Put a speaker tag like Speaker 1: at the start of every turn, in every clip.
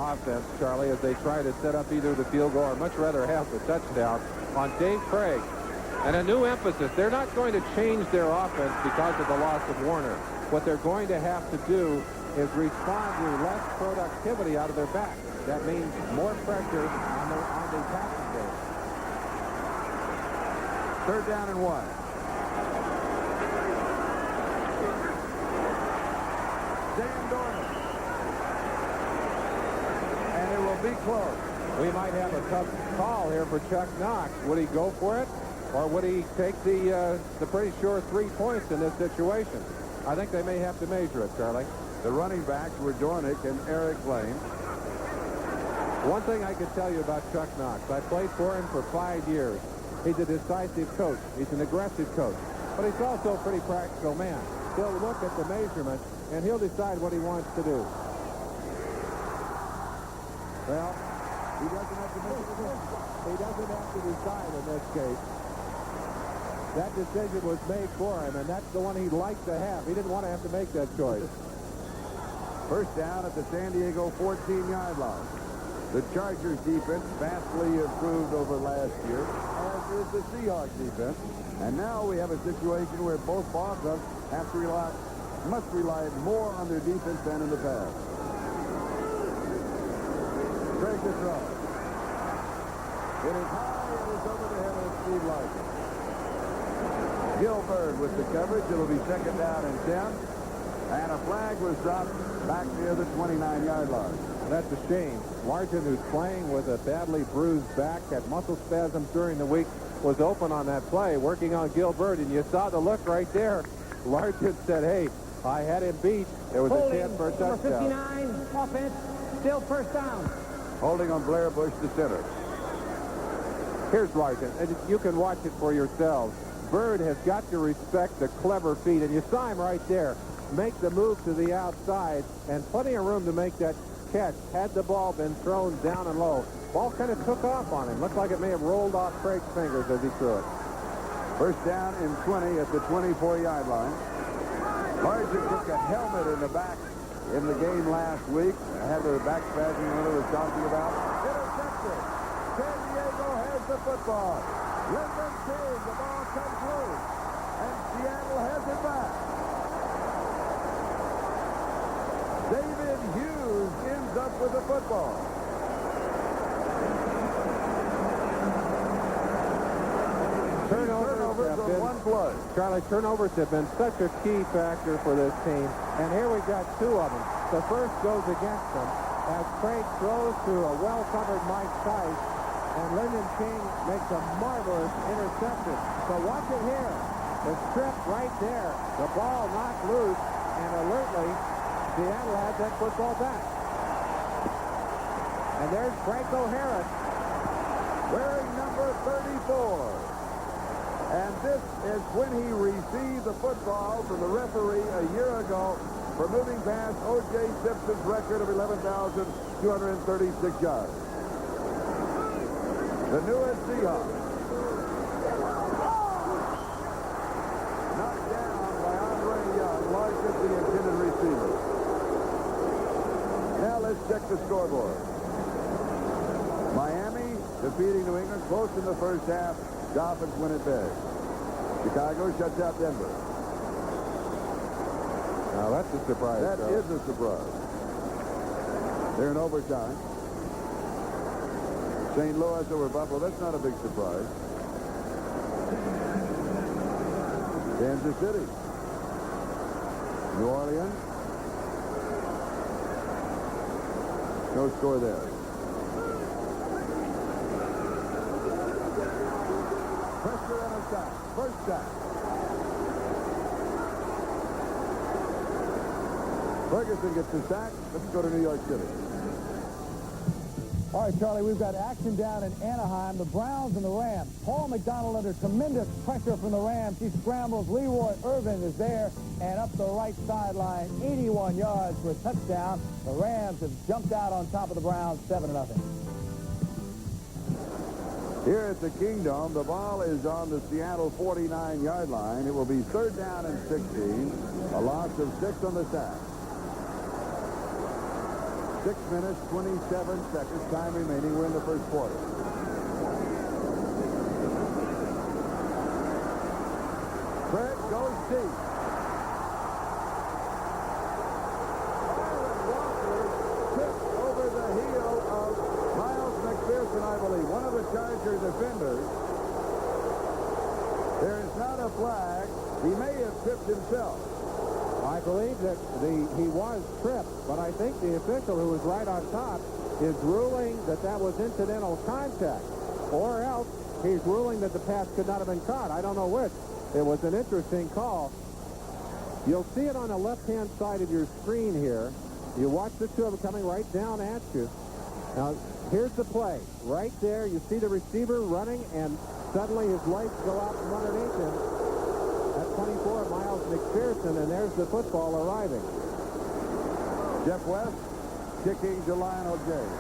Speaker 1: offense, Charlie, as they try to set up either the field goal or much rather have the touchdown on Dave Krieg. And a new emphasis. They're not going to change their offense because of the loss of Warner. What they're going to have to do is respond to less productivity out of their back. That means more pressure on the passing game.
Speaker 2: 3rd down and 1. Dan Dorman. And it will be close.
Speaker 1: We might have a tough call here for Chuck Knox. Would he go for it, or would he take the pretty sure 3 points in this situation? I think they may have to measure it, Charlie.
Speaker 2: The running backs were Dornick and Eric Lane.
Speaker 1: One thing I could tell you about Chuck Knox, I played for him for 5 years. He's a decisive coach. He's an aggressive coach. But he's also a pretty practical man. He'll look at the measurement, and he'll decide what he wants to do. Well, he doesn't have to make a decision. He doesn't have to decide in this case. That decision was made for him, and that's the one he'd like to have. He didn't want to have to make that choice.
Speaker 2: 1st down at the San Diego 14-yard line. The Chargers defense vastly improved over last year, as is the Seahawks defense. And now we have a situation where both ball clubs must rely more on their defense than in the past. Krieg to throw. It is high, it is over the head of Steve Larson. Gilbert with the coverage. It'll be 2nd down and 10. And a flag was dropped back near the 29-yard line.
Speaker 1: That's a shame. Larson, who's playing with a badly bruised back, had muscle spasms during the week, was open on that play, working on Gilbert, and you saw the look right there. Larson said, hey, I had him beat. There was a chance for a touchdown.
Speaker 3: Number 59, offense, still 1st down.
Speaker 2: Holding on Blair Bush, the center.
Speaker 1: Here's Larson, and you can watch it for yourselves. Bird has got to respect the clever feet, and you saw him right there make the move to the outside, and plenty of room to make that catch. Had the ball been thrown down and low, ball kind of took off on him. Looked like it may have rolled off Craig's fingers as he threw it.
Speaker 2: 1st down and 20 at the 24-yard line. Larson took a helmet in the back in the game last week. I had the back spasm Miller was talking about. Intercepted. San Diego has the football. Lyndon King, the ball comes loose, and Seattle has it back. David Hughes ends up with the football. Turnovers on one play.
Speaker 1: Charlie, turnovers have been such a key factor for this team, and here we got 2 of them. The first goes against them as Krieg throws to a well-covered Mike Tice, and Lyndon King makes a marvelous interception. So watch it here. The strip right there. The ball knocked loose, and alertly, Seattle has that football back. And there's Franco Harris,
Speaker 2: wearing number 34. And this is when he received the football from the referee a year ago for moving past O.J. Simpson's record of 11,236 yards. The newest Seahawks. Knocked down by Andre Young, Larson, the intended receiver. Now let's check the scoreboard. Miami defeating New England close in the 1st half. Dolphins win it big. Chicago shuts out Denver.
Speaker 1: Now that's a surprise.
Speaker 2: That is a surprise. They're in overtime. St. Louis over Buffalo. That's not a big surprise. Kansas City. New Orleans. No score there. Pressure on a sack. 1st sack. Ferguson gets the sack. Let's go to New York City.
Speaker 3: All right, Charlie, we've got action down in Anaheim. The Browns and the Rams. Paul McDonald under tremendous pressure from the Rams. He scrambles. Leroy Irvin is there and up the right sideline, 81 yards for a touchdown. The Rams have jumped out on top of the Browns, 7-0.
Speaker 2: Here at the Kingdom, the ball is on the Seattle 49-yard line. It will be 3rd down and 16. A loss of 6 on the sack. 6 minutes, 27 seconds, time remaining. We're in the first quarter. Krieg goes deep. Tipped over the heel of Miles McPherson, I believe, one of the Charger defenders. There is not a flag. He may have tripped himself.
Speaker 1: I believe that he was tripped, but I think the official who was right on top is ruling that that was incidental contact, or else he's ruling that the pass could not have been caught. I don't know which. It was an interesting call. You'll see it on the left-hand side of your screen here. You watch the two of them coming right down at you. Now, here's the play. Right there, you see the receiver running, and suddenly his legs go out from underneath him. At 24, Miles McPherson, and there's the football arriving.
Speaker 2: Jeff West kicking to Lionel James.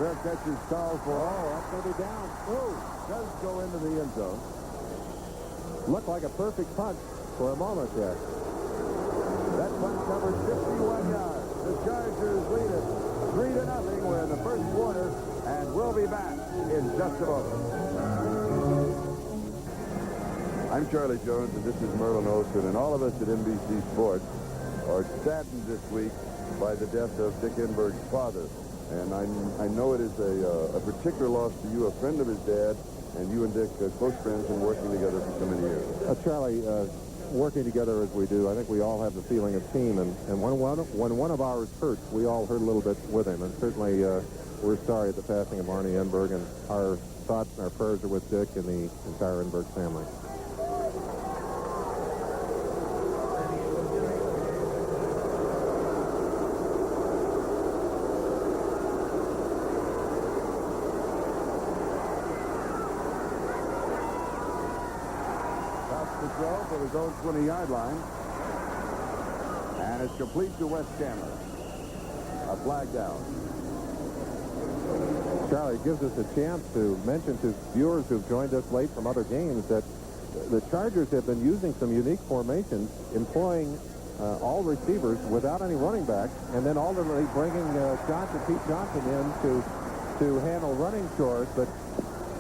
Speaker 2: Fair catch is called for.
Speaker 1: Oh, that's going to be down.
Speaker 2: Oh, does go into the end zone.
Speaker 1: Looked like a perfect punch for a moment there.
Speaker 2: That punt covered 51 yards. The Chargers lead it 3-0. We're in the first quarter, and we'll be back in just a moment. I'm Charlie Jones, and this is Merlin Olsen, and all of us at NBC Sports are saddened this week by the death of Dick Enberg's father. And I know it is a particular loss to you, a friend of his dad, and you and Dick are close friends and working together for so many years.
Speaker 1: Charlie, working together as we do, I think we all have the feeling of team, and when one of ours hurts, we all hurt a little bit with him, and certainly we're sorry at the passing of Arnie Enberg, and our thoughts and our prayers are with Dick and the entire Enberg family.
Speaker 2: Throw for his own 20-yard line. And it's complete to Wes Chandler. A flag down.
Speaker 1: Charlie, it gives us a chance to mention to viewers who've joined us late from other games that the Chargers have been using some unique formations, employing all receivers without any running backs, and then ultimately bringing Pete Johnson in to handle running chores. But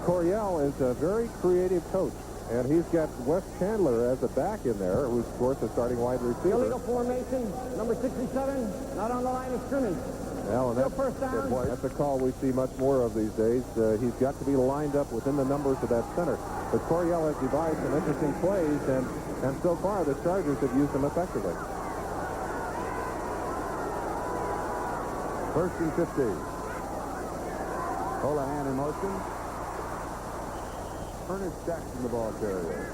Speaker 1: Coryell is a very creative coach. And he's got Wes Chandler as a back in there, who's, of course, a starting wide receiver.
Speaker 3: Illegal formation, number 67, not on the line of scrimmage.
Speaker 1: Well, and
Speaker 3: first down.
Speaker 1: That's a call we see much more of these days. He's got to be lined up within the numbers of that center. But Coryell has devised some interesting plays, and so far the Chargers have used them effectively.
Speaker 2: First and 15. Holohan in motion. Ernest Jackson, the ball carrier.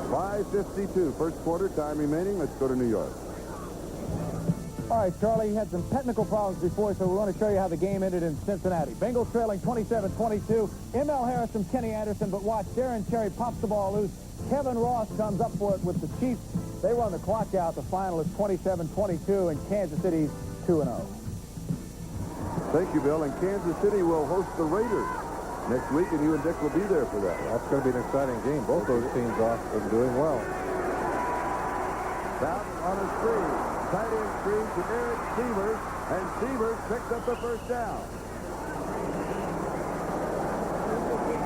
Speaker 2: 5:52, first quarter, time remaining. Let's go to New York.
Speaker 3: All right, Charlie, you had some technical problems before, so we want to show you how the game ended in Cincinnati. Bengals trailing 27-22. M.L. Harris from Kenny Anderson, but watch, Darren Cherry pops the ball loose. Kevin Ross comes up for it with the Chiefs. They run the clock out. The final is 27-22, and Kansas City's 2-0.
Speaker 2: Thank you, Bill. And Kansas City will host the Raiders next week, and you and Dick will be there for that.
Speaker 1: That's going to be an exciting game. Both those teams off and doing well.
Speaker 2: Fouts on a screen. Tight end screen to Eric Sievers, and Sievers picks up the first down.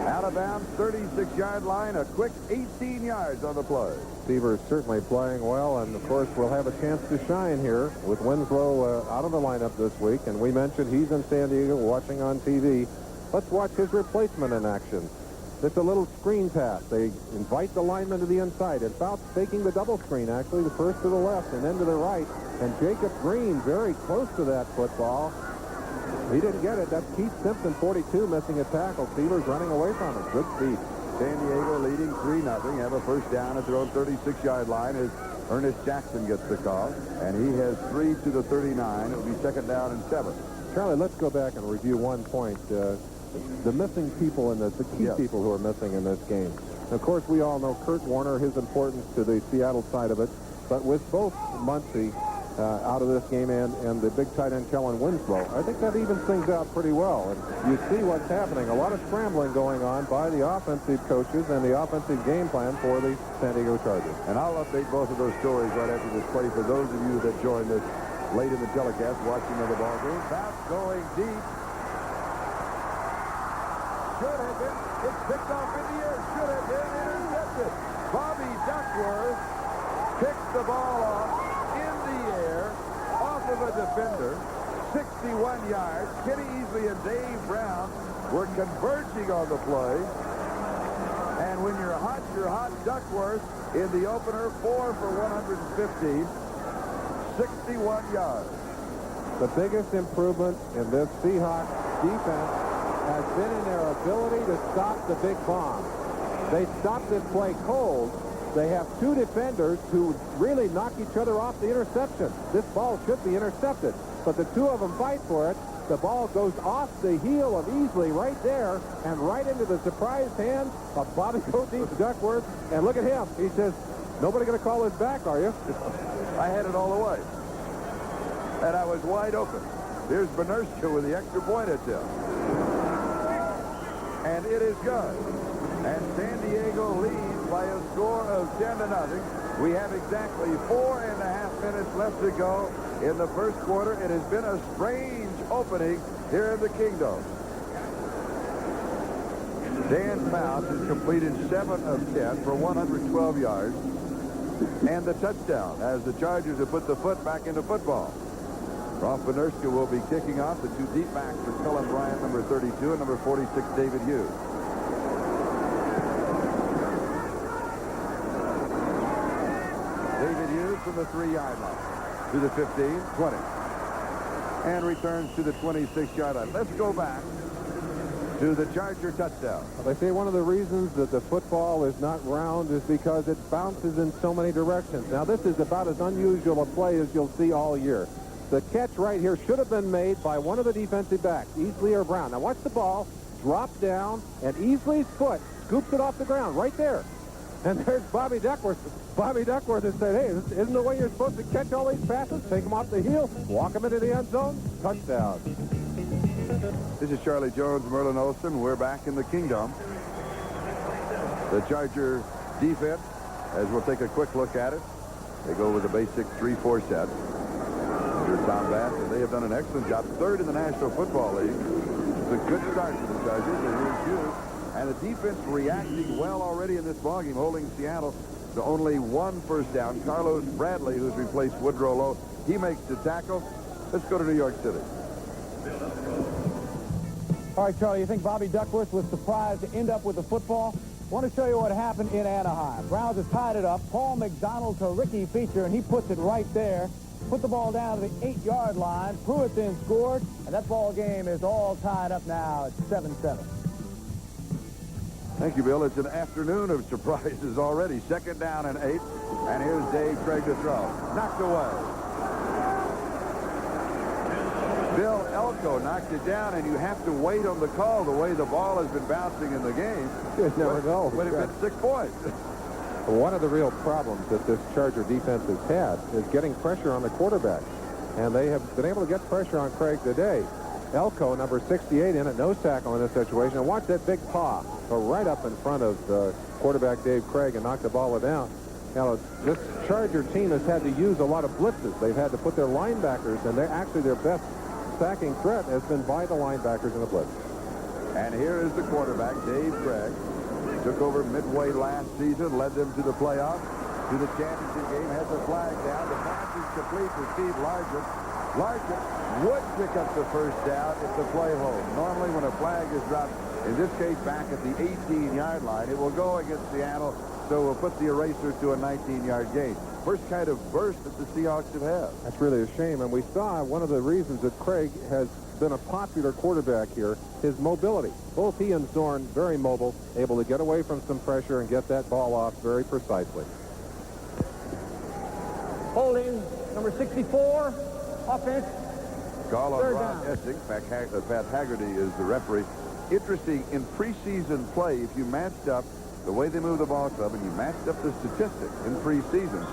Speaker 2: Out of bounds, 36-yard line, a quick 18 yards on the play.
Speaker 1: Sievers certainly playing well, and of course we'll have a chance to shine here with Winslow out of the lineup this week, and we mentioned he's in San Diego watching on TV. Let's watch his replacement in action. It's a little screen pass. They invite the lineman to the inside, and Fouts faking the double screen, actually, the first to the left and then to the right. And Jacob Green very close to that football. He didn't get it. That's Keith Simpson, 42, missing a tackle. Steelers running away from it. Good speed.
Speaker 2: San Diego leading 3-0. Have a first down at their own 36-yard line as Ernest Jackson gets the call. And he has 3 to the 39. It'll be second down and 7.
Speaker 1: Charlie, let's go back and review one point. The missing people in this, the key people who are missing in this game. And of course, we all know Kurt Warner, his importance to the Seattle side of it. But with both Muncie out of this game and the big tight end Kellen Winslow, I think that evens things out pretty well. And you see what's happening. A lot of scrambling going on by the offensive coaches and the offensive game plan for the San Diego Chargers.
Speaker 2: And I'll update both of those stories right after this play for those of you that joined us late in the telecast watching the ball game. Fouts going deep. Should have been. It's picked off in the air. Should have been intercepted. Bobby Duckworth picks the ball off in the air off of a defender. 61 yards. Kenny Easley and Dave Brown were converging on the play. And when you're hot, Duckworth in the opener, 4 for 115, 61 yards.
Speaker 1: The biggest improvement in this Seahawks defense has been in their ability to stop the big bomb. They stopped this play cold. They have two defenders who really knock each other off the interception. This ball should be intercepted, but the two of them fight for it. The ball goes off the heel of Easley right there and right into the surprised hands of Bobby Codeep Duckworth. And look at him. He says, nobody going to call this back, are you?
Speaker 2: I had it all the way. And I was wide open. Here's Benerska with the extra point attempt. And it is good. And San Diego leads by a score of 10-0. We have exactly 4.5 minutes left to go in the first quarter. It has been a strange opening here in the Kingdom. Dan Fouts has completed 7 of 10 for 112 yards and the touchdown as the Chargers have put the foot back into football. Rolf Benerska will be kicking off. The two deep backs for Cullen Bryant, number 32, and number 46, David Hughes. David Hughes from the 3-yard line to the 15, 20. And returns to the 26-yard line. Let's go back to the Charger touchdown.
Speaker 1: They say one of the reasons that the football is not round is because it bounces in so many directions. Now, this is about as unusual a play as you'll see all year. The catch right here should have been made by one of the defensive backs, Easley or Brown. Now, watch the ball drop down, and Easley's foot scoops it off the ground right there. And there's Bobby Duckworth. Bobby Duckworth has said, hey, this isn't the way you're supposed to catch all these passes? Take them off the heel, walk them into the end zone, touchdown.
Speaker 2: This is Charlie Jones, Merlin Olsen. We're back in the Kingdom. The Charger defense, as we'll take a quick look at it, they go with a basic 3-4 set. Here's Tom Bass, and they have done an excellent job. 3rd in the National Football League. It's a good start for the Chargers. And here's Hughes. And the defense reacting well already in this ballgame, holding Seattle to only 1 first down. Carlos Bradley, who's replaced Woodrow Lowe, he makes the tackle. Let's go to New York City.
Speaker 3: All right, Charlie, you think Bobby Duckworth was surprised to end up with the football? I want to show you what happened in Anaheim. Browns have tied it up. Paul McDonald to Ricky Feature, and he puts it right there. Put the ball down to the 8-yard line. Pruitt then scored, and that ball game is all tied up now at 7-7.
Speaker 2: Thank you, Bill. It's an afternoon of surprises already. 2nd down and 8. And here's Dave Krieg to throw. Knocked away. Bill Elko knocked it down, and you have to wait on the call the way the ball has been bouncing in the game.
Speaker 1: You never know.
Speaker 2: Would have been 6 points.
Speaker 1: One of the real problems that this Charger defense has had is getting pressure on the quarterback. And they have been able to get pressure on Krieg today. Elko, number 68, in at nose tackle in this situation. And watch that big paw go right up in front of quarterback Dave Krieg and knock the ball down. Now, this Charger team has had to use a lot of blitzes. They've had to put their linebackers, and they're actually their best sacking threat has been by the linebackers in the blitz.
Speaker 2: And here is the quarterback, Dave Krieg. Took over midway last season, led them to the playoffs, to the championship game, has the flag down. The pass is complete to Steve Largent. Largent would pick up the first down if the play holds. Normally when a flag is dropped, in this case back at the 18-yard line, it will go against Seattle, so we'll put the eraser to a 19-yard gain. First kind of burst that the Seahawks have had.
Speaker 1: That's really a shame, and we saw one of the reasons that Krieg has been a popular quarterback here, his mobility. Both he and Zorn very mobile, able to get away from some pressure and get that ball off very precisely.
Speaker 3: Holding, number 64, offense.
Speaker 2: Call on
Speaker 3: 3rd
Speaker 2: Ron
Speaker 3: down.
Speaker 2: Essig. Pat Haggerty is the referee. Interesting, in preseason play, if you matched up the way they move the ball club and you matched up the statistics in preseason,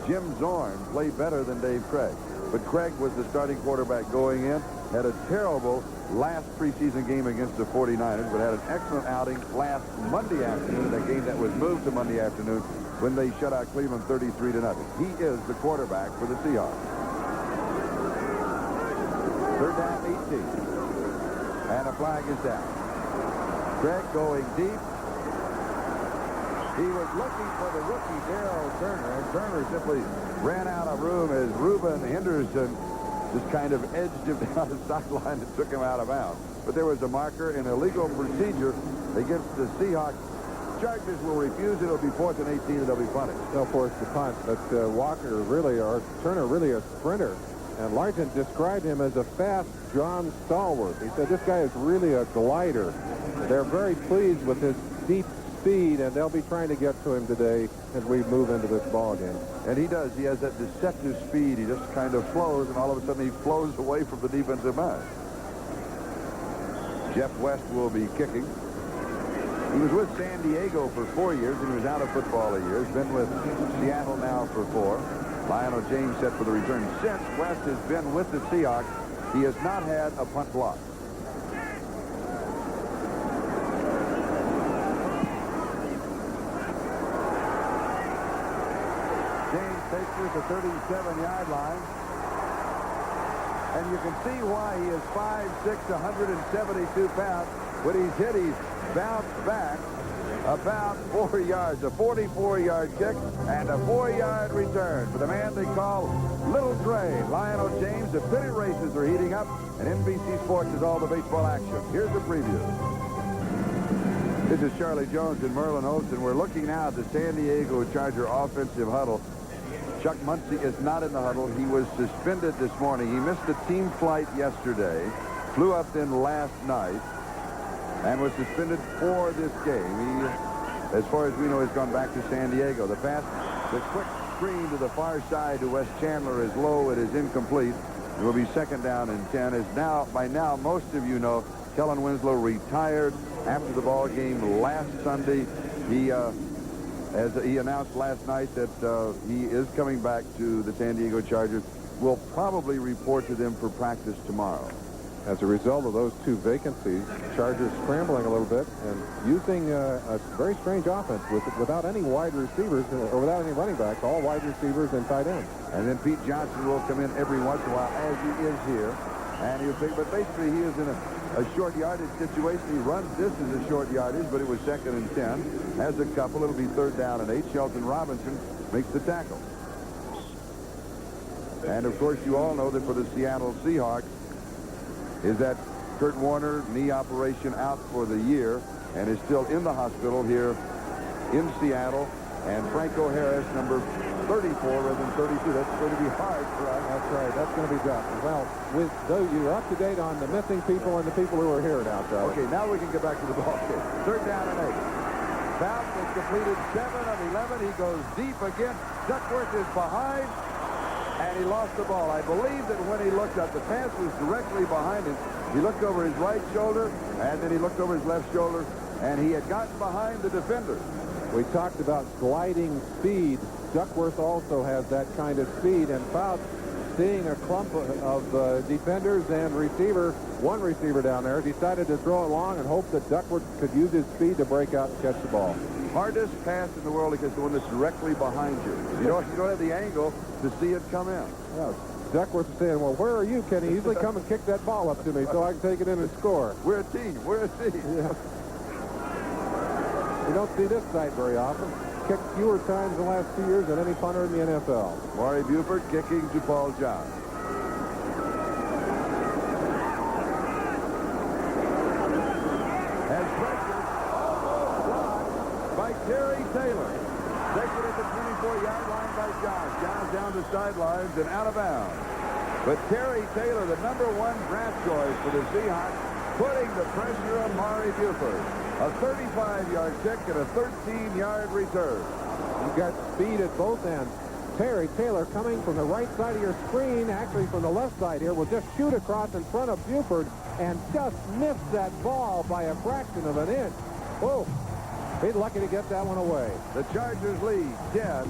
Speaker 2: Jim Zorn played better than Dave Krieg. But Krieg was the starting quarterback going in, had a terrible last preseason game against the 49ers, but had an excellent outing last Monday afternoon, a game that was moved to Monday afternoon when they shut out Cleveland 33-0. He is the quarterback for the Seahawks. PAT. And a flag is down. Krieg going deep. He was looking for the rookie, Darryl Turner, and Turner simply ran out of room as Reuben Henderson just kind of edged him down the sideline and took him out of bounds. But there was a marker, an illegal procedure against the Seahawks. Chargers will refuse it. It'll be 4th and 18, and they'll be punted.
Speaker 1: They'll force the punt, but Walker really, or Turner really a sprinter. And Largent described him as a fast John Stallworth. He said this guy is really a glider. They're very pleased with his deep speed, and they'll be trying to get to him today as we move into this ball game.
Speaker 2: And he does. He has that deceptive speed. He just kind of flows, and all of a sudden he flows away from the defensive man. Jeff West will be kicking. He was with San Diego for 4 years, and he was out of football a year. He's been with Seattle now for 4. Lionel James set for the return. Since West has been with the Seahawks, he has not had a punt block. James takes it to the 37-yard line. And you can see why he is 5'6", 172 pounds. When he's hit, he's bounced back about 4 yards. A 44-yard kick and a 4-yard return for the man they call Little Dre. Lionel James. The pennant races are heating up, and NBC Sports is all the baseball action. Here's the preview. This is Charlie Jones and Merlin Olsen. We're looking now at the San Diego Charger offensive huddle. Chuck Muncie is not in the huddle. He was suspended this morning. He missed the team flight yesterday, flew up then last night, and was suspended for this game. He, as far as we know, has gone back to San Diego. The pass, the quick screen to the far side to Wes Chandler is low. It is incomplete. It will be 2nd down and 10. By now, most of you know, Kellen Winslow retired after the ball game last Sunday. As he announced last night that he is coming back to the San Diego Chargers. Will probably report to them for practice tomorrow.
Speaker 1: As a result of those 2 vacancies, Chargers scrambling a little bit and using a very strange offense without any wide receivers or without any running backs, all wide receivers and tight ends.
Speaker 2: And then Pete Johnson will come in every once in a while, as he is here. And he'll think, but basically he is in a short yardage situation. He runs this as a short yardage, but it was 2nd and 10. Has a couple. It'll be 3rd down and 8. Shelton Robinson makes the tackle. And of course, you all know that for the Seattle Seahawks is that Kurt Warner knee operation out for the year and is still in the hospital here in Seattle. And Franco Harris, number 34 rather than 32. That's going to be hard for us.
Speaker 1: That's right. That's going to be tough. Well, with those, you're up to date on the missing people and the people who are here now, Charlie.
Speaker 2: Okay, now we can get back to the ball game. 3rd down and 8. Fouts has completed 7 of 11. He goes deep again. Duckworth is behind, and he lost the ball. I believe that when he looked up, the pass was directly behind him. He looked over his right shoulder, and then he looked over his left shoulder, and he had gotten behind the defender.
Speaker 1: We talked about gliding speed. Duckworth also has that kind of speed, and Fouts, seeing a clump of defenders and one receiver down there, decided to throw it long and hope that Duckworth could use his speed to break out and catch the ball.
Speaker 2: Hardest pass in the world because the one that's directly behind you. You don't have the angle to see it come in.
Speaker 1: Yeah. Duckworth is saying, well, where are you, Kenny? Usually come and kick that ball up to me so I can take it in and score.
Speaker 2: We're a team. We're a team.
Speaker 1: Yeah. You don't see this sight very often. Kicked fewer times in the last 2 years than any punter in the NFL.
Speaker 2: Maury Buford kicking to Paul John. Has pressure almost blocked by Terry Taylor. Taken at the 24-yard line by John. John's down the sidelines and out of bounds. But Terry Taylor, the #1 draft choice for the Seahawks, putting the pressure on Maury Buford. A 35-yard kick and a 13-yard return.
Speaker 1: You've got speed at both ends. Terry Taylor coming from the right side of your screen, actually from the left side here, will just shoot across in front of Buford and just missed that ball by a fraction of an inch. Whoa. He's lucky to get that one away.
Speaker 2: The Chargers lead 10-0.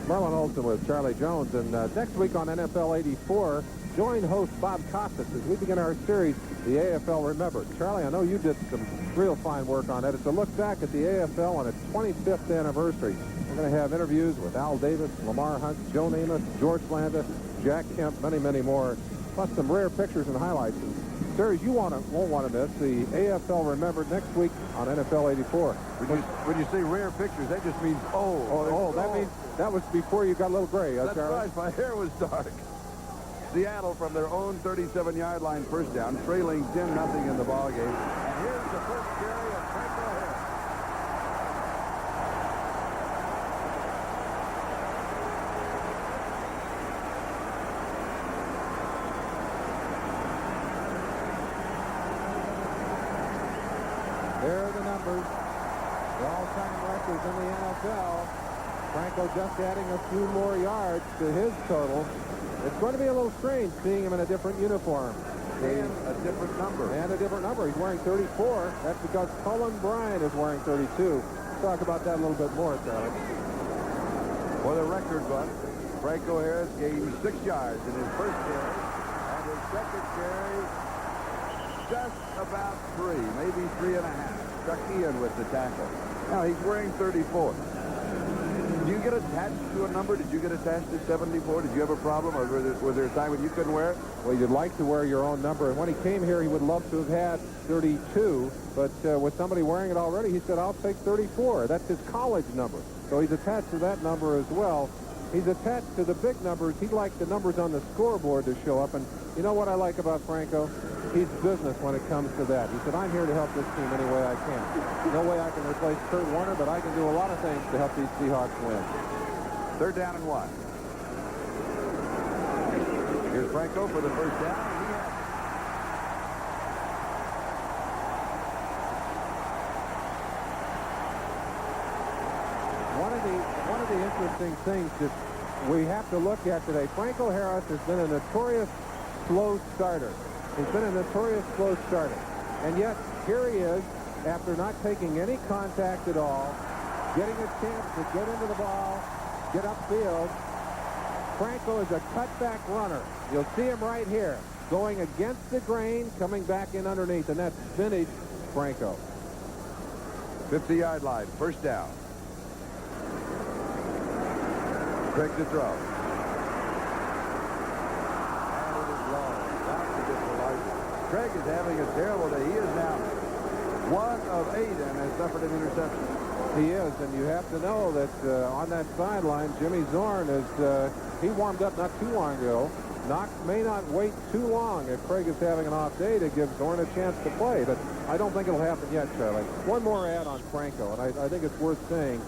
Speaker 1: Merlin Olsen with Charlie Jones. And next week on NFL 84, join host Bob Costas as we begin our series, the AFL Remembered. Charlie, I know you did some real fine work on it. It's a look back at the AFL on its 25th anniversary. We're going to have interviews with Al Davis, Lamar Hunt, Joe Namath, George Landa, Jack Kemp, many, many more, plus some rare pictures and highlights. And series you won't want to miss, the AFL Remembered next week on NFL 84.
Speaker 2: When you say rare pictures, that just means old.
Speaker 1: Oh, that means that was before you got a little gray.
Speaker 2: That's
Speaker 1: Charlie?
Speaker 2: right. My hair was dark. Seattle from their own 37-yard line first down, trailing 10-0 in the ball game. And here's the first carry of Franco Harris.
Speaker 1: There are the numbers. The all-time records in the NFL. Franco just adding a few more yards to his total. It's going to be a little strange seeing him in a different uniform.
Speaker 2: And a different number.
Speaker 1: And a different number. He's wearing 34. That's because Cullen Bryant is wearing 32. Talk about that a little bit more, Charlie.
Speaker 2: For the record book, Franco Harris gained 6 yards in his first carry, and his second carry just about 3, maybe 3.5. Struck Ian with the tackle. Now he's wearing 34. Do you get attached to a number? Did you get attached to 74? Did you have a problem, or was there a time when you couldn't wear it?
Speaker 1: Well, you'd like to wear your own number. And when he came here, he would love to have had 32. But with somebody wearing it already, he said, I'll take 34. That's his college number. So he's attached to that number as well. He's attached to the big numbers. He'd like the numbers on the scoreboard to show up. And you know what I like about Franco? He's business when it comes to that. He said, I'm here to help this team any way I can. No way I can replace Kurt Warner, but I can do a lot of things to help these Seahawks win.
Speaker 2: 3rd down and 1. Here's Franco for the first down. He has it.
Speaker 1: One of the interesting things that we have to look at today, Franco Harris has been a notorious slow starter. He's been a notorious slow starter. And yet, here he is, after not taking any contact at all, getting a chance to get into the ball, get upfield. Franco is a cutback runner. You'll see him right here, going against the grain, coming back in underneath, and that's vintage Franco.
Speaker 2: 50-yard line, first down. Krieg to throw. And it is long. That's a bit for Larson. Krieg is having a terrible day. He is now 1 of 8 and has suffered an interception.
Speaker 1: He is, and you have to know that on that sideline, Jimmy Zorn is, he warmed up not too long ago. Knox may not wait too long if Krieg is having an off day to give Zorn a chance to play, but I don't think it'll happen yet, Charlie. One more ad on Franco, and I think it's worth saying.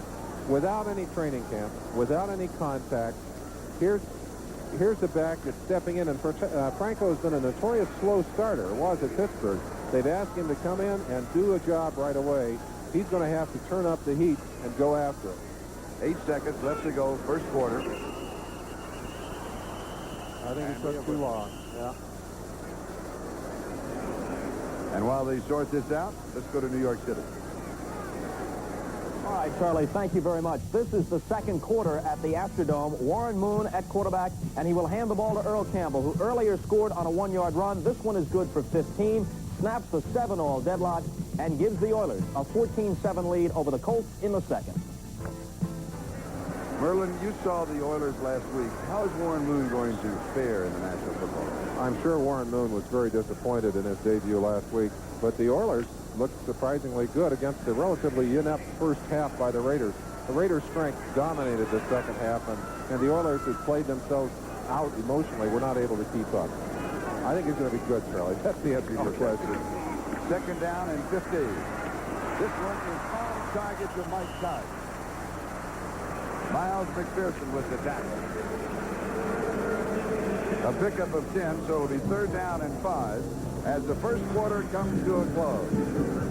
Speaker 1: Without any training camp, without any contact, here's the back that's stepping in, and Franco has been a notorious slow starter. It was at Pittsburgh. They've asked him to come in and do a job right away. He's going to have to turn up the heat and go after it.
Speaker 2: 8 seconds left to go, first quarter.
Speaker 1: I think it took too long. Yeah.
Speaker 2: And while they sort this out, let's go to New York City.
Speaker 3: All right, Charlie, thank you very much. This is the second quarter at the Astrodome. Warren Moon at quarterback, and he will hand the ball to Earl Campbell, who earlier scored on a 1-yard run. This one is good for 15, snaps the 7-all deadlock, and gives the Oilers a 14-7 lead over the Colts in the second.
Speaker 2: Merlin, you saw the Oilers last week. How is Warren Moon going to fare in the National Football League?
Speaker 1: I'm sure Warren Moon was very disappointed in his debut last week, but the Oilers looked surprisingly good against a relatively inept first half by the Raiders. The Raiders' strength dominated the second half, and the Oilers, who played themselves out emotionally, were not able to keep up. I think he's going to be good, Charlie. That's the answer to your question.
Speaker 2: 2nd down and 15. This one is on target to Mike Tice. Miles McPherson with the tackle. A pickup of 10, so it'll be 3rd down and 5 as the first quarter comes to a close.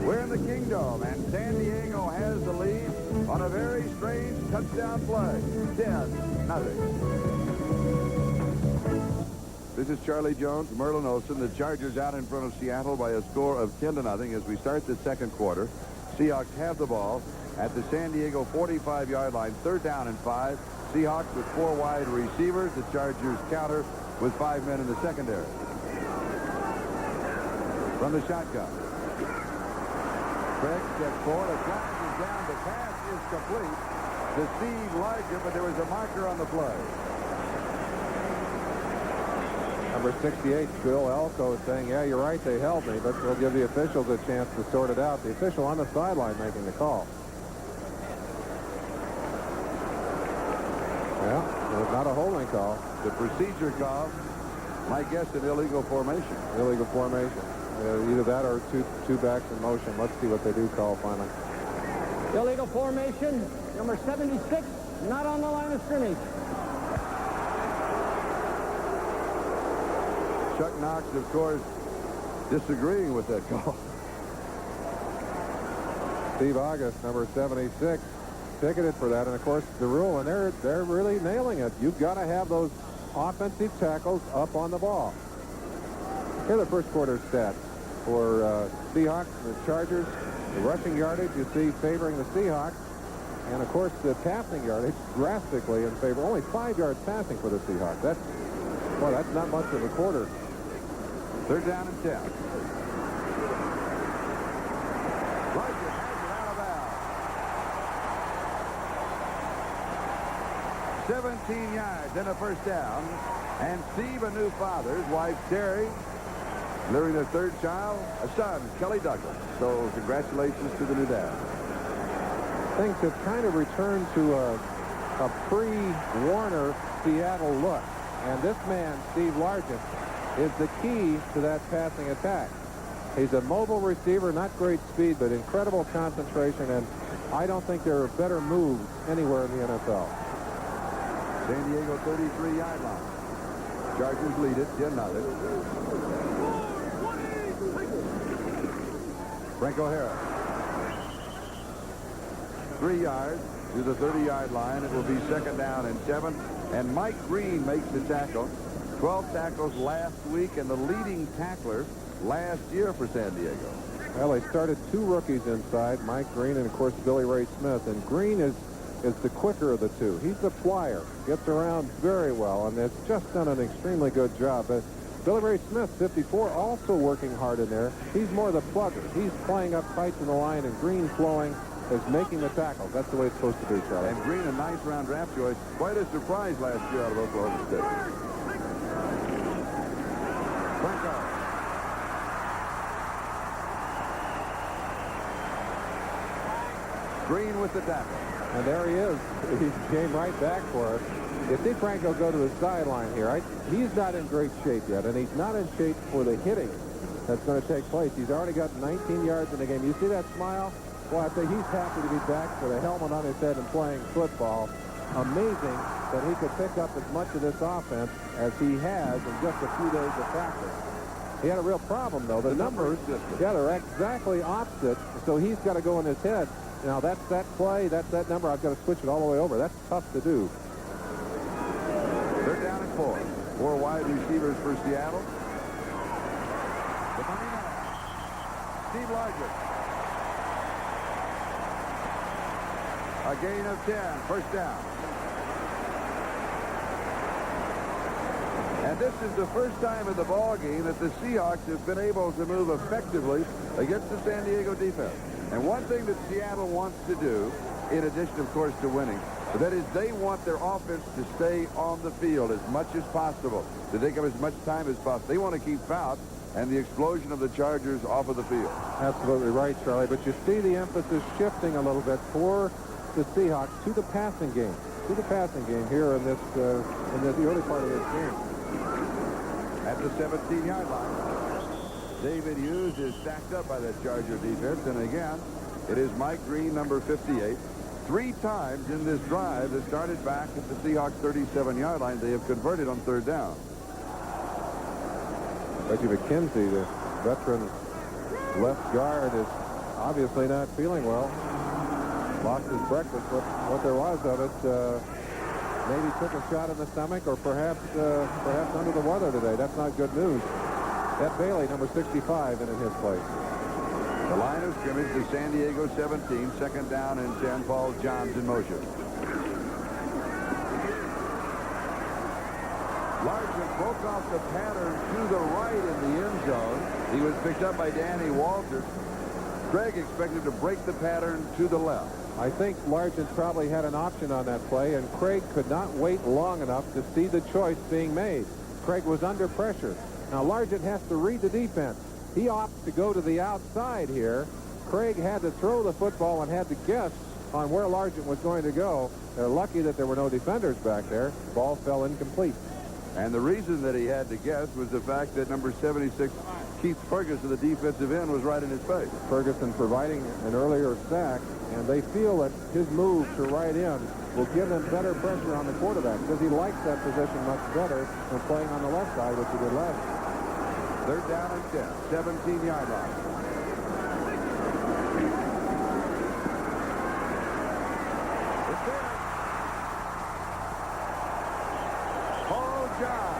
Speaker 2: We're in the Kingdome, and San Diego has the lead on a very strange touchdown play. 10-0. This is Charlie Jones, Merlin Olsen. The Chargers out in front of Seattle by a score of 10-0 as we start the second quarter. Seahawks have the ball at the San Diego 45-yard line, 3rd down and 5. Seahawks with 4 wide receivers. The Chargers counter with 5 men in the secondary. From the shotgun. Krieg steps forward. A flag is down. The pass is complete to Steve Larger, but there was a marker on the play.
Speaker 1: Number 68, Bill Elko, is saying, yeah, you're right, they held me, but we'll give the officials a chance to sort it out. The official on the sideline making the call. Yeah, it was not a holding call.
Speaker 2: The procedure call, my guess, an illegal formation.
Speaker 1: Illegal formation. Either that or two backs in motion. Let's see what they do call finally.
Speaker 3: Illegal formation, number 76, not on the line of scrimmage.
Speaker 2: Chuck Knox, of course, disagreeing with that call.
Speaker 1: Steve August, number 76, ticketed for that. And, of course, the rule, and they're really nailing it. You've got to have those offensive tackles up on the ball. Here are the first quarter stats for Seahawks and the Chargers. The rushing yardage, you see, favoring the Seahawks. And, of course, the passing yardage drastically in favor. Only 5 yards passing for the Seahawks. That's not much of a quarter.
Speaker 2: Third down and 10. Roger has it out of bounds. 17 yards and a first down. And Steve, a new father, his wife Terry, delivering their third child, a son, Kelly Douglas. So congratulations to the new dad.
Speaker 1: Things have kind of returned to a pre-Warner Seattle look. And this man, Steve Largent, is the key to that passing attack. He's a mobile receiver, not great speed, but incredible concentration, and I don't think there are better moves anywhere in the NFL.
Speaker 2: San Diego 33-yard line. Chargers lead it 10-0. Frank O'Hara. 3 yards to the 30-yard line. It will be second down and 7. And Mike Green makes the tackle. 12 tackles last week and the leading tackler last year for San Diego.
Speaker 1: Well, they started 2 rookies inside, Mike Green and, of course, Billy Ray Smith. And Green is the quicker of the two. He's the flyer, gets around very well, and has just done an extremely good job. But Billy Ray Smith, 54, also working hard in there. He's more the plugger. He's playing up tight to the line, and Green flowing is making the tackles. That's the way it's supposed to be, Charlie.
Speaker 2: And Green, a ninth-round draft choice. Quite a surprise last year out of Oklahoma State. Franco. Green with the tackle.
Speaker 1: And there he is. He came right back for us. You see Franco go to the sideline here. He's not in great shape yet, and he's not in shape for the hitting that's going to take place. He's already got 19 yards in the game. You see that smile? Well, I think he's happy to be back with a helmet on his head and playing football. Amazing that he could pick up as much of this offense as he has in just a few days of practice. He had a real problem, though. The numbers, yeah, they're exactly opposite, so he's got to go in his head. Now, that's that play, that's that number. I've got to switch it all the way over. That's tough to do.
Speaker 2: They're down at 4. 4 wide receivers for Seattle. The money man, Steve Largent. A gain of 10, first down. And this is the first time in the ball game that the Seahawks have been able to move effectively against the San Diego defense. And one thing that Seattle wants to do, in addition, of course, to winning, that is they want their offense to stay on the field as much as possible, to take up as much time as possible. They want to keep Fouts and the explosion of the Chargers off of the field.
Speaker 1: Absolutely right, Charlie. But you see the emphasis shifting a little bit for the Seahawks to the passing game. Here in this the early part of this game.
Speaker 2: At the 17-yard line. David Hughes is stacked up by that Charger defense. And again, it is Mike Green, number 58. 3 times in this drive that started back at the Seahawks 37-yard line, they have converted on third down.
Speaker 1: Reggie McKenzie, the veteran left guard, is obviously not feeling well. Lost his breakfast, what there was of it. Maybe took a shot in the stomach, or perhaps under the weather today. That's not good news. Ed Bailey, number 65, in his place.
Speaker 2: The line of scrimmage, the San Diego 17, second down and 10. Paul Johns in motion. Largent broke off the pattern to the right in the end zone. He was picked up by Danny Walters. Krieg expected to break the pattern to the left.
Speaker 1: I think Largent probably had an option on that play, and Krieg could not wait long enough to see the choice being made. Krieg was under pressure. Now Largent has to read the defense. He opts to go to the outside here. Krieg had to throw the football and had to guess on where Largent was going to go. They're lucky that there were no defenders back there. The ball fell incomplete.
Speaker 2: And the reason that he had to guess was the fact that number 76, Keith Ferguson, the defensive end, was right in his face.
Speaker 1: Ferguson providing an earlier sack, and they feel that his move to right in will give them better pressure on the quarterback because he likes that position much better than playing on the left side, which he did last year.
Speaker 2: Third down and 10, 17-yard line. It's there. Paul John.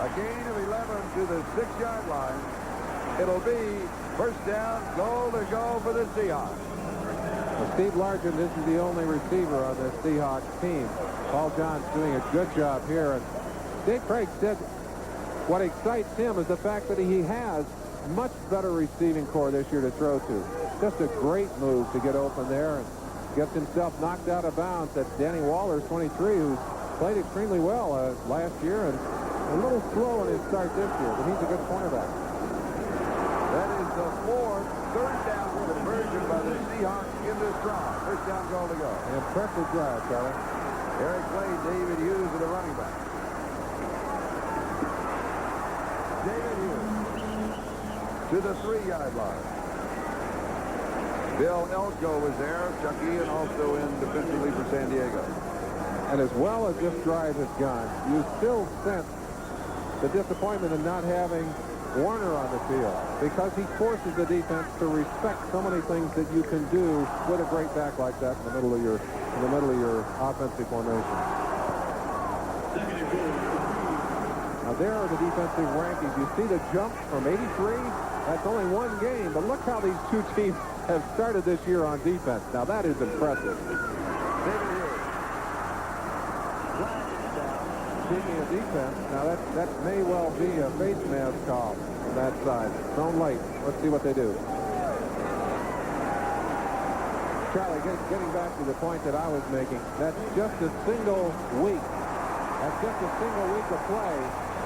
Speaker 2: A gain of 11 to the 6-yard line. It'll be first down, goal to go for the Seahawks.
Speaker 1: Well, Steve Largent isn't the only receiver on this Seahawks team. Paul John's doing a good job here. And Dave Krieg said what excites him is the fact that he has much better receiving core this year to throw to. Just a great move to get open there and gets himself knocked out of bounds. That's Danny Waller, 23, who's played extremely well last year and a little slow in his start this year, but he's a good cornerback.
Speaker 2: That is the fourth third down conversion by the Seahawks in this drive. First down, goal to go.
Speaker 1: An impressive drive, Charlie.
Speaker 2: Eric Clay, David Hughes are the running back. David Hughes to the 3-yard line. Bill Elko was there. Chuck Ian also in defensively for San Diego.
Speaker 1: And as well as this drive has gone, you still sense the disappointment in not having Warner on the field because he forces the defense to respect so many things that you can do with a great back like that in the middle of your offensive formation. Now there are the defensive rankings. You see the jump from 83. That's only one game, but look how these two teams have started this year on defense. Now that is impressive.
Speaker 2: David Hughes.
Speaker 1: Speaking of defense, now that may well be a face mask call on that side. Thrown late. Let's see what they do. Charlie, getting back to the point that I was making, that's just a single week. That's just a single week of play,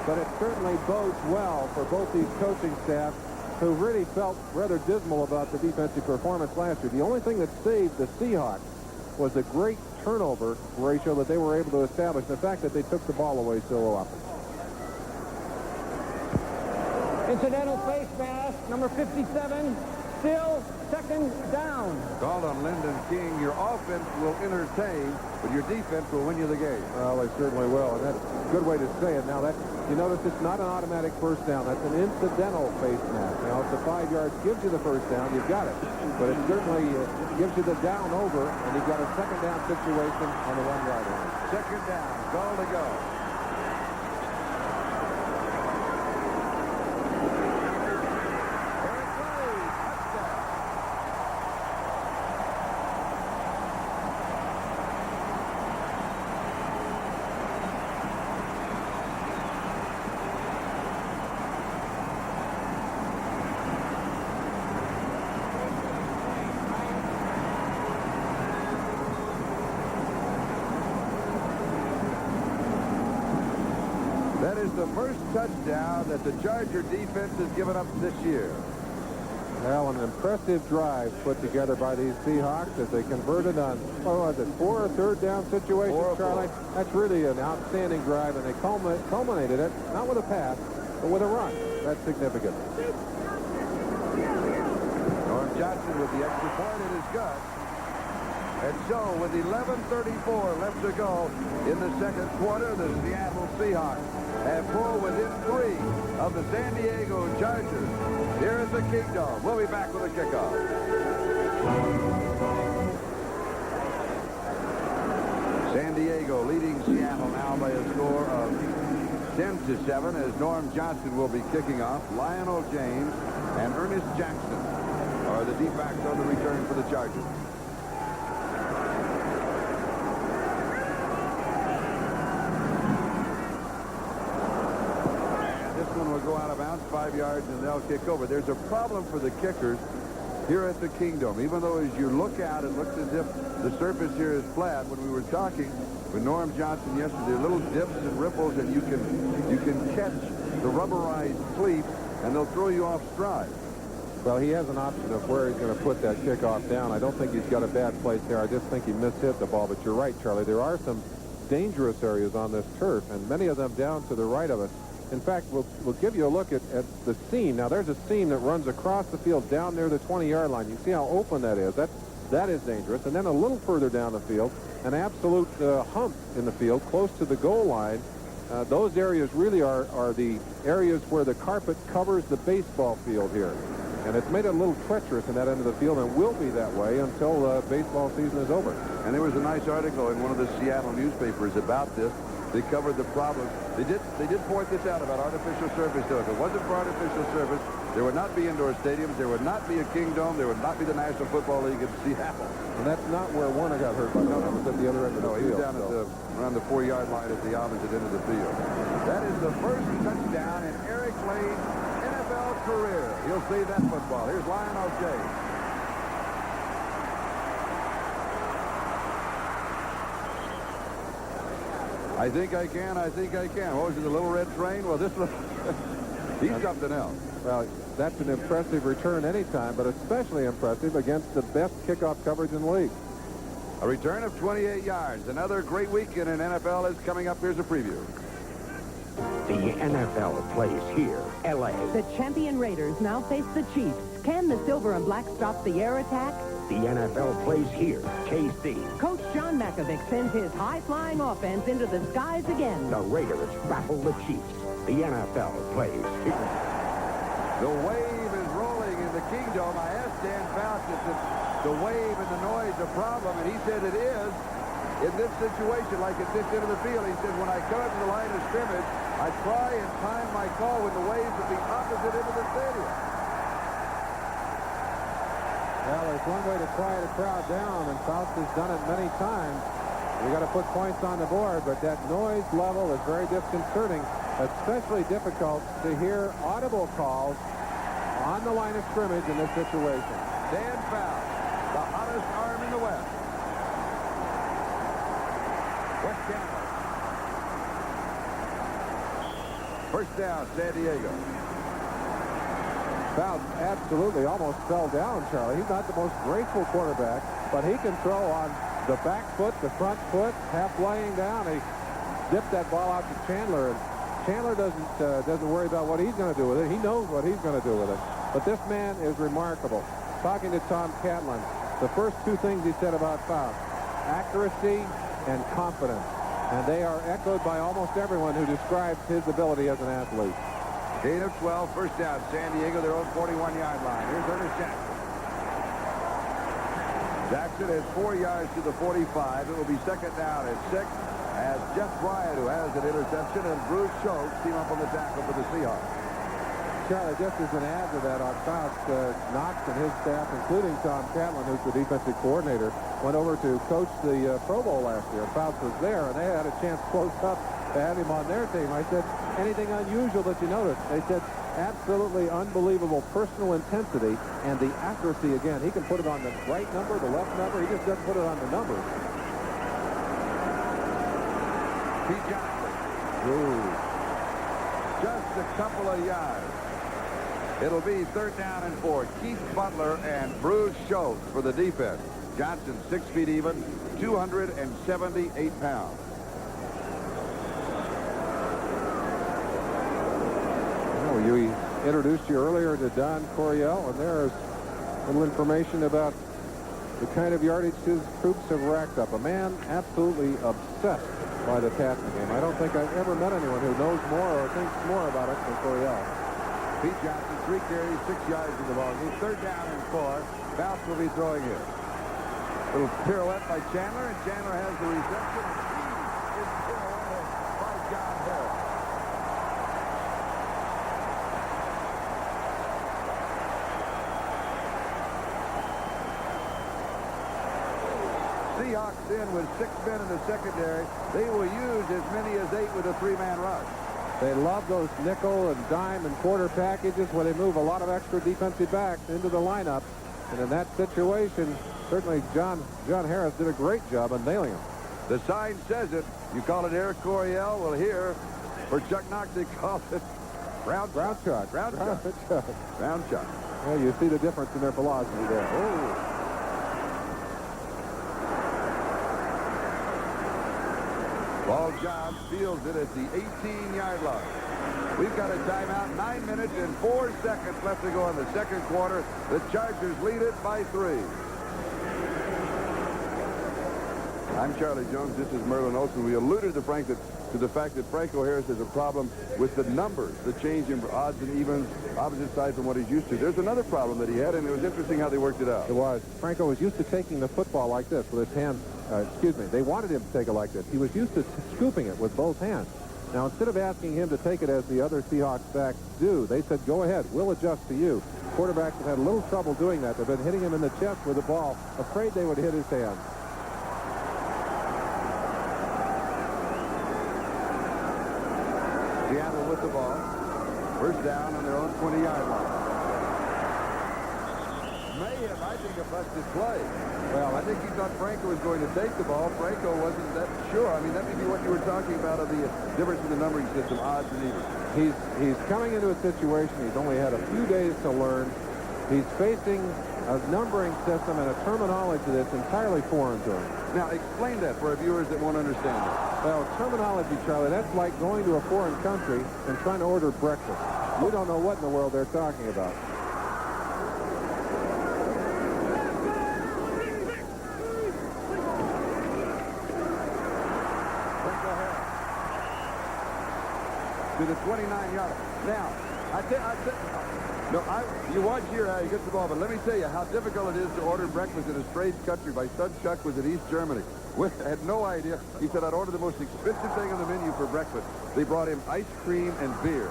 Speaker 1: but it certainly bodes well for both these coaching staffs who really felt rather dismal about the defensive performance last year. The only thing that saved the Seahawks was the great turnover ratio that they were able to establish, the fact that they took the ball away so often.
Speaker 3: Incidental face mask, number 57, still second down.
Speaker 2: Called on Lyndon King. Your offense will entertain, but your defense will win you the game.
Speaker 1: Well, they certainly will, and that's a good way to say it. Now, you notice it's not an automatic first down. That's an incidental face mask. Now, if the 5 yards gives you the first down, you've got it. But it certainly gives you the down over, and you've got a second down situation on the 1-yard line.
Speaker 2: Second down, goal to go. That is the first touchdown that the Charger defense has given up this year.
Speaker 1: Well, an impressive drive put together by these Seahawks as they converted on, what was it, 4 third down situations, Charlie? That's really an outstanding drive, and they culminated it, not with a pass, but with a run. That's significant.
Speaker 2: Norm Johnson with the extra point in his gut. And so, with 11:34 left to go in the second quarter, the Seattle Seahawks have pulled within 3 of the San Diego Chargers. Here is the Kingdom. We'll be back with a kickoff. San Diego leading Seattle now by a score of 10-7 as Norm Johnson will be kicking off. Lionel James and Ernest Jackson are the de facto return for the Chargers. Will go out of bounds 5 yards, and they'll kick over. There's a problem for the kickers here at the Kingdom. Even though as you look out, it looks as if the surface here is flat. When we were talking with Norm Johnson yesterday, little dips and ripples, and you can catch the rubberized cleats, and they'll throw you off stride.
Speaker 1: Well, he has an option of where he's going to put that kickoff down. I don't think he's got a bad place there. I just think he mishit the ball. But you're right, Charlie. There are some dangerous areas on this turf, and many of them down to the right of us. In fact, we'll give you a look at the seam. Now, there's a seam that runs across the field down near the 20-yard line. You see how open that is. That is dangerous. And then a little further down the field, an absolute hump in the field close to the goal line. Those areas really are the areas where the carpet covers the baseball field here. And it's made it a little treacherous in that end of the field, and will be that way until baseball season is over.
Speaker 2: And there was a nice article in one of the Seattle newspapers about this. They covered the problems. They did point this out about artificial surface, though. If it wasn't for artificial surface, there would not be indoor stadiums, there would not be a Kingdom, there would not be the National Football League in Seattle.
Speaker 1: And that's not where Warner got hurt by. No, that was at the other end of the field.
Speaker 2: He was down at around the 4-yard line at the opposite end of the field. That is the first touchdown in Eric Lane's NFL career. He'll save that football. Here's Lionel James. I think I can. What was it, the Little Red Train? Well, this looks... he's something else.
Speaker 1: Well, that's an impressive return anytime, but especially impressive against the best kickoff coverage in the league.
Speaker 2: A return of 28 yards. Another great weekend in NFL is coming up. Here's a preview.
Speaker 4: The NFL plays here, L.A.
Speaker 5: The champion Raiders now face the Chiefs. Can the silver and black stop the air attack?
Speaker 4: The NFL plays here, KC.
Speaker 5: Coach John Makovic sends his high-flying offense into the skies again.
Speaker 4: The Raiders battle the Chiefs. The NFL plays here.
Speaker 2: The wave is rolling in the Kingdom. I asked Dan Fouts if the wave and the noise a problem, and he said it is. In this situation, like at this end of the field, he said, when I come up to the line of scrimmage, I try and time my call when the waves at the opposite end of the stadium.
Speaker 1: Well, there's one way to quiet a crowd down, and Fouts has done it many times. You got to put points on the board, but that noise level is very disconcerting, especially difficult to hear audible calls on the line of scrimmage in this situation.
Speaker 2: Dan Fouts, the hottest arm in the West. West Chandler. First down, San Diego.
Speaker 1: Fouts absolutely almost fell down, Charlie. He's not the most graceful quarterback, but he can throw on the back foot, the front foot, half laying down. He dipped that ball out to Chandler, and Chandler doesn't worry about what he's going to do with it. He knows what he's going to do with it. But this man is remarkable. Talking to Tom Catlin, the first two things he said about Fouts, accuracy and confidence. And they are echoed by almost everyone who describes his ability as an athlete.
Speaker 2: Gain of 12, first down, San Diego, their own 41-yard line. Here's Ernest Jackson. Jackson has 4 yards to the 45. It will be second down at 6 as Jeff Bryant, who has an interception, and Bruce Schultz team up on the tackle for the Seahawks.
Speaker 1: Charlie, just as an add to that on Fouts, Knox and his staff, including Tom Catlin, who's the defensive coordinator, went over to coach the Pro Bowl last year. Fouts was there, and they had a chance close up to have him on their team. I said, anything unusual that you noticed? They said, absolutely unbelievable personal intensity and the accuracy again. He can put it on the right number, the left number. He just doesn't put it on the numbers.
Speaker 2: Pete Johnson.
Speaker 1: Ooh.
Speaker 2: Just a couple of yards. It'll be third down and 4. Keith Butler and Bruce Schultz for the defense. Johnson, 6 feet even, 278 pounds.
Speaker 1: We introduced you earlier to Don Coryell, and there's a little information about the kind of yardage his troops have racked up. A man absolutely obsessed by the passing game. I don't think I've ever met anyone who knows more or thinks more about it than Coryell.
Speaker 2: Pete Johnson, 3 carries, 6 yards in the ball game. Third down and 4. Fouts will be throwing it. Little pirouette by Chandler, and Chandler has the reception. He is pirouetted by John Harris. Seahawks in with 6 men in the secondary. They will use as many as 8 with a 3-man rush.
Speaker 1: They love those nickel and dime and quarter packages where they move a lot of extra defensive backs into the lineup. And in that situation, certainly John Harris did a great job of nailing him.
Speaker 2: The sign says it. You call it Air Coryell. Well, here, for Chuck Knox, they call it round shot. Round shot.
Speaker 1: Yeah, you see the difference in their velocity there. Oh.
Speaker 2: Paul Johns fields it at the 18-yard line. We've got a timeout, 9 minutes and 4 seconds left to go in the second quarter. The Chargers lead it by 3. I'm Charlie Jones. This is Merlin Olsen. We alluded to the fact that Franco Harris has a problem with the numbers, the change in odds and evens, opposite side from what he's used to. There's another problem that he had, and it was interesting how they worked it out.
Speaker 1: It was. Franco was used to taking the football like this with his hands. They wanted him to take it like this. He was used to scooping it with both hands. Now, instead of asking him to take it as the other Seahawks backs do, they said, go ahead, we'll adjust to you. Quarterbacks have had a little trouble doing that. They've been hitting him in the chest with the ball, afraid they would hit his hands.
Speaker 2: Seattle with the ball. First down on their own 20-yard line. Mayhem, I think, a busted play. Well, I think he thought Franco was going to take the ball. Franco wasn't that sure. I mean, that may be what you were talking about of the difference in the numbering system, odds and evens.
Speaker 1: He's coming into a situation he's only had a few days to learn. He's facing a numbering system and a terminology that's entirely foreign to him.
Speaker 2: Now, explain that for our viewers that won't understand it.
Speaker 1: Well, terminology, Charlie, that's like going to a foreign country and trying to order breakfast. You don't know what in the world they're talking about.
Speaker 2: To the 29-yard. Now, you watch here how he gets the ball, but let me tell you how difficult it is to order breakfast in a strange country. My son Chuck was in East Germany. Had no idea. He said, I'd order the most expensive thing on the menu for breakfast. They brought him ice cream and beer.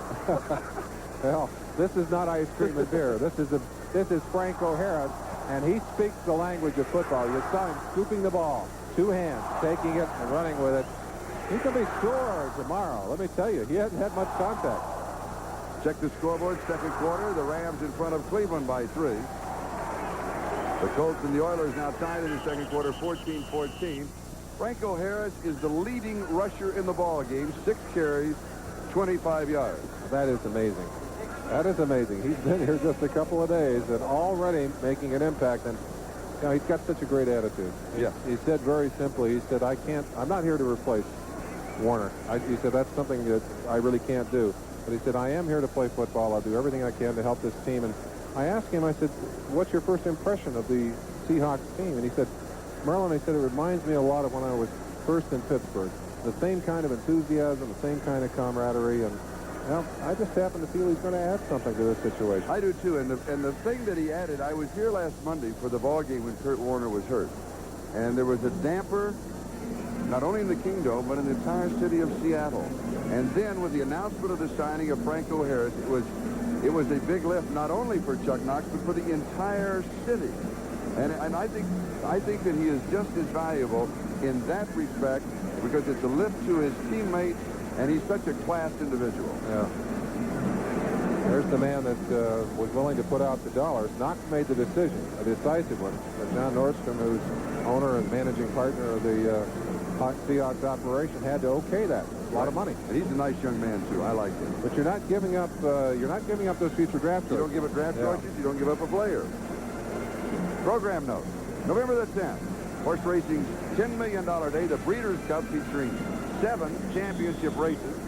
Speaker 1: Well, this is not ice cream and beer. This is Franco Harris, and he speaks the language of football. You saw him scooping the ball, 2 hands, taking it and running with it. He can be sore tomorrow. Let me tell you, he hasn't had much contact.
Speaker 2: Check the scoreboard, second quarter. The Rams in front of Cleveland by 3. The Colts and the Oilers now tied in the second quarter, 14-14. Franco Harris is the leading rusher in the ball game, 6 carries, 25 yards.
Speaker 1: That is amazing. That is amazing. He's been here just a couple of days and already making an impact. And you know, he's got such a great attitude.
Speaker 2: Yeah.
Speaker 1: He said very simply, he said, I'm not here to replace Warner. He said, that's something that I really can't do. But he said, I am here to play football. I'll do everything I can to help this team. And I asked him, I said, what's your first impression of the Seahawks team? And he said, Merlin, he said, it reminds me a lot of when I was first in Pittsburgh. The same kind of enthusiasm, the same kind of camaraderie. And well, I just happen to feel he's going to add something to this situation.
Speaker 2: I do, too. And the thing that he added, I was here last Monday for the ball game when Kurt Warner was hurt. And there was a damper, not only in the Kingdome, but in the entire city of Seattle. And then with the announcement of the signing of Franco Harris, it was a big lift, not only for Chuck Knox, but for the entire city. And I think that he is just as valuable in that respect because it's a lift to his teammates, and he's such a class individual.
Speaker 1: Yeah. There's the man that was willing to put out the dollars. Knox made the decision, a decisive one. But John Nordstrom, who's owner and managing partner of the Seahawks operation, had to okay that. A lot of money.
Speaker 2: And he's a nice young man, too. I like him.
Speaker 1: But you're not giving up those future draft choices.
Speaker 2: You don't give up draft choices. You don't give up a player. Program note. November the 10th. Horse racing's $10 million day. The Breeders' Cup featuring 7 championship races.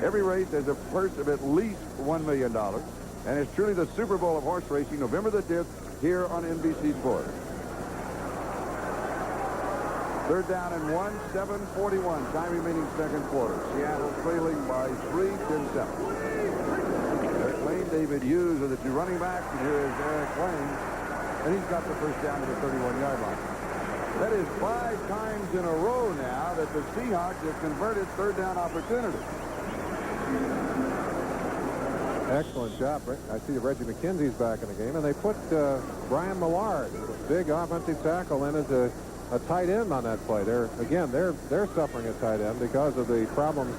Speaker 2: Every race has a purse of at least $1 million. And it's truly the Super Bowl of horse racing, November the 10th, here on NBC Sports. Third down and 1, 7:41. Time remaining second quarter. Seattle trailing by 3, 10-7. Eric Lane, David Hughes are the 2 running backs. And here is Eric Lane. And he's got the first down to the 31-yard line. That is 5 times in a row now that the Seahawks have converted third down opportunities.
Speaker 1: Excellent job. I see Reggie McKenzie's back in the game, and they put Brian Millard, a big offensive tackle, in as a tight end on that play. They're suffering at tight end because of the problems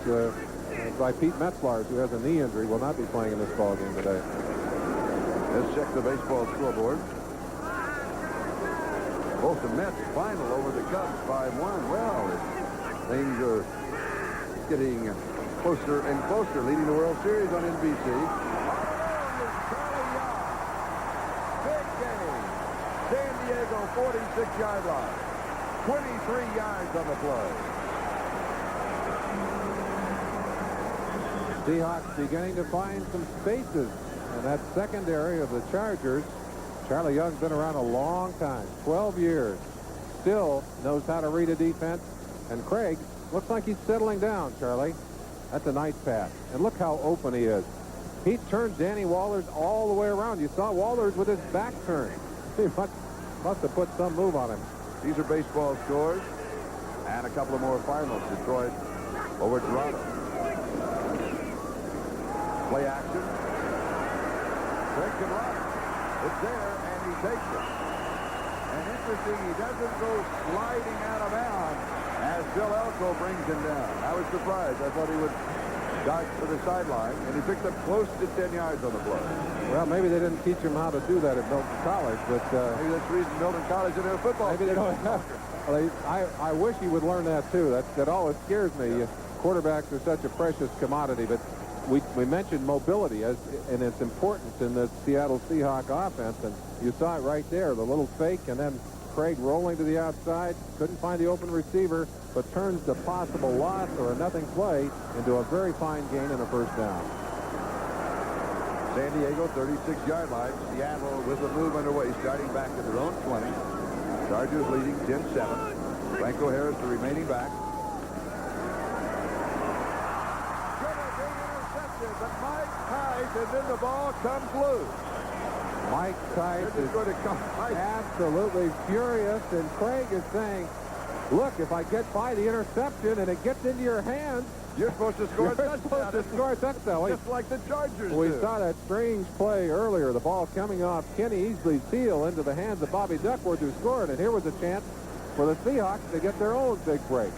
Speaker 1: by Pete Metzlars, who has a knee injury, will not be playing in this ball game today.
Speaker 2: Let's check the baseball scoreboard. Olsen Mets final over the Cubs 5-1. Well, things are getting closer and closer, leading the World Series on NBC. Big game. San Diego 46-yard line. 23 yards on the play.
Speaker 1: Seahawks beginning to find some spaces in that secondary of the Chargers. Charlie Young's been around a long time, 12 years. Still knows how to read a defense. And Krieg looks like he's settling down, Charlie. That's a nice pass. And look how open he is. He turned Danny Wallers all the way around. You saw Wallers with his back turned. He must have put some move on him.
Speaker 2: These are baseball scores. And a couple of more finals. Detroit over Toronto. Play action. Krieg can run. It's there, and he takes it. And interesting, he doesn't go sliding out of bounds as Bill Elko brings him down. I was surprised. I thought he would dodge for the sideline, and he picked up close to 10 yards on the play.
Speaker 1: Well, maybe they didn't teach him how to do that at Milton College, but
Speaker 2: maybe that's the reason Milton College didn't have football.
Speaker 1: Maybe they don't have. Well, I wish he would learn that too. That always scares me. Quarterbacks are such a precious commodity, but we mentioned mobility and its importance in the Seattle Seahawks offense, and you saw it right there, the little fake, and then Krieg rolling to the outside, couldn't find the open receiver, but turns the possible loss or a nothing play into a very fine gain and a first down.
Speaker 2: San Diego, 36-yard line. Seattle with the move underway, starting back at their own 20. Chargers leading 10-7. Franco Harris, the remaining back. But Mike Tice, and then the ball comes loose.
Speaker 1: Mike Tice is going to come absolutely furious, and Krieg is saying, look, if I get by the interception and it gets into your hands,
Speaker 2: you're supposed to score a touchdown.
Speaker 1: Just
Speaker 2: like the Chargers
Speaker 1: We
Speaker 2: do.
Speaker 1: saw that strange play earlier, the ball coming off Kenny Easley's heel into the hands of Bobby Duckworth, who scored, and here was a chance for the Seahawks to get their own big break.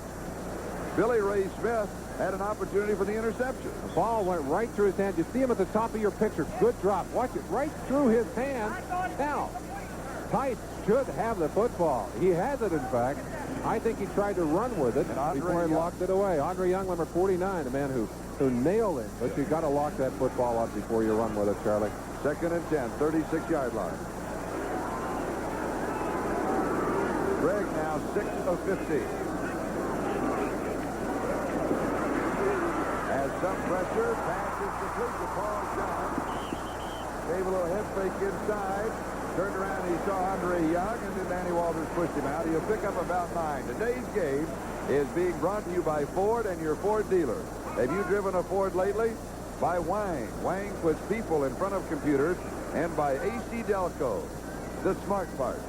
Speaker 2: Billy Ray Smith had an opportunity for the interception.
Speaker 1: The ball went right through his hand. You see him at the top of your picture. Good drop. Watch it. Right through his hand. Now, Tice should have the football. He has it, in fact. I think he tried to run with it before he locked it away. Andre Young, number 49, the man who nailed him. But you got to lock that football up before you run with it, Charlie.
Speaker 2: 2nd and 10, 36-yard line. Krieg now 6 of 15. Some pressure, pass is complete to Paul John. Gave a little head fake inside. Turned around, he saw Andre Young, and then Danny Walters pushed him out. He'll pick up about 9. Today's game is being brought to you by Ford and your Ford dealer. Have you driven a Ford lately? By Wang. Wang puts people in front of computers, and by AC Delco, the smart part.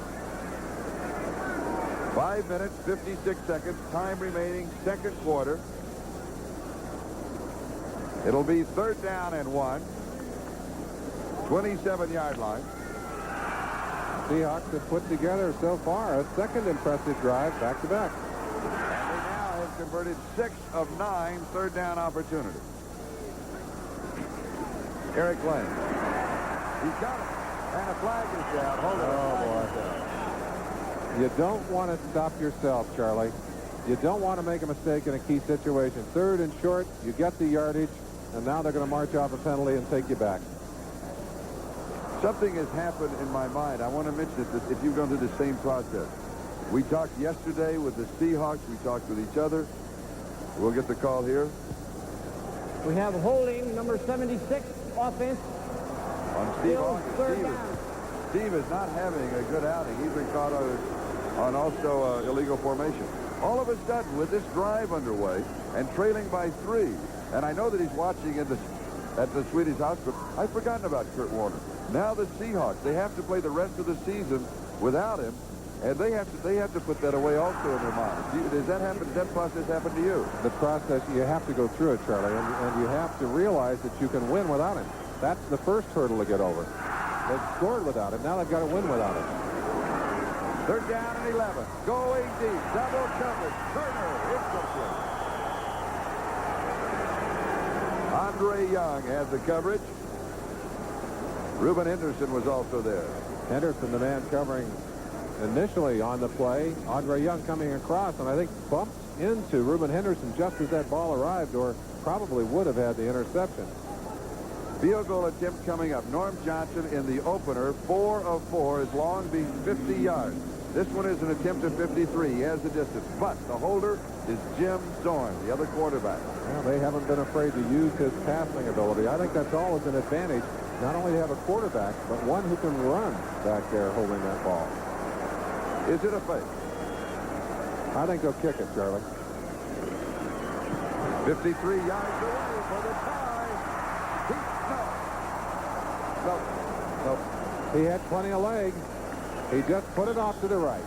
Speaker 2: 5 minutes, 56 seconds, time remaining, second quarter. It'll be 3rd down and 1. 27-yard line.
Speaker 1: Seahawks have put together so far a second impressive drive back-to-back.
Speaker 2: And they now have converted 6 of 9 third down opportunities. Eric Lane. He's got it. And a flag is down. Hold on.
Speaker 1: Oh, boy. You don't want to stop yourself, Charlie. You don't want to make a mistake in a key situation. 3rd and short, you get the yardage, and now they're going to march off a penalty and take you back.
Speaker 2: Something has happened in my mind. I want to mention it, if you've gone through the same process. We talked yesterday with the Seahawks. We talked with each other. We'll get the call here.
Speaker 3: We have holding number 76 offense.
Speaker 2: On Steve Hawkins. Steve is not having a good outing. He's been caught on also illegal formation. All of a sudden, with this drive underway and trailing by 3, and I know that he's watching at the Swedish hospital, I've forgotten about Kurt Warner. Now the Seahawks, they have to play the rest of the season without him, and they have to put that away also in their minds. Does that process happen to you?
Speaker 1: The process, you have to go through it, Charlie, and you have to realize that you can win without him. That's the first hurdle to get over. They've scored without him. Now they've got to win without him.
Speaker 2: 3rd down and 11. Going deep. Double coverage. Turner. Incomplete. Andre Young had the coverage. Reuben Henderson was also there.
Speaker 1: Henderson, the man covering initially on the play. Andre Young coming across, and I think bumped into Reuben Henderson just as that ball arrived, or probably would have had the interception.
Speaker 2: Field goal attempt coming up. Norm Johnson in the opener, 4 of 4, his long being 50 yards. This one is an attempt at 53. He has the distance, but the holder is Jim Zorn, the other quarterback.
Speaker 1: Well, they haven't been afraid to use his passing ability. I think that's always an advantage, not only to have a quarterback, but one who can run back there holding that ball.
Speaker 2: Is it a fake?
Speaker 1: I think they'll kick it, Charlie.
Speaker 2: 53 yards away for the tie.
Speaker 1: Nope. He had plenty of leg. He just put it off to the right.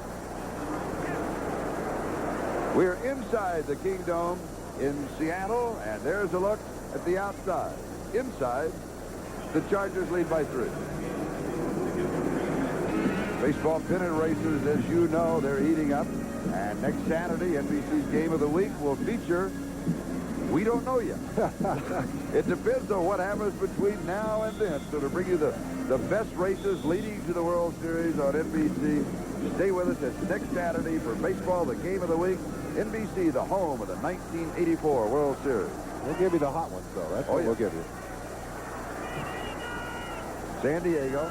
Speaker 2: We're inside the Kingdome in Seattle, and there's a look at the outside. Inside, the Chargers lead by 3. Baseball pennant races, as you know, they're heating up. And next Saturday, NBC's Game of the Week will feature, we don't know yet. It depends on what happens between now and then. So to bring you the best races leading to the World Series on NBC, stay with us. It's next Saturday for baseball, the Game of the Week. NBC, the home of the 1984 World Series.
Speaker 1: We'll give you the hot ones, though. That's what we'll give you.
Speaker 2: San Diego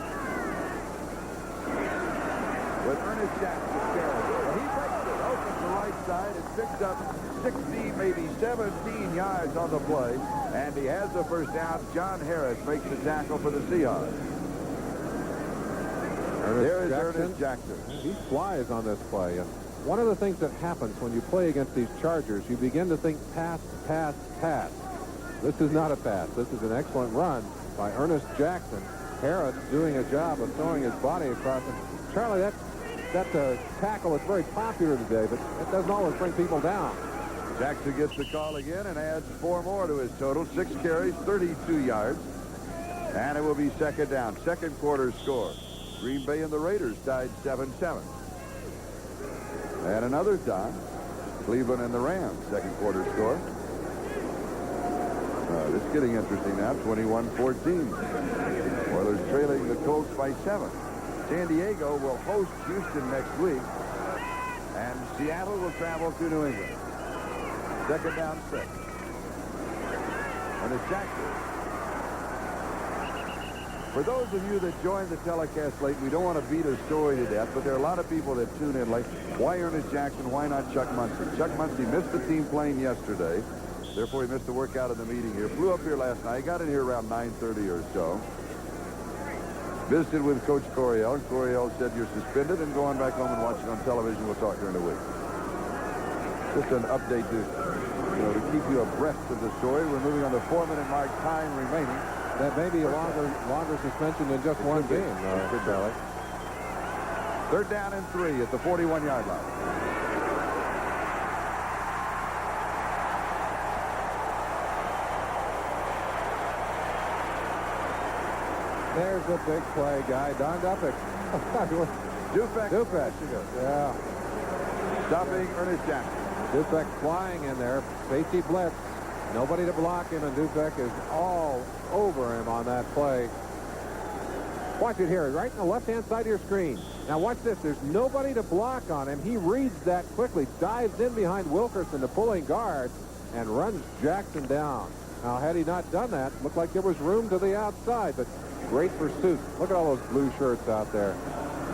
Speaker 2: with Ernest Jackson carrying. Well, he breaks it, opens the right side, and picks up 16, maybe 17 yards on the play, and he has the first down. John Harris makes the tackle for the Seahawks. There is Ernest Jackson.
Speaker 1: He flies on this play. And one of the things that happens when you play against these Chargers, you begin to think pass, pass, pass. This is not a pass. This is an excellent run by Ernest Jackson. Harris doing a job of throwing his body across. And Charlie, that's a tackle that's very popular today, but it doesn't always bring people down.
Speaker 2: Jackson gets the call again and adds 4 more to his total. 6 carries, 32 yards. And it will be second down. Second quarter score. Green Bay and the Raiders tied 7-7. And another tie. Cleveland and the Rams, second quarter score. It's getting interesting now, 21-14. Oilers trailing the Colts by 7. San Diego will host Houston next week. And Seattle will travel to New England. Second down, 6. And it's Jackson. For those of you that joined the telecast late, we don't want to beat a story to death, but there are a lot of people that tune in late. Why Ernest Jackson? Why not Chuck Muncie? Chuck Muncie missed the team plane yesterday. Therefore, he missed the workout of the meeting here. Flew up here last night. He got in here around 9:30 or so. Visited with Coach Coryell. Coryell said, you're suspended and go on back home and watch it on television. We'll talk during the week. Just an update to keep you abreast of the story. We're moving on the 4-minute mark, time remaining.
Speaker 1: That may be a longer suspension than just one game. Charlie.
Speaker 2: Third down and 3 at the 41-yard line.
Speaker 1: There's a big play, guy. Don Duppick.
Speaker 2: Dupek.
Speaker 1: Yeah.
Speaker 2: Stopping Ernest Jackson.
Speaker 1: Dupek flying in there. Safety blitz. Nobody to block him, and Dupek is all over him on that play. Watch it here, right on the left-hand side of your screen. Now watch this. There's nobody to block on him. He reads that quickly, dives in behind Wilkerson, the pulling guard, and runs Jackson down. Now, had he not done that, looked like there was room to the outside, but great pursuit. Look at all those blue shirts out there.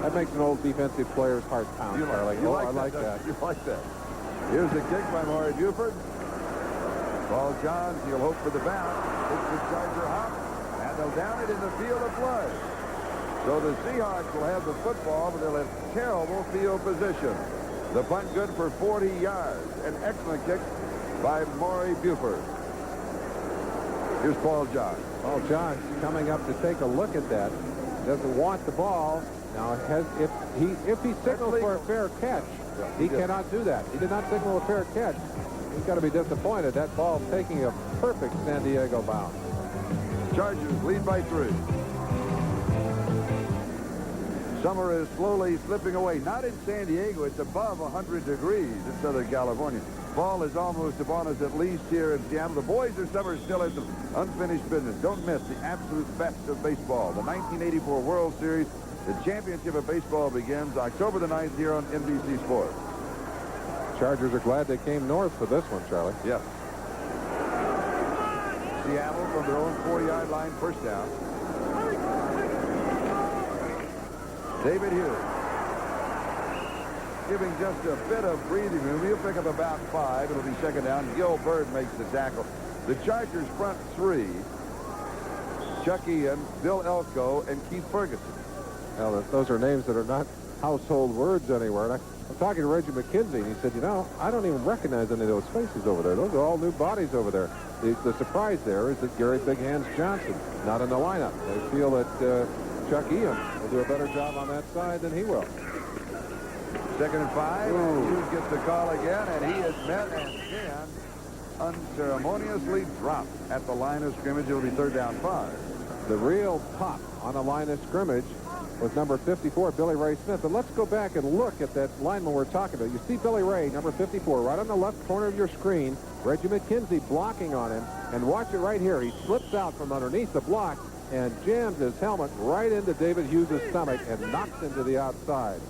Speaker 1: That makes an old defensive player's heart pound, Charlie. I like that.
Speaker 2: You like that. Here's the kick by Maury Buford. Paul Johns, he'll hope for the bounce. It's the Charger hop, and they'll down it in the field of play. So the Seahawks will have the football, but they'll have terrible field position. The punt good for 40 yards. An excellent kick by Maury Buford. Here's Paul Johns.
Speaker 1: Paul Johns coming up to take a look at that. Doesn't want the ball. Now, if he signals for a fair catch, he cannot do that. He did not signal a fair catch. He's got to be disappointed. That ball taking a perfect San Diego bounce.
Speaker 2: Chargers lead by 3. Summer is slowly slipping away. Not in San Diego. It's above 100 degrees in Southern California. Fall is almost upon us, at least here in Seattle. The boys this summer still have some unfinished business. Don't miss the absolute best of baseball. The 1984 World Series The championship of baseball begins October the 9th here on NBC Sports.
Speaker 1: Chargers are glad they came north for this one, Charlie.
Speaker 2: Yes. Seattle from their own 4-yard line, first down. David Hughes giving just a bit of breathing room. He'll pick up about 5. It'll be second down. Gil Bird makes the tackle. The Chargers front 3. Chuck Ian, Bill Elko, and Keith Ferguson.
Speaker 1: Well, those are names that are not household words anywhere. And I'm talking to Reggie McKenzie, and he said, you know, I don't even recognize any of those faces over there. Those are all new bodies over there. The surprise there is that Gary Big Hands Johnson not in the lineup. They feel that Chuck Ian will do a better job on that side than he will.
Speaker 2: Second and 5. And Hughes gets the call again, and he is met and again unceremoniously dropped at the line of scrimmage. It'll be third down 5.
Speaker 1: The real pop on the line of scrimmage was number 54, Billy Ray Smith. And let's go back and look at that lineman we're talking about. You see Billy Ray, number 54, right on the left corner of your screen. Reggie McKenzie blocking on him. And watch it right here. He slips out from underneath the block and jams his helmet right into David Hughes' stomach and knocks into the outside.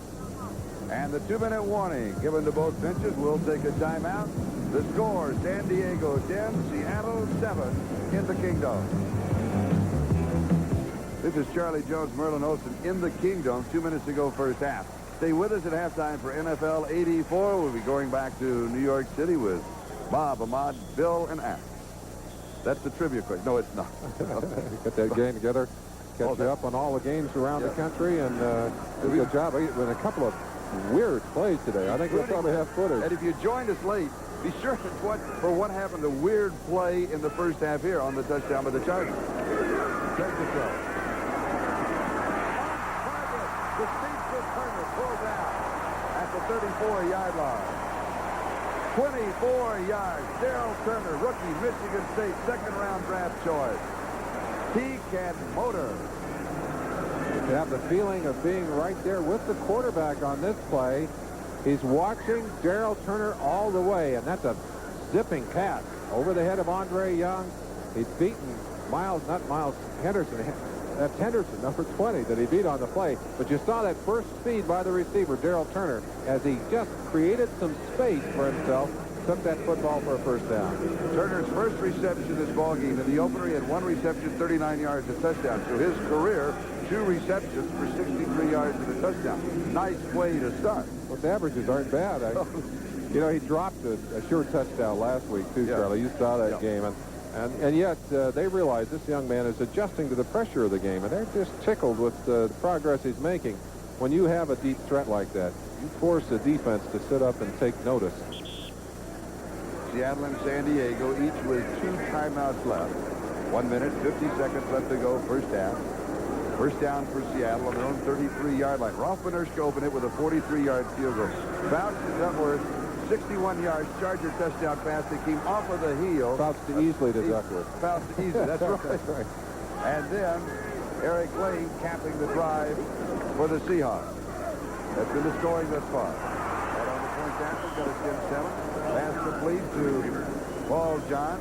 Speaker 2: And the 2-minute warning given to both benches. We'll take a timeout. The score, San Diego 10, Seattle 7 in the Kingdom. This is Charlie Jones, Merlin Olsen in the Kingdom. 2 minutes to go, first half. Stay with us at halftime for NFL 84. We'll be going back to New York City with Bob, Ahmad, Bill, and Ash. That's the trivia quiz. No, it's not.
Speaker 1: Get that game together. Catch you up on all the games around the country, and do a good job. With a couple of weird plays today. I think we'll probably have footage.
Speaker 2: And if you joined us late, be sure to watch for what happened, the weird play in the first half here on the touchdown by the Chargers. Take the throw. The speedster Turner pulled down at the 34-yard line. 24 yards. Darrell Turner, rookie, Michigan State, second-round draft choice. He can motor.
Speaker 1: You have the feeling of being right there with the quarterback on this play. He's watching Darrell Turner all the way, and that's a zipping pass over the head of Andre Young. He's beaten Henderson. That's Henderson, number 20, that he beat on the play. But you saw that burst speed by the receiver, Darrell Turner, as he just created some space for himself, took that football for a first down.
Speaker 2: Turner's first reception this ball game. In the opener, he had 1 reception, 39 yards, a touchdown. So his career, 2 receptions for 63 yards and a touchdown. Nice way to start.
Speaker 1: Well, the averages aren't bad. You know, he dropped a sure touchdown last week, too, Charlie. You saw that game. And yet, they realize this young man is adjusting to the pressure of the game, and they're just tickled with the progress he's making. When you have a deep threat like that, you force the defense to sit up and take notice.
Speaker 2: Seattle and San Diego, each with 2 timeouts left. 1 minute, 50 seconds left to go, first half. First down for Seattle on their own 33-yard line. Rothmaner's opened it with a 43-yard field goal. Fouts to Duckworth, 61 yards, Charger touchdown pass that came off of the heel.
Speaker 1: Fouts to Easley to Duckworth.
Speaker 2: Fouts to Easley, that's right.
Speaker 1: That's right.
Speaker 2: And then Eric Lane capping the drive for the Seahawks. That's been the scoring thus far. Right on the point tackle, got a 10-7. Pass complete to Paul John.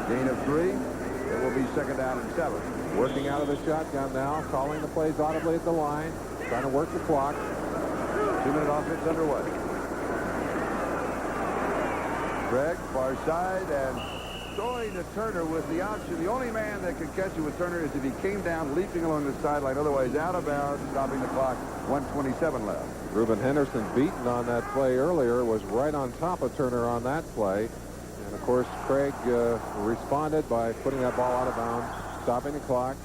Speaker 2: Gain of 3. It will be second down and 7.
Speaker 1: Working out of the shotgun now, calling the plays audibly at the line, trying to work the clock.
Speaker 2: 2-minute offense underway. Krieg, far side, and throwing to Turner with the option. The only man that could catch it with Turner is if he came down leaping along the sideline. Otherwise, out of bounds, stopping the clock. 1:27 left.
Speaker 1: Reuben Henderson, beaten on that play earlier, was right on top of Turner on that play. And, of course, Krieg responded by putting that ball out of bounds, stopping the clock.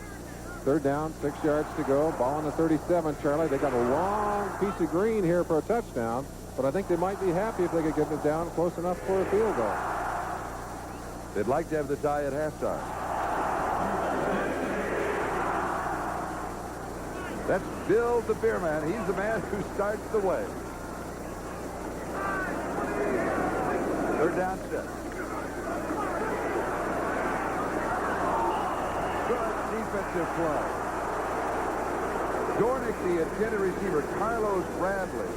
Speaker 1: Third down, 6 yards to go. Ball on the 37, Charlie. They got a long piece of green here for a touchdown, but I think they might be happy if they could get it down close enough for a field goal.
Speaker 2: They'd like to have the tie at halftime. That's Bill the Beer Man. He's the man who starts the way. Third down, 6. Good defensive play. Dornick, the intended receiver, Carlos Bradley,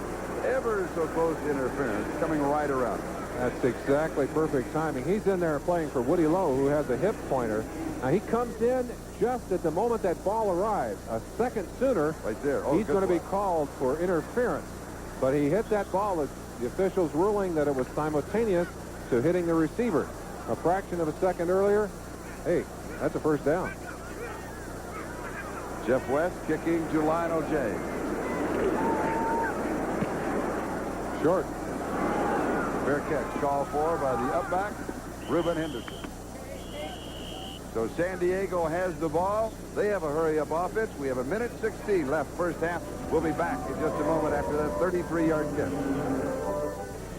Speaker 2: ever so close to interference, coming right around.
Speaker 1: That's exactly perfect timing. He's in there playing for Woody Lowe, who has a hip pointer. Now, he comes in just at the moment that ball arrives. A second sooner,
Speaker 2: Right there. Oh,
Speaker 1: he's going to be called for interference. But he hit that ball as the officials ruling that it was simultaneous to hitting the receiver. A fraction of a second earlier, hey, that's a first down.
Speaker 2: Jeff West kicking to Lionel James.
Speaker 1: Short.
Speaker 2: Fair catch called for by the upback, Reuben Henderson. So San Diego has the ball. They have a hurry-up offense. We have 1:16 left first half. We'll be back in just a moment after that 33-yard kick.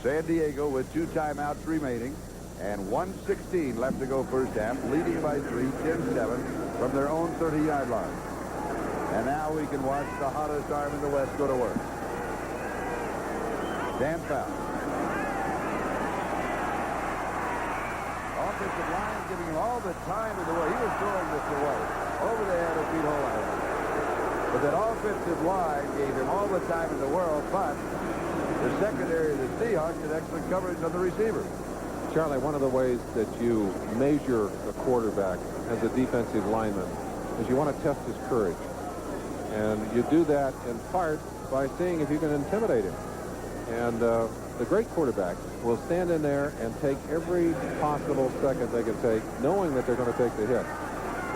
Speaker 2: San Diego with 2 timeouts remaining and 1:16 left to go first half, leading by 3, 10-7 from their own 30-yard line. And now we can watch the hottest arm in the West go to work. Dan Fouts. Offensive line giving him all the time in the world. He was throwing this away over the head of Pete Holland. But that offensive line gave him all the time in the world, but the secondary of the Seahawks had excellent coverage on the receiver.
Speaker 1: Charlie, one of the ways that you measure a quarterback as a defensive lineman is you want to test his courage. And you do that in part by seeing if you can intimidate him. And the great quarterbacks will stand in there and take every possible second they can take, knowing that they're going to take the hit.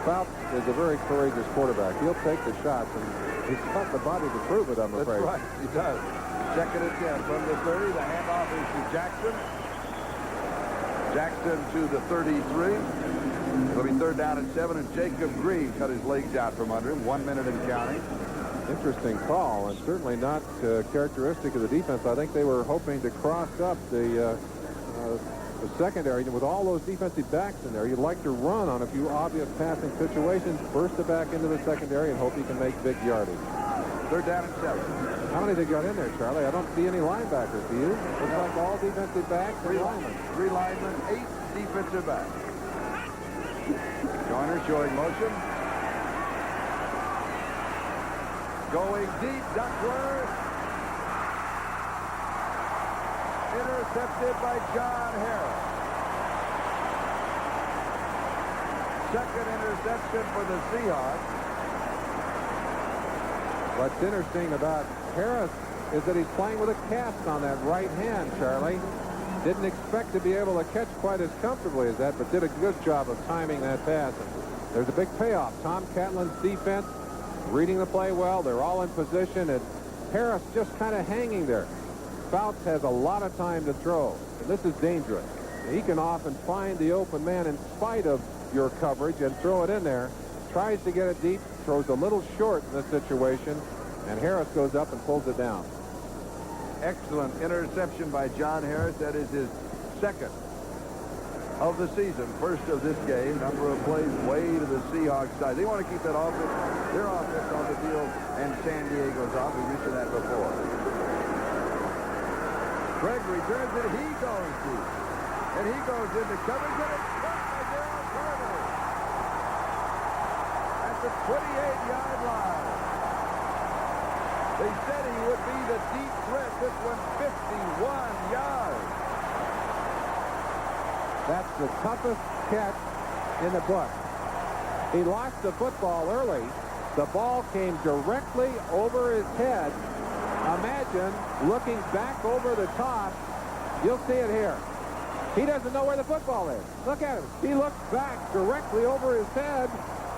Speaker 1: Fouts is a very courageous quarterback. He'll take the shots, and he's got the body to prove it, I'm afraid.
Speaker 2: That's right, he does. Second and 10 from the 30. The handoff is to Jackson. Jackson to the 33. It'll be third down and 7, and Jacob Green cut his legs out from under him. 1 minute and counting.
Speaker 1: Interesting call, and certainly not characteristic of the defense. I think they were hoping to cross up the secondary. With all those defensive backs in there, you'd like to run on a few obvious passing situations, burst it back into the secondary, and hope you can make big yardage.
Speaker 2: Third down and 7.
Speaker 1: How many they got in there, Charlie? I don't see any linebackers, do you? Looks like all defensive backs and linemen.
Speaker 2: 3 linemen, 8 defensive backs. Joyner showing motion. Going deep, Duckworth. Intercepted by John Harris. Second interception for the Seahawks.
Speaker 1: What's interesting about Harris is that he's playing with a cast on that right hand, Charlie. Didn't expect to be able to catch quite as comfortably as that, but did a good job of timing that pass. And there's a big payoff. Tom Catlin's defense reading the play well. They're all in position, and Harris just kind of hanging there. Fouts has a lot of time to throw, and this is dangerous. He can often find the open man in spite of your coverage and throw it in there. Tries to get it deep, throws a little short in this situation, and Harris goes up and pulls it down.
Speaker 2: Excellent interception by John Harris. That is his second of the season. First of this game. Number of plays way to the Seahawks side. They want to keep that offense, their offense on the field, and San Diego's off. We mentioned that before. Krieg returns it. He goes deep. And he goes into coverage, and it's caught by Darryl Carter at the 28-yard line. They said he would be the deep threat. This one 51 yards.
Speaker 1: That's the toughest catch in the book. He lost the football early. The ball came directly over his head. Imagine looking back over the top. You'll see it here. He doesn't know where the football is. Look at him. He looked back directly over his head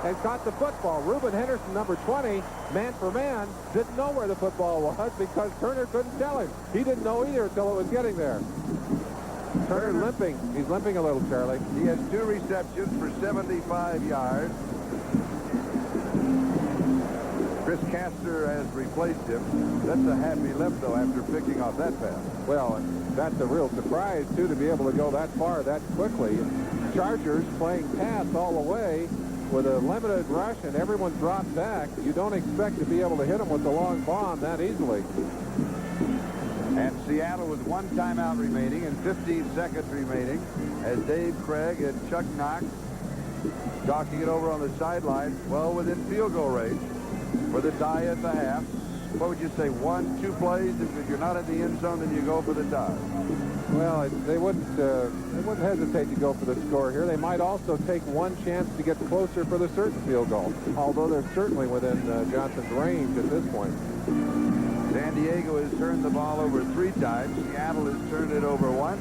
Speaker 1: and caught the football. Reuben Henderson, number 20, man for man, didn't know where the football was because Turner couldn't tell him. He didn't know either until it was getting there. Turner limping. He's limping a little, Charlie.
Speaker 2: He has 2 receptions for 75 yards. Chris Castor has replaced him. That's a happy limp, though, after picking off that pass.
Speaker 1: Well, that's a real surprise, too, to be able to go that far that quickly. Chargers playing pass all the way with a limited rush and everyone dropped back. You don't expect to be able to hit them with the long bomb that easily.
Speaker 2: And Seattle with 1 timeout remaining and 15 seconds remaining as Dave Krieg and Chuck Knox talking it over on the sideline, well within field goal range for the tie at the half. what would you say, 1, 2 plays? If you're not in the end zone, then you go for the tie.
Speaker 1: Well, they wouldn't hesitate to go for the score here. They might also take one chance to get closer for the certain field goal, although they're certainly within Johnson's range at this point.
Speaker 2: San Diego has turned the ball over 3 times. Seattle has turned it over 1.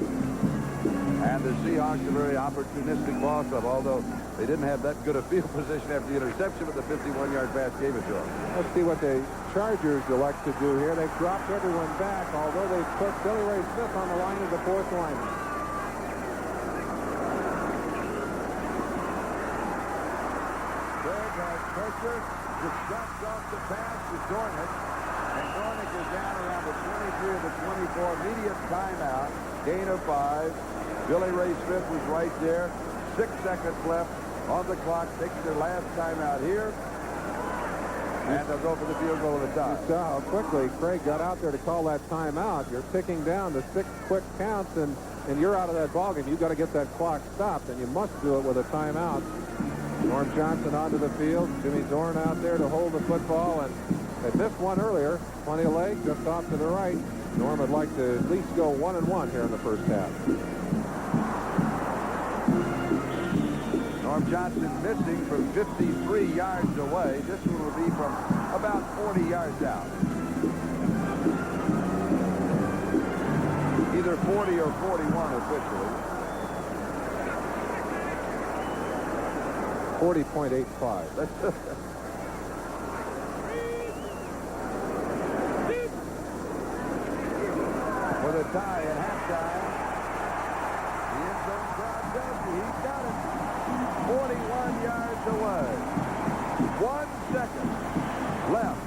Speaker 2: And the Seahawks are very opportunistic ball club, although they didn't have that good a field position after the interception, but the 51-yard pass gave it to them.
Speaker 1: Let's see what the Chargers elect to do here. They've dropped everyone back, although they've put Billy Ray Smith on the line as the 4th lineman.
Speaker 2: Krieg has pressure. Just drops off the pass to Dornick. And Dornick is down around the 23 of the 24. Immediate timeout. Gain of 5. Billy Ray Smith was right there. 6 seconds left on the clock. Takes their last timeout here. And they'll go for the field goal at the time.
Speaker 1: You saw how quickly Krieg got out there to call that timeout. You're ticking down to 6 quick counts, and you're out of that ballgame. You've got to get that clock stopped, and you must do it with a timeout. Norm Johnson onto the field. Jimmy Zorn out there to hold the football, and they missed one earlier. Plenty of leg, just off to the right. Norm would like to at least go 1-1 here in the first half.
Speaker 2: Norm Johnson missing from 53 yards away. This one will be from about 40 yards out. Either 40 or 41 officially.
Speaker 1: 40.85.
Speaker 2: For the tie at halftime. The end zone crowd tells you he's got it. 41 yards away. 1 second left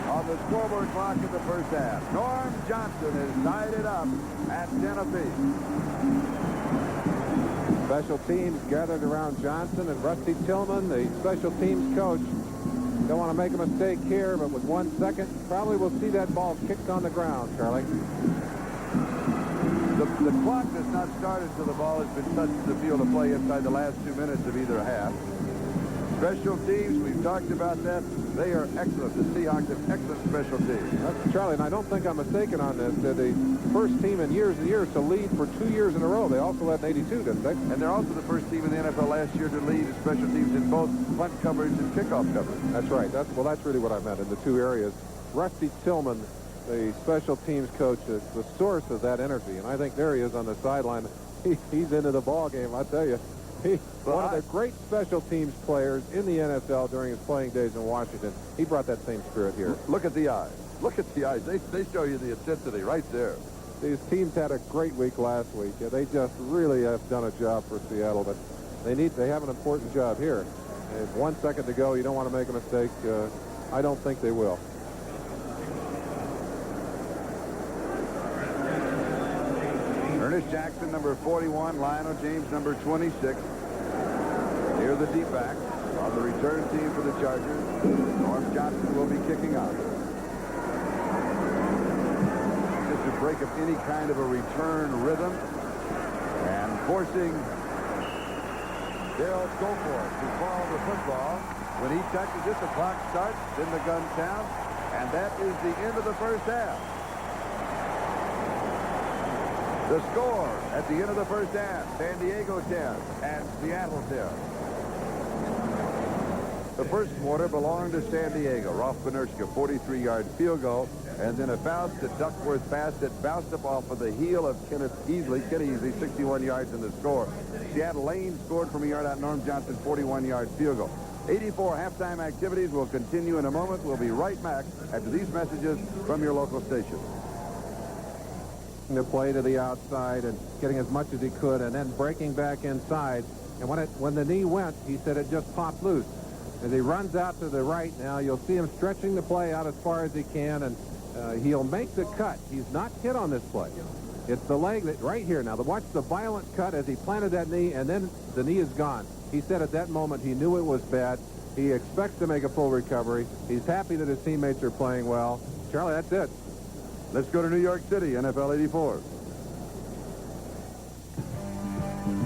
Speaker 2: on the scoreboard clock in the first half. Norm Johnson has tied it up at 10 apiece.
Speaker 1: Special teams gathered around Johnson, and Rusty Tillman, the special teams coach, don't want to make a mistake here, but with 1 second, probably will see that ball kicked on the ground, Charlie.
Speaker 2: The clock does not start until the ball has been touched to the field of play inside the last 2 minutes of either half. Special teams, we've talked about that. They are excellent. The Seahawks have excellent special teams.
Speaker 1: That's Charlie, and I don't think I'm mistaken on this. They're the first team in years and years to lead for 2 years in a row. They also led in 82, didn't they?
Speaker 2: And they're also the first team in the NFL last year to lead special teams in both punt coverage and kickoff coverage.
Speaker 1: That's right. That's really what I meant in the 2 areas. Rusty Tillman, the special teams coach, is the source of that energy, and I think there he is on the sideline. He's into the ball game, I tell you. One of the great special teams players in the NFL during his playing days in Washington. He brought that same spirit here.
Speaker 2: Look at the eyes. Look at the eyes. They show you the intensity right there.
Speaker 1: These teams had a great week last week. Yeah, they just really have done a job for Seattle, but they have an important job here. If 1 second to go, you don't want to make a mistake. I don't think they will.
Speaker 2: Ernest Jackson, number 41. Lionel James, number 26. Here the deep back on the return team for the Chargers. Norm Johnson will be kicking off. Just to break up any kind of a return rhythm and forcing Dale Goforth to follow the football. When he touches it, the clock starts, then the gun counts, and that is the end of the first half. The score at the end of the first half, San Diego 10 and Seattle 10. The first quarter belonged to San Diego. Rolf Benerschke, 43-yard field goal, and then a Fouts to Duckworth pass that bounced up off of the heel of Kenny Easley, 61 yards in the score. Seattle Lane scored from a yard out. Norm Johnson, 41-yard field goal. 84 halftime activities will continue in a moment. We'll be right back after these messages from your local station.
Speaker 1: The play to the outside and getting as much as he could, and then breaking back inside. And when the knee went, he said it just popped loose. As he runs out to the right now, you'll see him stretching the play out as far as he can, and he'll make the cut. He's not hit on this play. It's the leg that right here now. Watch the violent cut as he planted that knee, and then the knee is gone. He said at that moment he knew it was bad. He expects to make a full recovery. He's happy that his teammates are playing well. Charlie, that's it.
Speaker 2: Let's go to New York City, NFL 84.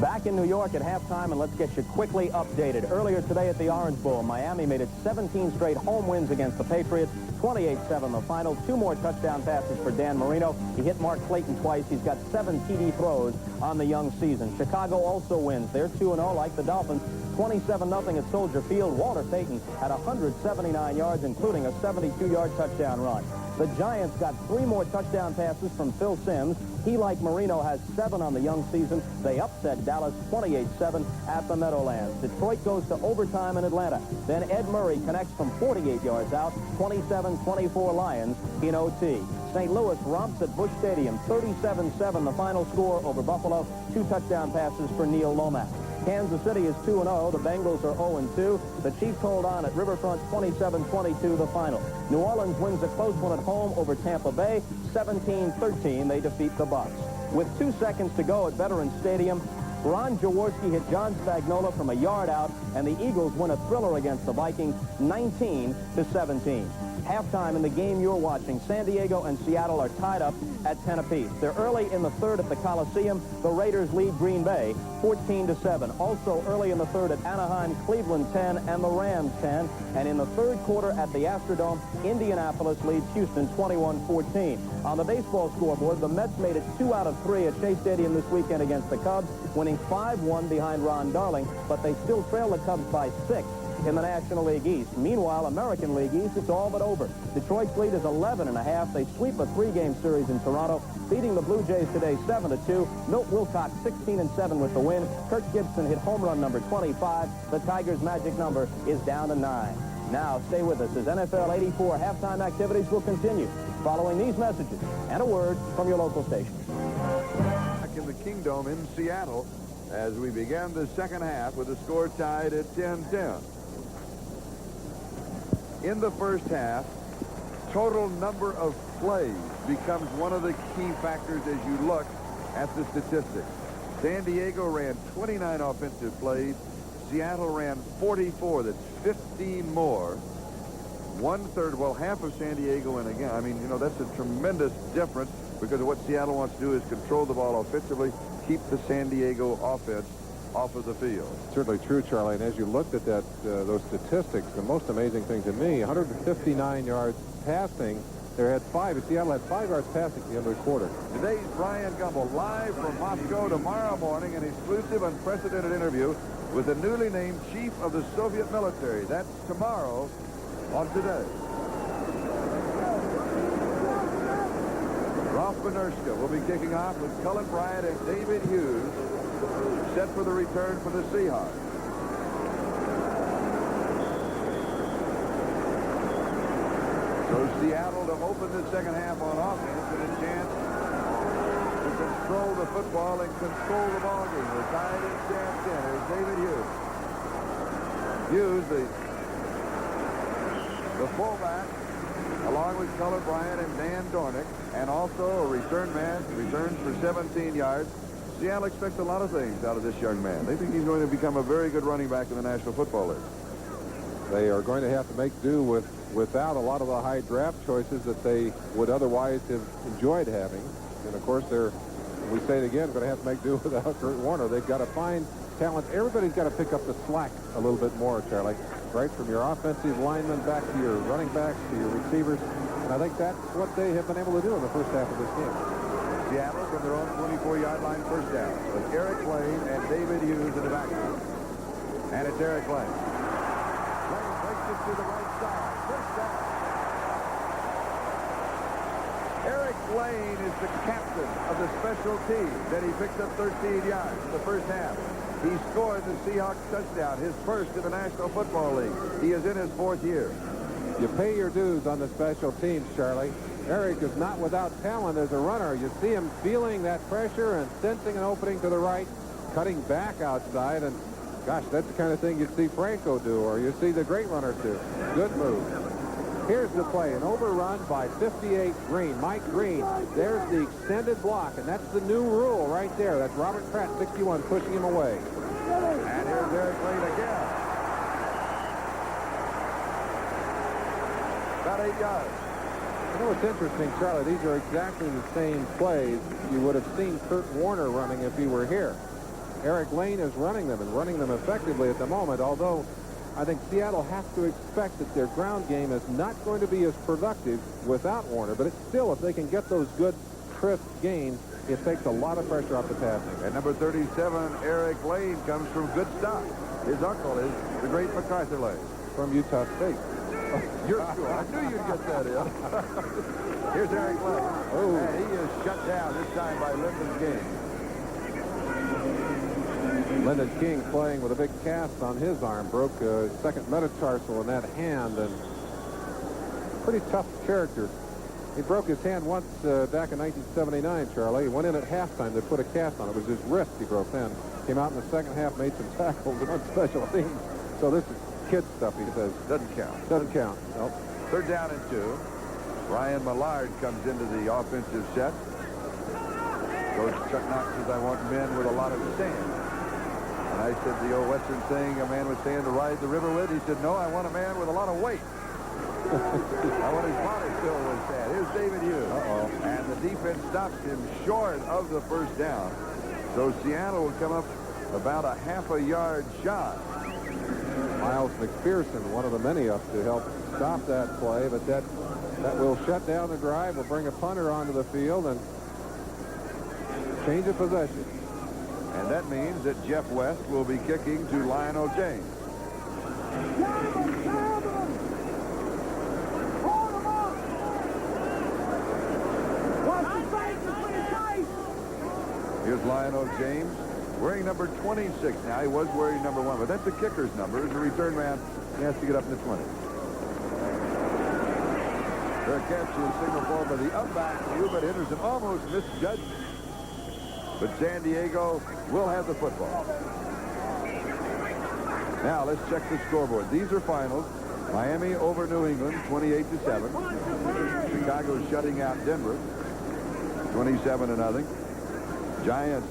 Speaker 6: Back in New York at halftime, and let's get you quickly updated. Earlier today at the Orange Bowl, Miami made it 17 straight home wins against the Patriots, 28-7 the final. 2 more touchdown passes for Dan Marino. He hit Mark Clayton twice. He's got 7 TD throws on the young season. Chicago also wins. They're 2-0 like the Dolphins. 27-0 at Soldier Field. Walter Payton had 179 yards, including a 72-yard touchdown run. The Giants got 3 more touchdown passes from Phil Simms. He, like Marino, has 7 on the young season. They upset Dallas 28-7 at the Meadowlands. Detroit goes to overtime in Atlanta. Then Ed Murray connects from 48 yards out, 27-24 Lions in OT. St. Louis romps at Busch Stadium, 37-7 the final score over Buffalo. 2 touchdown passes for Neil Lomax. Kansas City is 2-0. The Bengals are 0-2. The Chiefs hold on at Riverfront, 27-22 the final. New Orleans wins a close one at home over Tampa Bay, 17-13. They defeat the Bucs. With 2 seconds to go at Veterans Stadium, Ron Jaworski hit John Spagnola from a yard out, and the Eagles win a thriller against the Vikings, 19-17. Halftime in the game you're watching, San Diego and Seattle are tied up at 10 apiece. They're early in the third at the Coliseum. The Raiders lead Green Bay 14-7. Also early in the third at Anaheim, Cleveland 10 and the Rams 10. And in the third quarter at the Astrodome, Indianapolis leads Houston 21-14. On the baseball scoreboard, the Mets made it 2 out of 3 at Shea Stadium this weekend against the Cubs, winning 5-1 behind Ron Darling, but they still trail the Cubs by 6 in the National League East. Meanwhile, American League East, it's all but over. Detroit's lead is 11.5. They sweep a 3-game series in Toronto, beating the Blue Jays today 7-2. Milt Wilcox 16-7 with the win. Kirk Gibson hit home run number 25. The Tigers' magic number is down to 9. Now, stay with us as NFL 84 halftime activities will continue following these messages and a word from your local station.
Speaker 2: Back in the Kingdome in Seattle as we began the second half with the score tied at 10-10. In the first half, total number of plays becomes one of the key factors as you look at the statistics. San Diego ran 29 offensive plays. Seattle ran 44. That's 15 more. 1/3, well, half of San Diego, and again, I mean, you know, that's a tremendous difference because of what Seattle wants to do is control the ball offensively, keep the San Diego offense off of the field.
Speaker 1: Certainly true, Charlie. And as you looked at that, those statistics, the most amazing thing to me, 159 yards passing. Seattle had 5 yards passing at the end of the quarter.
Speaker 2: Today's Brian Gumbel live from Moscow. Tomorrow morning, an exclusive, unprecedented interview with the newly named chief of the Soviet military. That's tomorrow on Today. Ralph Benerska will be kicking off with Cullen Bryant and David Hughes set for the return for the Seahawks. So Seattle to open the second half on offense and a chance to control the football and control the ball game. We're tied in 10-10. There's David Hughes. Hughes, the fullback, along with Cullen Bryant and Dan Dornick, and also a return man, returns for 17 yards. Seattle expects a lot of things out of this young man. They think he's going to become a very good running back in the National Football League.
Speaker 1: They are going to have to make do without a lot of the high draft choices that they would otherwise have enjoyed having. And, of course, we say it again, going to have to make do without Kurt Warner. They've got to find talent. Everybody's got to pick up the slack a little bit more, Charlie, right from your offensive linemen back to your running backs to your receivers. And I think that's what they have been able to do in the first half of this game.
Speaker 2: Seattle from their own 24-yard line first down with Eric Lane and David Hughes in the backfield. And it's Eric Lane. Lane breaks it to the right side. First down. Eric Lane is the captain of the special teams, and he picked up 13 yards in the first half. He scored the Seahawks touchdown, his first in the National Football League. He is in his 4th year.
Speaker 1: You pay your dues on the special teams, Charlie. Eric is not without talent as a runner. You see him feeling that pressure and sensing an opening to the right, cutting back outside, and gosh, that's the kind of thing you'd see Franco do, or you see the great runners do. Good move. Here's the play, an overrun by 58 Green. Mike Green, there's the extended block, and that's the new rule right there. That's Robert Pratt, 61, pushing him away.
Speaker 2: And here's Eric Lane again. About 8 yards.
Speaker 1: You know what's interesting, Charlie? These are exactly the same plays you would have seen Kurt Warner running if he were here. Eric Lane is running them and running them effectively at the moment, although I think Seattle has to expect that their ground game is not going to be as productive without Warner, but it's still, if they can get those good, crisp gains, it takes a lot of pressure off the passing.
Speaker 2: And number 37, Eric Lane, comes from good stock. His uncle is the great MacArthur Lane.
Speaker 1: From Utah State.
Speaker 2: You're cool. I knew you'd get that in. Here's Eric Lane. Oh. And he is shut down this time by Lyndon King.
Speaker 1: Lyndon King playing with a big cast on his arm, broke a second metatarsal in that hand, and pretty tough character. He broke his hand once back in 1979, Charlie. He went in at halftime. They put a cast on it. It was his wrist he broke then. Came out in the second half, made some tackles on special teams. So this is kid stuff, he says.
Speaker 2: Doesn't count.
Speaker 1: Doesn't count. Nope.
Speaker 2: Third down and 2. Ryan Millard comes into the offensive set. Coach Chuck Knox says, I want men with a lot of sand. And I said the old Western saying, a man with sand to ride the river with. He said, no, I want a man with a lot of weight. I want his body filled with sand. Here's David Hughes. And the defense stops him short of the first down. So Seattle will come up about a half a yard shy.
Speaker 1: Miles McPherson, one of the many up to help stop that play, but that will shut down the drive, will bring a punter onto the field and change of possession.
Speaker 2: And that means that Jeff West will be kicking to Lionel James. Here's Lionel James, wearing number 26 now. He was wearing number 1, but that's the kicker's number. As a return man, he has to get up in the 20. Their catch is signaled for by the up-back view, but Henderson almost misjudged. But San Diego will have the football. Now let's check the scoreboard. These are finals. Miami over New England, 28-7. Chicago shutting out Denver, 27-0. Giants,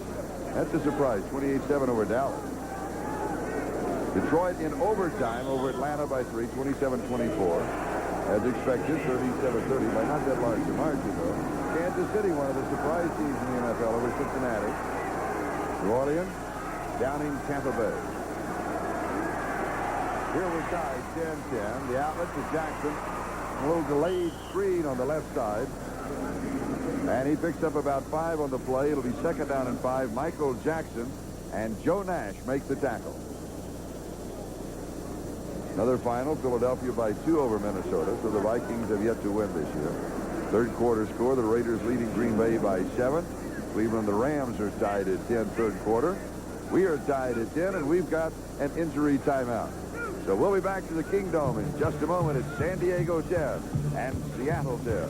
Speaker 2: that's a surprise, 28-7 over Dallas. Detroit in overtime over Atlanta by 3, 27-24. As expected, 37-30 by not that large a margin, though. Kansas City, one of the surprise teams in the NFL over Cincinnati. New Orleans, downing Tampa Bay. Here we tie 10-10. The outlet to Jackson. A little delayed screen on the left side. And he picks up about 5 on the play. It'll be second down and 5. Michael Jackson and Joe Nash make the tackle. Another final, Philadelphia by 2 over Minnesota. So the Vikings have yet to win this year. Third quarter score, the Raiders leading Green Bay by 7. Cleveland, the Rams are tied at 10 third quarter. We are tied at 10, and we've got an injury timeout. So we'll be back to the Kingdome in just a moment. It's San Diego 10 and Seattle 10.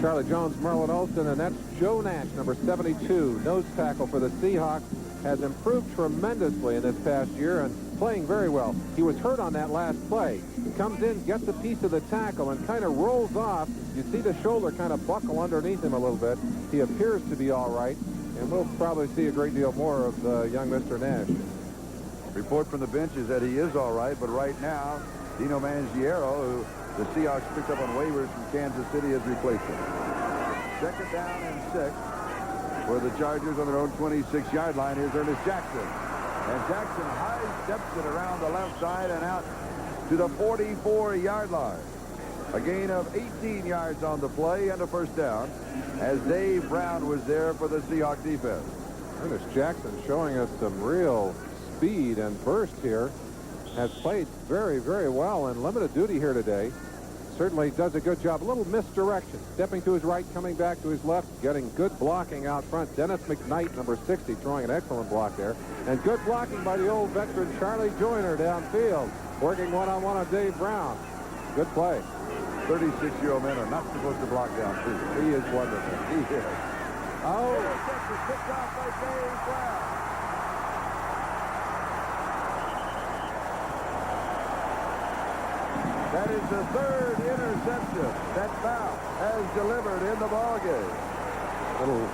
Speaker 1: Charlie Jones, Merlin Olsen, and that's Joe Nash, number 72, nose tackle for the Seahawks, has improved tremendously in this past year and playing very well. He was hurt on that last play. He comes in, gets a piece of the tackle, and kind of rolls off. You see the shoulder kind of buckle underneath him a little bit. He appears to be all right, and we'll probably see a great deal more of young Mr. Nash.
Speaker 2: Report from the bench is that he is all right, but right now, Dino Mangiero, who the Seahawks picked up on waivers from Kansas City, has replaced him. Second down and 6 for the Chargers on their own 26-yard line. Here's Ernest Jackson. And Jackson high steps it around the left side and out to the 44-yard line. A gain of 18 yards on the play and a first down as Dave Brown was there for the Seahawks defense.
Speaker 1: Ernest Jackson showing us some real speed and burst here. Has played very, very well in limited duty here today. Certainly does a good job. A little misdirection. Stepping to his right, coming back to his left, getting good blocking out front. Dennis McKnight, number 60, throwing an excellent block there. And good blocking by the old veteran Charlie Joyner downfield, working one-on-one on Dave Brown. Good play.
Speaker 2: 36-year-old men are not supposed to block downfield.
Speaker 1: He is wonderful.
Speaker 2: He is.
Speaker 1: Oh.
Speaker 2: Texas picked off by Dave Brown. That is the third interception that Fouts has delivered in the ballgame.
Speaker 1: Little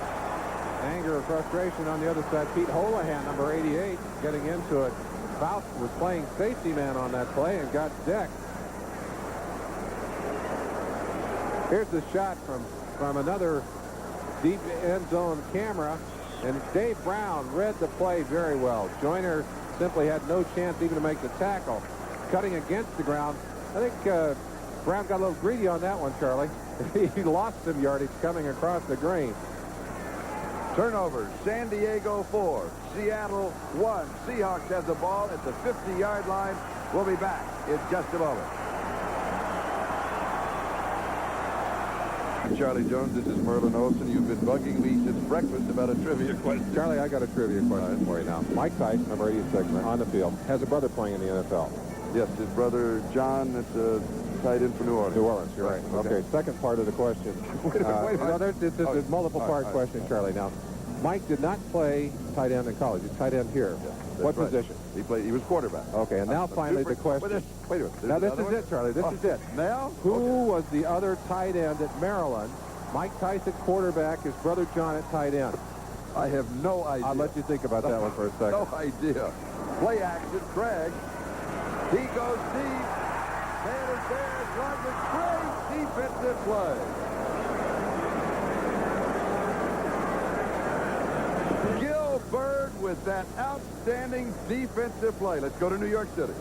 Speaker 1: anger or frustration on the other side. Pete Holohan, number 88, getting into it. Fouts was playing safety man on that play and got decked. Here's the shot from another deep end zone camera, and Dave Brown read the play very well. Joyner simply had no chance even to make the tackle. Cutting against the ground. I think Brown got a little greedy on that one, Charlie. He lost some yardage coming across the green.
Speaker 2: Turnover, San Diego 4, Seattle 1. Seahawks have the ball at the 50-yard line. We'll be back in just a moment. Charlie Jones, this is Merlin Olsen. You've been bugging me since breakfast about a trivia question.
Speaker 1: Charlie, I got a trivia question for you now. Mike Tice, number 86, on the field, has a brother playing in the NFL.
Speaker 2: Yes, his brother John, that's a tight end for New Orleans.
Speaker 1: New Orleans, you're right. Okay, second part of the question.
Speaker 2: Wait a minute.
Speaker 1: This is a multiple-part question, Charlie. Now, Mike did not play tight end in college. He's tight end here. What position?
Speaker 2: He was quarterback.
Speaker 1: Okay, and now finally the question.
Speaker 2: Wait a minute.
Speaker 1: Now this is it, Charlie. This is it.
Speaker 2: Now?
Speaker 1: Who was the other tight end at Maryland? Mike Tice at quarterback, his brother John at tight end.
Speaker 2: I have no idea.
Speaker 1: I'll let you think about that one for a second.
Speaker 2: No idea. Play action, Craig. He goes deep. Man is there. Runs a great defensive play. Bird with that outstanding defensive play. Let's go to New York City.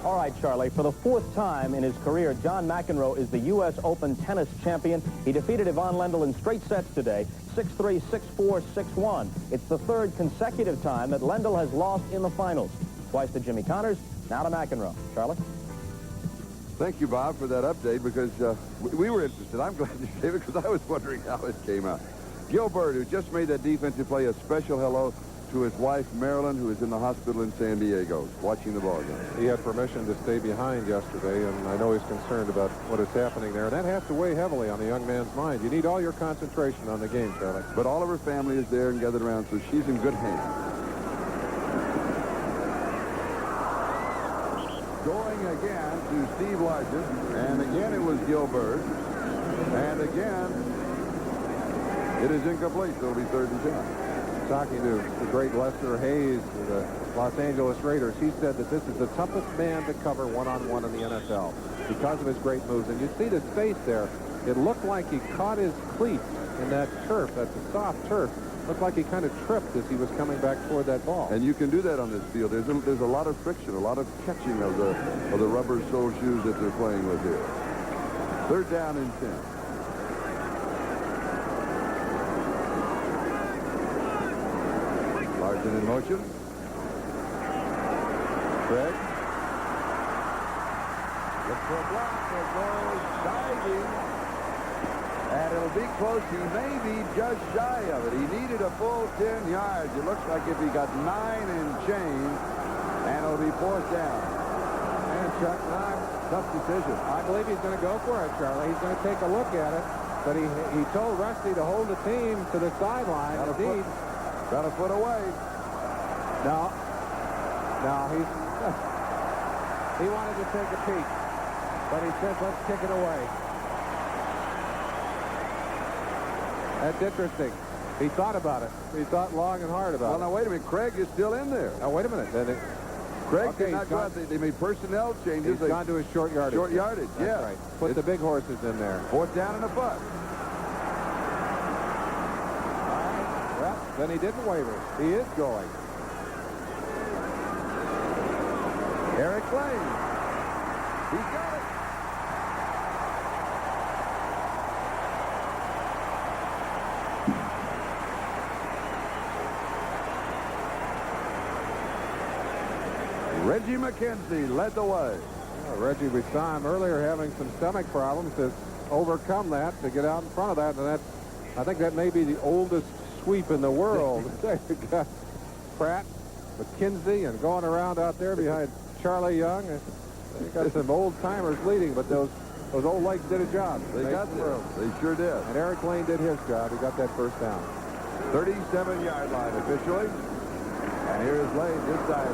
Speaker 6: All right, Charlie, for the fourth time in his career, John McEnroe is the U.S. Open tennis champion. He defeated Ivan Lendl in straight sets today, 6-3, 6-4, 6-1. It's the third consecutive time that Lendl has lost in the finals. Twice to Jimmy Connors, now to McEnroe. Charlie?
Speaker 2: Thank you, Bob, for that update, because we were interested. I'm glad you gave it, because I was wondering how it came out. Gilbert, who just made that defensive play, a special hello to his wife, Merlin, who is in the hospital in San Diego, watching the ball game.
Speaker 1: He had permission to stay behind yesterday, and I know he's concerned about what is happening there. That has to weigh heavily on the young man's mind. You need all your concentration on the game, Charlie.
Speaker 2: But all of her family is there and gathered around, so she's in good hands. Going again to Steve Largent, and again it was Gilbert, and again it is incomplete, so it'll be 3rd and 10.
Speaker 1: Talking to the great Lester Hayes of the Los Angeles Raiders, he said that this is the toughest man to cover one-on-one in the NFL because of his great moves. And you see his face there. It looked like he caught his cleats in that turf. That's a soft turf. Looked like he kind of tripped as he was coming back toward that ball.
Speaker 2: And you can do that on this field. There's a lot of friction, a lot of catching of the rubber sole shoes that they're playing with here. 3rd down and 10. Largent in motion. Craig. Look for a block. There goes diving. And it'll be close. He may be just shy of it. He needed a full 10 yards. It looks like if he got 9 and change, and it'll be 4th down.
Speaker 1: And Chuck,
Speaker 2: Tough decision.
Speaker 1: I believe he's going to go for it, Charlie. He's going to take a look at it. But he told Rusty to hold the team to the sideline. Indeed.
Speaker 2: Got a foot away.
Speaker 1: No, he wanted to take a peek, but he said, let's kick it away. That's interesting. He thought about it. He thought long and hard about it.
Speaker 2: Well, now, wait a minute. Craig is still in there.
Speaker 1: Now, wait a minute.
Speaker 2: Craig did not go out. They made personnel changes.
Speaker 1: He's gone to his short yardage.
Speaker 2: Short yardage,
Speaker 1: That's right. Put the big horses in there.
Speaker 2: 4th down and a foot.
Speaker 1: All right. Well, then he didn't waver. He is going.
Speaker 2: Eric Lane. He got it. Reggie McKenzie led the way.
Speaker 1: Well, Reggie, we saw him earlier having some stomach problems to overcome that, to get out in front of that. And I think that may be the oldest sweep in the world. We've got Pratt, McKenzie, and going around out there behind Charlie Young. They got some old-timers leading, but those old legs did a job.
Speaker 2: They got there. They sure did.
Speaker 1: And Eric Lane did his job. He got that first down.
Speaker 2: 37-yard line officially. And here's Lane this time.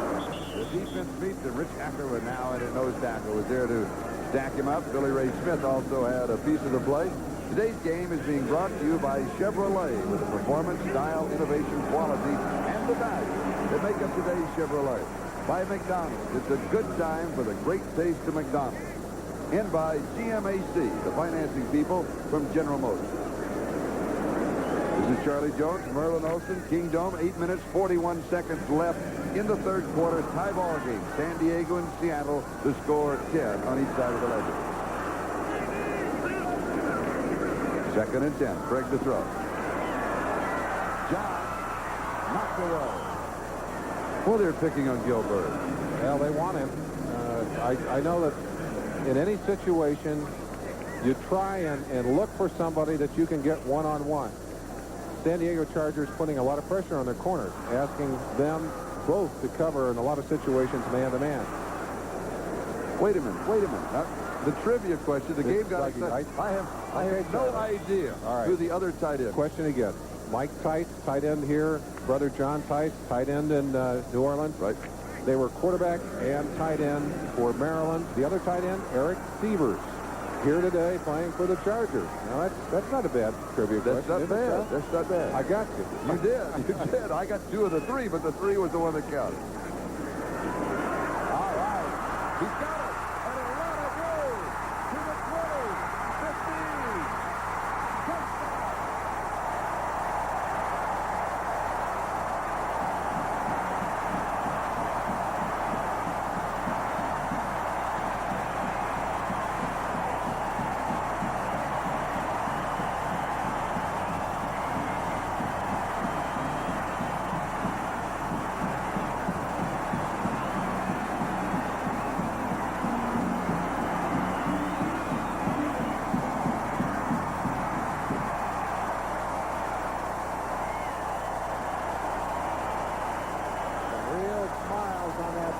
Speaker 2: The defense meets and Rich Ackerman now in at nose tackle was there to stack him up. Billy Ray Smith also had a piece of the play. Today's game is being brought to you by Chevrolet with the performance, style, innovation, quality, and the value that make up today's Chevrolet. By McDonald's. It's a good time for the great taste of McDonald's. And by GMAC, the financing people from General Motors. This is Charlie Jones, Merlin Olsen, Kingdom. 8 minutes, 41 seconds left in the third quarter. Tie ball game. San Diego and Seattle. The score 10 on each side of the ledger. 2nd and 10. Krieg to throw. John knocked away. Well, they're picking on Gilbert.
Speaker 1: Well, they want him. I know that in any situation, you try and look for somebody that you can get one-on-one. San Diego Chargers putting a lot of pressure on their corners, asking them both to cover in a lot of situations man-to-man.
Speaker 2: Wait a minute. Now, the trivia question, the game got excited. I have no idea who the other tight end.
Speaker 1: Question again. Mike Tice, tight end here. Brother John Tice, tight end in New Orleans.
Speaker 2: Right.
Speaker 1: They were quarterback and tight end for Maryland. The other tight end, Eric Sievers, here today playing for the Chargers. Now, that's not a bad trivia question.
Speaker 2: That's not bad.
Speaker 1: I got you.
Speaker 2: You did. I got 2 of the 3, but the 3 was the one that counted. All right. He's got it. And a run away to the 20, 15. Touchdown.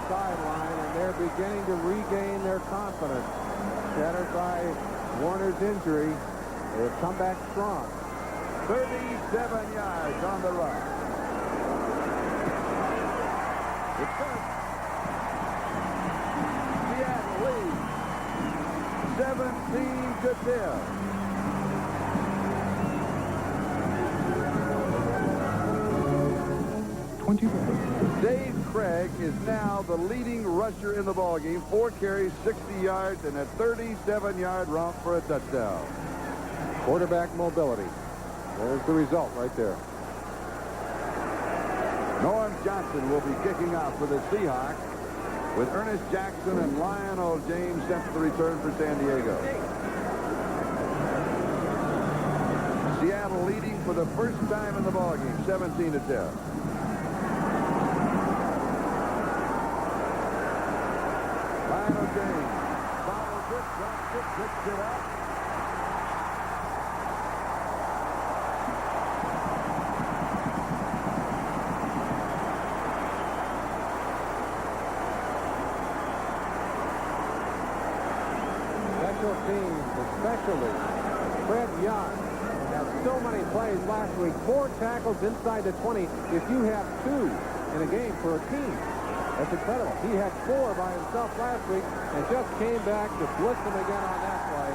Speaker 1: Sideline, and they're beginning to regain their confidence. Shattered by Warner's injury, they've come back strong.
Speaker 2: 37 yards on the run. It's good. Seattle leads 17-10. Dave Krieg is now the leading rusher in the ballgame. 4 carries, 60 yards, and a 37-yard romp for a touchdown.
Speaker 1: Quarterback mobility. There's the result right there.
Speaker 2: Norm Johnson will be kicking off for the Seahawks with Ernest Jackson and Lionel James sent to the return for San Diego. Seattle leading for the first time in the ballgame, 17-10. Lionel James bobbles it, drops it, picks it up.
Speaker 1: Special teams, especially Fred Young, had so many plays last week. 4 tackles inside the 20. If you have 2 in a game for a team, that's incredible. He had 4 by himself last week and just came back to blitz them again on that play.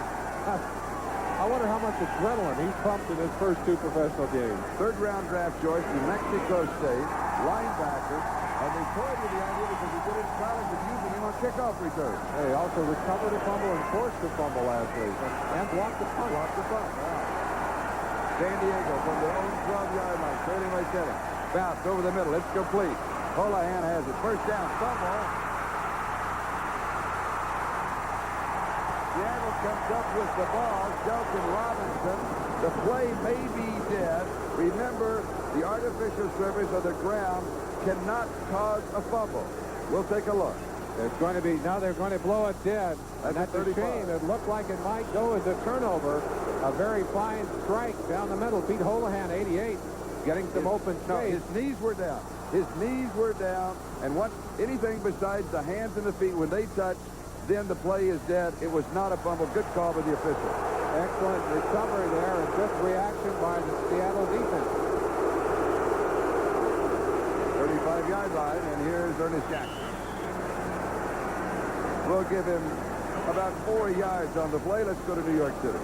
Speaker 1: I wonder how much adrenaline he's pumped in his first 2 professional games.
Speaker 2: 3rd-round draft choice from Mexico State, linebacker, and they toyed with the idea because he did it in college of using him on kickoff returns.
Speaker 1: He also recovered a fumble and forced a fumble last week and blocked the punt.
Speaker 2: San Diego from their own 12-yard line, trailing by 7. Fouts over the middle. It's complete. Holahan has it. First down, fumble. Seattle comes up with the ball. Shelton Robinson. The play may be dead. Remember, the artificial surface of the ground cannot cause a fumble. We'll take a look.
Speaker 1: It's going to be, now they're going to blow it dead. That's a shame. It looked like it might go as a turnover. A very fine strike down the middle. Pete Holahan, 88, getting some open space.
Speaker 2: No, his knees were down. His knees were down, and anything besides the hands and the feet, when they touch, then the play is dead. It was not a fumble. Good call by the official.
Speaker 1: Excellent recovery there, and good reaction by the Seattle defense.
Speaker 2: 35-yard line, and here's Ernest Jackson. We'll give him about 4 yards on the play. Let's go to New York City.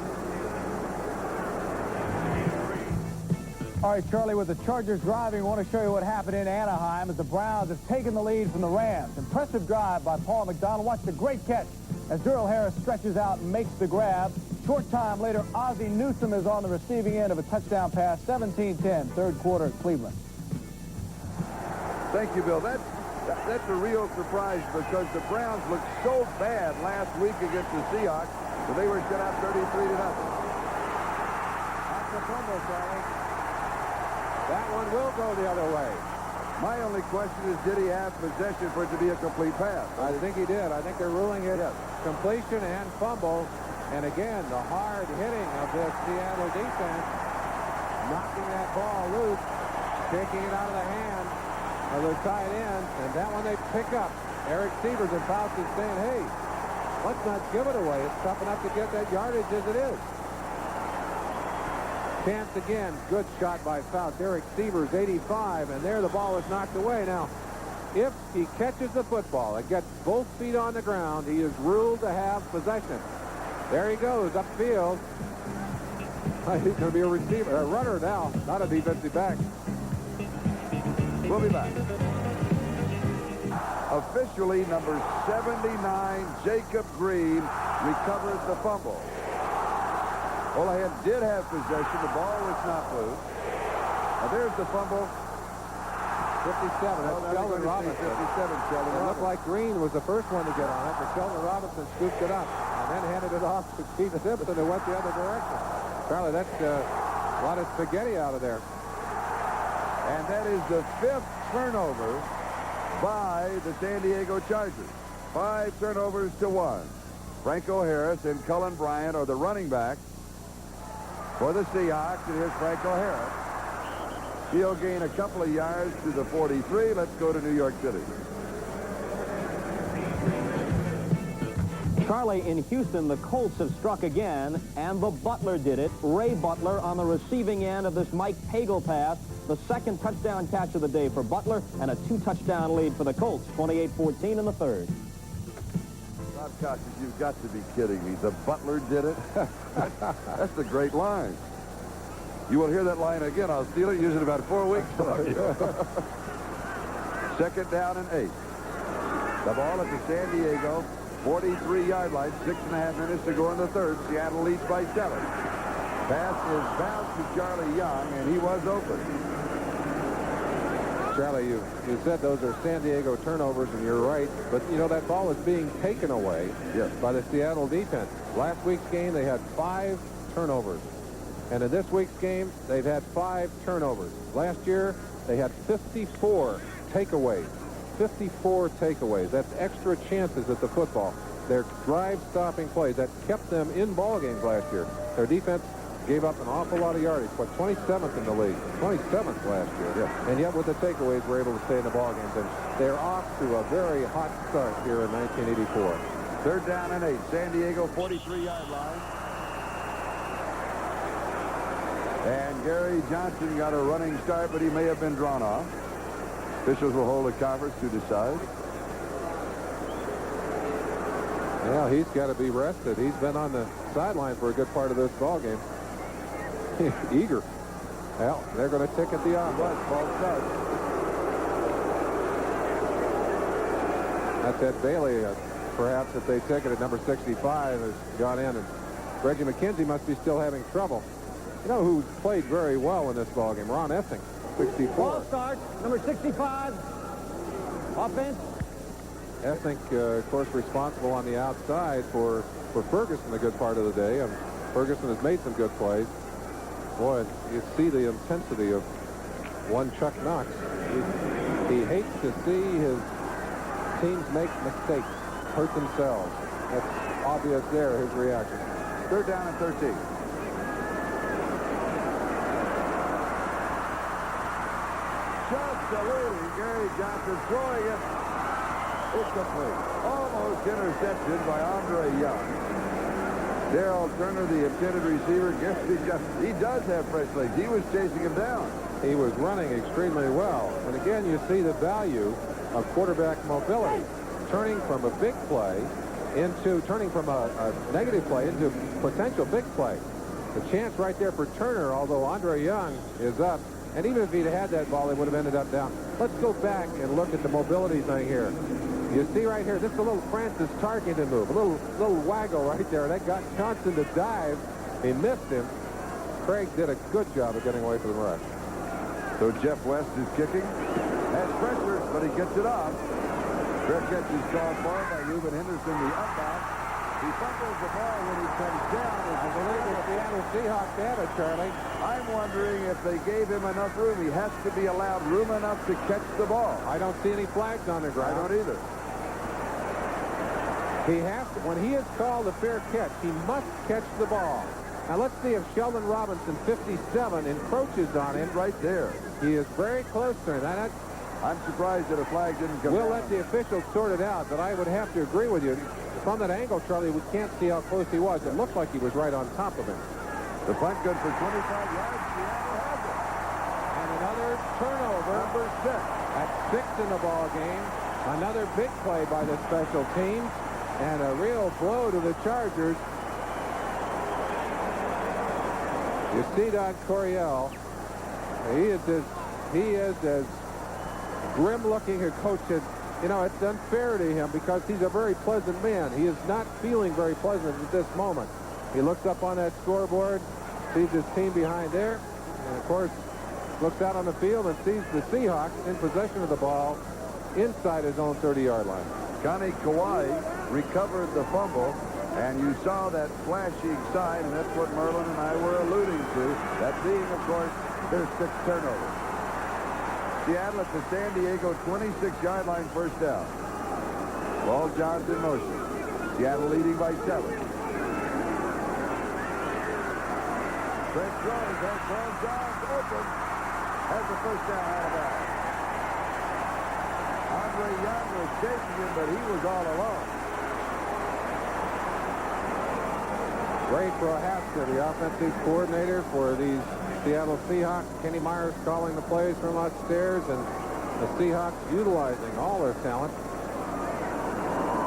Speaker 3: All right, Charlie, with the Chargers driving, I want to show you what happened in Anaheim as the Browns have taken the lead from the Rams. Impressive drive by Paul McDonald. Watch the great catch as Darrell Harris stretches out and makes the grab. Short time later, Ozzie Newsome is on the receiving end of a touchdown pass, 17-10, third quarter at Cleveland.
Speaker 2: Thank you, Bill. That's a real surprise because the Browns looked so bad last week against the Seahawks that they were shut out 33-0.
Speaker 1: That's the fumble, Charlie. That one will go the other way.
Speaker 2: My only question is, did he have possession for it to be a complete pass?
Speaker 1: I think he did. I think they're ruling it completion and fumble. And again, the hard hitting of the Seattle defense, knocking that ball loose, taking it out of the hand of the tight end, and that one they pick up. Eric Sievers and Fouts is saying, hey, let's not give it away. It's tough enough to get that yardage as it is. Chance again. Good shot by Fouts. Eric Sievers, 85, and there the ball is knocked away. Now, if he catches the football and gets both feet on the ground, he is ruled to have possession. There he goes, upfield. He's going to be a receiver, a runner now, not a defensive back.
Speaker 2: We'll be back. Officially, number 79, Jacob Green, recovers the fumble. Olahan did have possession. The ball was not loose. Now there's the fumble.
Speaker 1: 57. That's Sheldon Robinson.
Speaker 2: 57, Sheldon.
Speaker 1: It looked like Green was the first one to get on it, but Sheldon Robinson scooped it up and then handed it off to Keith Simpson, who went the other direction. Charlie, that's a lot of spaghetti out of there.
Speaker 2: And that is the 5th turnover by the San Diego Chargers. 5 turnovers to 1. Franco Harris and Cullen Bryant are the running backs for the Seahawks. And here's Franco Harris. He'll gain a couple of yards to the 43. Let's go to New York City.
Speaker 6: Charlie, in Houston, the Colts have struck again, and the Butler did it. Ray Butler on the receiving end of this Mike Pagel pass. The second touchdown catch of the day for Butler, and a 2-touchdown lead for the Colts, 28-14 in the third.
Speaker 2: Bob Costas, you've got to be kidding me. The Butler did it? That's a great line. You will hear that line again. I'll steal it. Use it about 4 weeks from you. Second down and 8. The ball at the San Diego 43-yard line. 6.5 minutes to go in the third. Seattle leads by 7. Pass is bounced to Charlie Young, and he was open.
Speaker 1: Charlie, you said those are San Diego turnovers, and you're right. But, you know, that ball is being taken away by the Seattle defense. Last week's game, they had 5 turnovers. And in this week's game, they've had 5 turnovers. Last year, they had 54 takeaways. 54 takeaways. That's extra chances at the football. They're drive-stopping plays. That kept them in ball games last year. Their defense gave up an awful lot of yardage, but 27th in the league. 27th last year. And yet with the takeaways, we're able to stay in the ball games. And they're off to a very hot start here in 1984.
Speaker 2: Third down and 8. San Diego 43-yard line. And Gary Johnson got a running start, but he may have been drawn off. Officials will hold a conference to decide.
Speaker 1: Well, he's got to be rested. He's been on the sideline for a good part of this ball game. Eager. Well, they're going to ticket the offense. Ball starts. That's Ed Bailey. Perhaps if they ticketed number 65 has gone in, and Reggie McKenzie must be still having trouble. You know who played very well in this ball game? Ron Essing, 64.
Speaker 6: Ball starts, number 65. Offense.
Speaker 1: Essing, of course, responsible on the outside for Ferguson a good part of the day. And Ferguson has made some good plays. Boy, you see the intensity of one Chuck Knox. He hates to see his teams make mistakes, hurt themselves. That's obvious there, his reaction.
Speaker 2: Third down and 13. Just a leading Gary Johnson throwing it. It's complete. Almost intercepted by Andre Young. Darrell Turner, the intended receiver, he does have fresh legs. He was chasing him down.
Speaker 1: He was running extremely well. And again, you see the value of quarterback mobility. Turning from a big play turning from a negative play into potential big play. The chance right there for Turner, although Andre Young is up. And even if he'd had that ball, he would have ended up down. Let's go back and look at the mobility thing here. You see right here, this is a little Francis Tarkington move. A little waggle right there. That got Johnson to dive. He missed him. Krieg did a good job of getting away from the rush.
Speaker 2: So Jeff West is kicking. Has pressure, but he gets it off. Fair catch is called for by Reuben Henderson, the outbound. He fumbles the ball when he comes down.
Speaker 1: I believe the Seattle Seahawks had it, Charlie.
Speaker 2: I'm wondering if they gave him enough room. He has to be allowed room enough to catch the ball.
Speaker 1: I don't see any flags on the ground.
Speaker 2: I don't either.
Speaker 1: He has to, when he is called a fair catch, he must catch the ball. Now let's see if Sheldon Robinson, 57, encroaches on him.
Speaker 2: Right there.
Speaker 1: He is very close to him.
Speaker 2: I'm surprised that a flag didn't come
Speaker 1: We'll
Speaker 2: down.
Speaker 1: let the officials sort it out, but I would have to agree with you. From that angle, Charlie, we can't see how close he was. It looked like he was right on top of him.
Speaker 2: The punt good for 25 yards. Seattle has it.
Speaker 1: And another turnover.
Speaker 2: Number 6.
Speaker 1: At 6 in the ball game. Another big play by the special teams. And a real blow to the Chargers. You see Don Coryell. He is as grim-looking a coach as, you know, it's unfair to him because he's a very pleasant man. He is not feeling very pleasant at this moment. He looks up on that scoreboard, sees his team behind there, and of course looks out on the field and sees the Seahawks in possession of the ball inside his own 30-yard line.
Speaker 2: Connie Kawhi recovered the fumble, and you saw that flashing sign, and that's what Merlin and I were alluding to, that being, of course, their 6th turnover. Seattle at the San Diego 26-yard line, first down. Ball John's in motion. Seattle leading by 7. Trent throws, that ball John's open. Has the first down out of bounds. Andre Young was chasing him, but he was all alone.
Speaker 1: Ray Prohaska, the offensive coordinator for these Seattle Seahawks. Kenny Myers calling the plays from upstairs, and the Seahawks utilizing all their talent.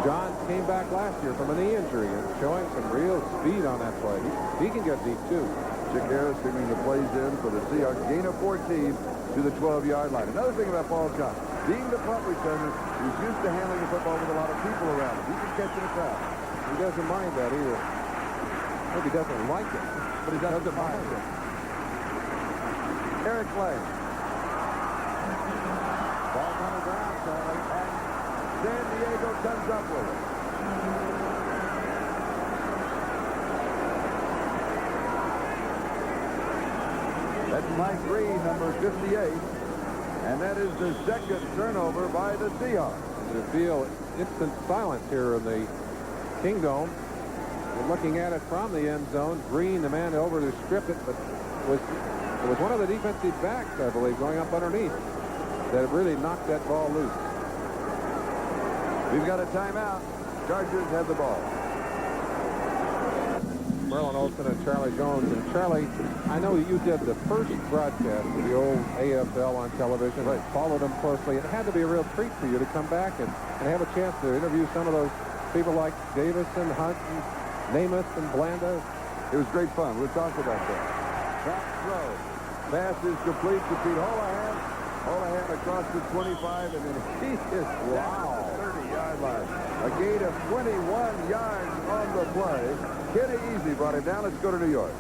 Speaker 1: John came back last year from a knee injury and showing some real speed on that play. He can get deep, too.
Speaker 2: Chick Harris bringing the plays in for the Seahawks. Gain of 14 to the 12-yard line. Another thing about Paul John, being the punt returner, he's used to handling the football with a lot of people around him. He can catch in a crowd.
Speaker 1: He doesn't mind that either. Maybe he doesn't like it,
Speaker 2: But he doesn't mind it. Eric Clay.
Speaker 1: Ball's on the ground, Charlie.
Speaker 2: And San Diego comes up with it. That's Mike Green, number 58. And that is the 2nd turnover by the Seahawks.
Speaker 1: You feel instant silence here in the Kingdome. We're looking at it from the end zone. Green, the man over to strip it, but it was one of the defensive backs, I believe, going up underneath that really knocked that ball loose.
Speaker 2: We've got a timeout. Chargers have the ball.
Speaker 1: Merlin Olsen and Charlie Jones. And Charlie, I know you did the first broadcast of the old AFL on television. Right. Followed them closely. It had to be a real treat for you to come back and have a chance to interview some of those people like Davis and Hunt and Namath and Blanda.
Speaker 2: It was great fun. We'll talk about that. Back throw. Pass is complete to Pete Holohan. Holohan across the 25, and then he is down to the 30-yard line. A gain of 21 yards on the play. Kenny Easy brought him down. Let's go to New York.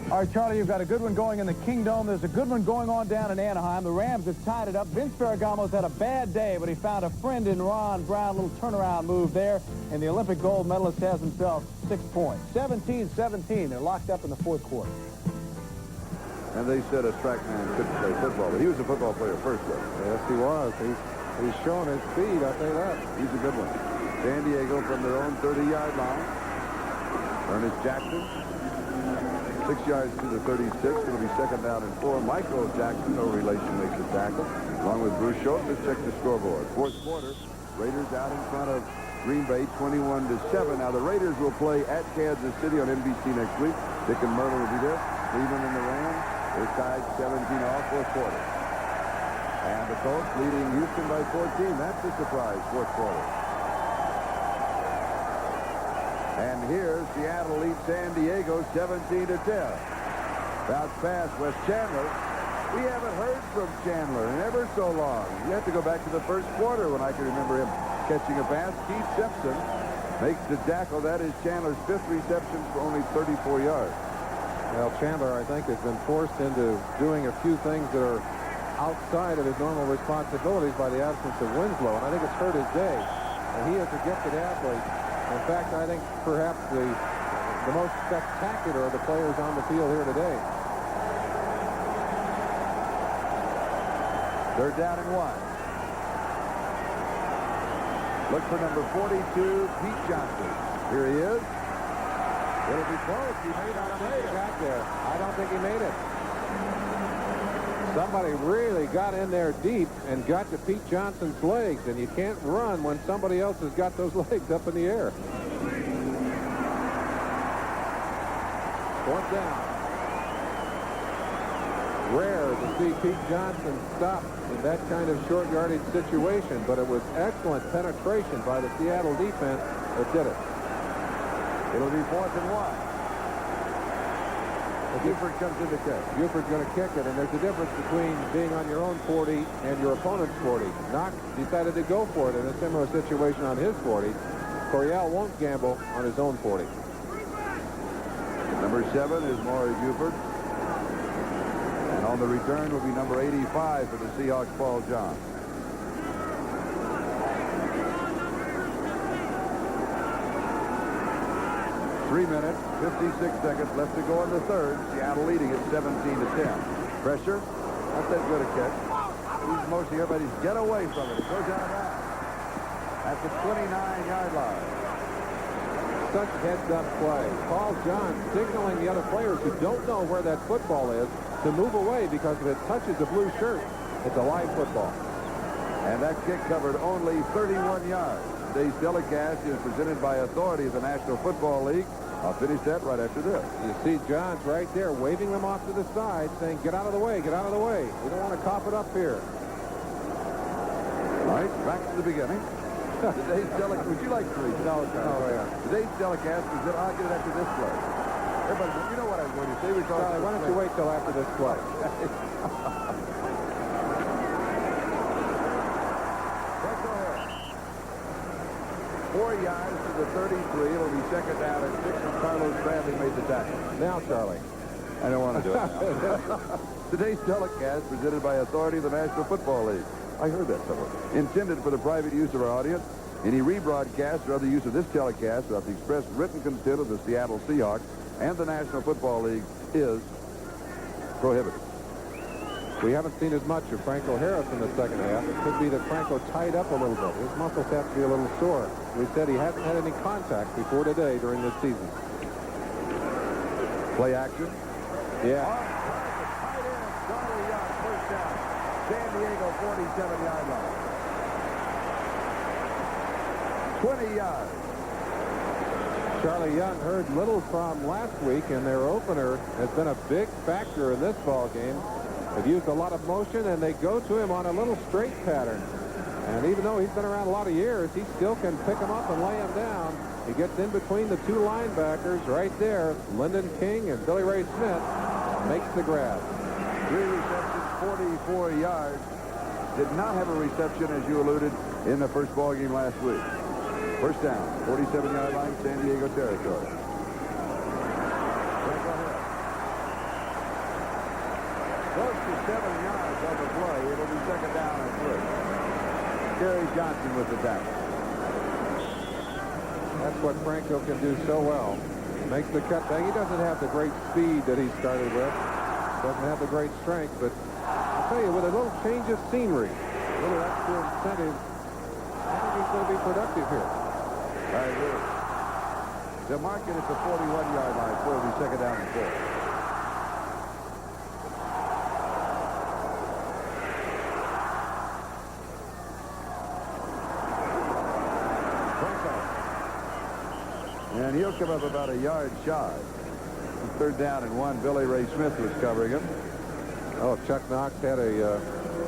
Speaker 3: All right, Charlie, you've got a good one going in the Kingdome. There's a good one going on down in Anaheim. The Rams have tied it up. Vince Ferragamo's had a bad day, but he found a friend in Ron Brown. Little turnaround move there, and the Olympic gold medalist has himself 6 points. 17-17. They're locked up in the 4th quarter.
Speaker 2: And they said a track man couldn't play football, but he was a football player first, though.
Speaker 1: Yes, he was. He's showing his speed, I'll tell you that.
Speaker 2: He's a good one. San Diego from their own 30-yard line. Ernest Jackson, 6 yards to the 36. It'll be 2nd down and 4. Michael Jackson, no relation, makes the tackle. Along with Bruce Schultz. Let's check the scoreboard. 4th quarter, Raiders out in front of Green Bay, 21-7. Now the Raiders will play at Kansas City on NBC next week. Dick and Merlin will be there. Cleveland and the Rams. They're tied 17 all 4th quarter. And the Colts leading Houston by 14. That's a surprise, 4th quarter. And here, Seattle leads San Diego 17-10. Fouts pass, Wes Chandler. We haven't heard from Chandler in ever so long. You have to go back to the first quarter when I can remember him catching a pass. Keith Simpson makes the tackle. That is Chandler's 5th reception for only 34 yards.
Speaker 1: Well, Chandler, I think, has been forced into doing a few things that are outside of his normal responsibilities by the absence of Winslow, and I think it's hurt his day. And he is a gifted athlete. In fact, I think perhaps the most spectacular of the players on the field here today.
Speaker 2: They're down and 1. Look for number 42, Pete Johnson. Here he is. It'll be close. He may not have made it.
Speaker 1: Got there. I don't think he made it. Somebody really got in there deep and got to Pete Johnson's legs, and you can't run when somebody else has got those legs up in the air. 4th down. Rare to see Pete Johnson stop in that kind of short yardage situation, but it was excellent penetration by the Seattle defense that did it.
Speaker 2: It'll be 4th and 1. Buford comes in the kick.
Speaker 1: Buford's going to kick it, and there's a difference between being on your own 40 and your opponent's 40. Knox decided to go for it in a similar situation on his 40. Coryell won't gamble on his own 40.
Speaker 2: Number 7 is Maury Buford. And on the return will be number 85 for the Seahawks, Paul John. 3 minutes, 56 seconds left to go in the third. Seattle leading at 17-10. Pressure. Not that good a catch. He's motioning everybody to get away from it. It goes out of bounds at the 29-yard line.
Speaker 1: Such heads-up play. Paul John signaling the other players who don't know where that football is to move away, because if it touches a blue shirt, it's a live football.
Speaker 2: And that kick covered only 31 yards. Today's telecast is presented by authority of the National Football League. I'll finish that right after this.
Speaker 1: You see Johns right there waving them off to the side, saying, get out of the way, get out of the way. We don't want to cough it up here.
Speaker 2: All right, back to the beginning. Today's telecast, would you like to read? No, yeah. Today's telecast is that I'll get it after this play. Everybody, you know what I'm going to say.
Speaker 1: Charlie, why don't you wait till after this play?
Speaker 2: 4 yards to the 33. It'll be second down and 6 as Carlos Bradley made the tackle.
Speaker 1: Now, Charlie.
Speaker 2: I don't want to do it now. Today's telecast presented by authority of the National Football League. I heard that somewhere. Intended for the private use of our audience. Any rebroadcast or other use of this telecast without the express written consent of the Seattle Seahawks and the National Football League is prohibited.
Speaker 1: We haven't seen as much of Franco Harris in the second half. It could be that Franco tied up a little bit. His muscles have to be a little sore. We said he hasn't had any contact before today during this season.
Speaker 2: Play action.
Speaker 1: Yeah.
Speaker 2: Tight end, Charlie Young, first down. San Diego, 47-yard line. 20 yards.
Speaker 1: Charlie Young heard little from last week, and their opener has been a big factor in this ball game. They've used a lot of motion, and they go to him on a little straight pattern. And even though he's been around a lot of years, he still can pick him up and lay him down. He gets in between the two linebackers right there, Lyndon King and Billy Ray Smith, makes the grab.
Speaker 2: 3 receptions, 44 yards. Did not have a reception, as you alluded, in the first ball game last week. First down, 47-yard line, San Diego territory. Close to 7 yards on the play. It'll be second down and 3. Gary Johnson with the tackle.
Speaker 1: That's what Franco can do so well. Makes the cutback. He doesn't have the great speed that he started with. Doesn't have the great strength, but I'll tell you, with a little change of scenery, a little extra incentive, I think he's going to be productive here.
Speaker 2: I agree. They'll mark it at the 41-yard line, so it'll be second down and 4. And he'll come up about a yard shy. Third down and 1. Billy Ray Smith was covering him.
Speaker 1: Oh, if Chuck Knox had a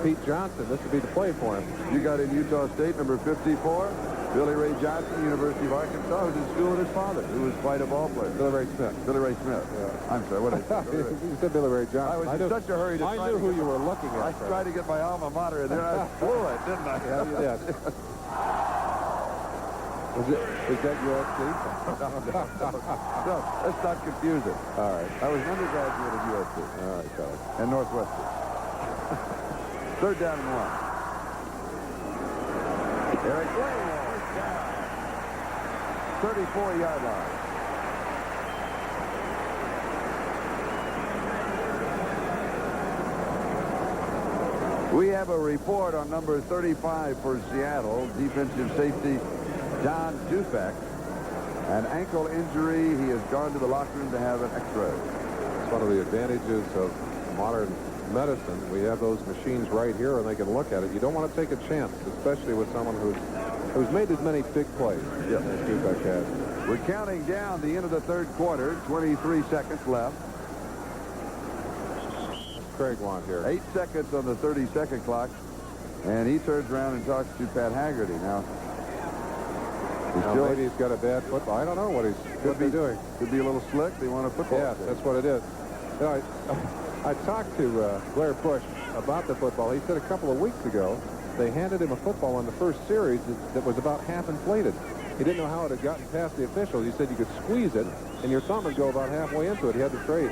Speaker 1: Pete Johnson, this would be the play for him.
Speaker 2: You got in Utah State, number 54. Billy Ray Johnson, University of Arkansas, was in school with his father, who was quite a ball player.
Speaker 1: Billy Ray Smith.
Speaker 2: Billy Ray Smith. Yeah. I'm sorry, what did I say?
Speaker 1: You said Billy Ray Johnson.
Speaker 2: I was in such a hurry to
Speaker 1: I knew who you were looking at.
Speaker 2: I tried to get my alma mater in there. I blew it, didn't I?
Speaker 1: Yeah, you did. Is that USC?
Speaker 2: No, let's not confuse it.
Speaker 1: All right.
Speaker 2: I was an undergraduate at USC.
Speaker 1: All right, Charlie.
Speaker 2: And Northwestern. Third down and 1. Eric Blaine, first down. 34-yard line. We have a report on number 35 for Seattle, defensive safety John Dufek. An ankle injury. He has gone to the locker room to have an X-ray.
Speaker 1: It's one of the advantages of modern medicine. We have those machines right here, and they can look at it. You don't want to take a chance, especially with someone who's made as many big plays as Dufek has.
Speaker 2: We're counting down the end of the third quarter. 23 seconds left.
Speaker 1: Krieg want here.
Speaker 2: 8 seconds on the 30-second clock, and he turns around and talks to Pat Haggerty. Now,
Speaker 1: maybe he's got a bad football. I don't know what he's doing.
Speaker 2: Could be a little slick. They want a football.
Speaker 1: Yes, that's what it is. You know, I talked to Blair Bush about the football. He said a couple of weeks ago they handed him a football in the first series that was about half inflated. He didn't know how it had gotten past the officials. He said you could squeeze it, and your thumb would go about halfway into it. He had to trade.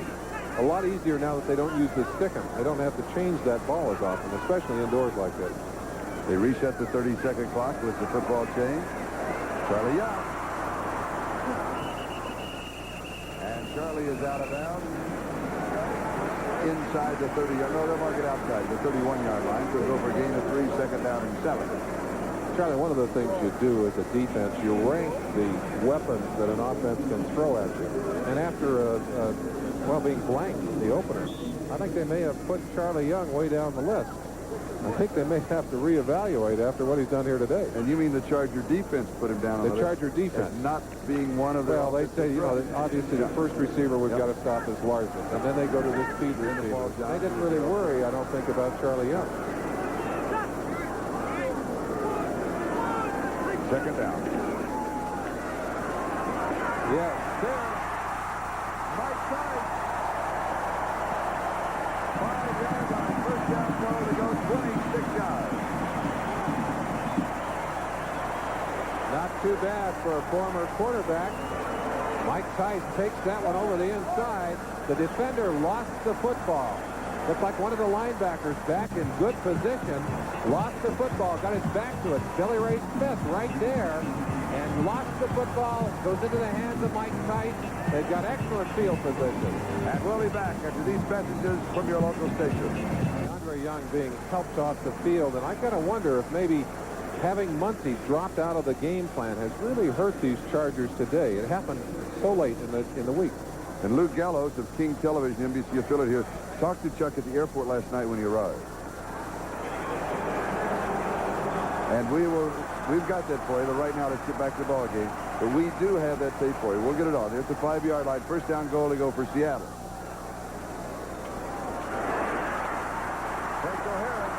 Speaker 1: A lot easier now that they don't use the stickum. They don't have to change that ball as often, especially indoors like this.
Speaker 2: They reset the 30-second clock with the football change. Charlie Young. And Charlie is out of bounds. Inside the 30-yard. No, they'll mark it outside the 31-yard line. So go for a gain of 3, second down and 7.
Speaker 1: Charlie, one of the things you do as a defense, you rank the weapons that an offense can throw at you. And after being blanked in the opener, I think they may have put Charlie Young way down the list. I think they may have to reevaluate after what he's done here today.
Speaker 2: And you mean the Charger defense put him down on the list?
Speaker 1: Charger defense.
Speaker 2: Not being one of the...
Speaker 1: Well, they say, you know, obviously the first receiver we've got to stop is Larson. And then they go to this speed receiver. They didn't really worry, I don't think, about Charlie Young.
Speaker 2: Second down.
Speaker 1: Yes.
Speaker 2: Mike Tice. 5-yard line. First down goal to go 26 yards.
Speaker 1: Not too bad for a former quarterback. Mike Tice takes that one over the inside. The defender lost the football. Looked like one of the linebackers back in good position. Lost the football, got his back to it. Billy Ray Smith right there. And lost the football, goes into the hands of Mike Tice. They've got excellent field position.
Speaker 2: And we'll be back after these messages from your local station.
Speaker 1: Andre Young being helped off the field. And I kind of wonder if maybe having Muncie dropped out of the game plan has really hurt these Chargers today. It happened so late in the week.
Speaker 2: And Luke Gallows of King Television, NBC affiliate here, talked to Chuck at the airport last night when he arrived. And we've got that for you, but right now let's get back to the ball game. But we do have that tape for you. We'll get it on. There's the 5-yard line. First down goal to go for Seattle. Franco Harris.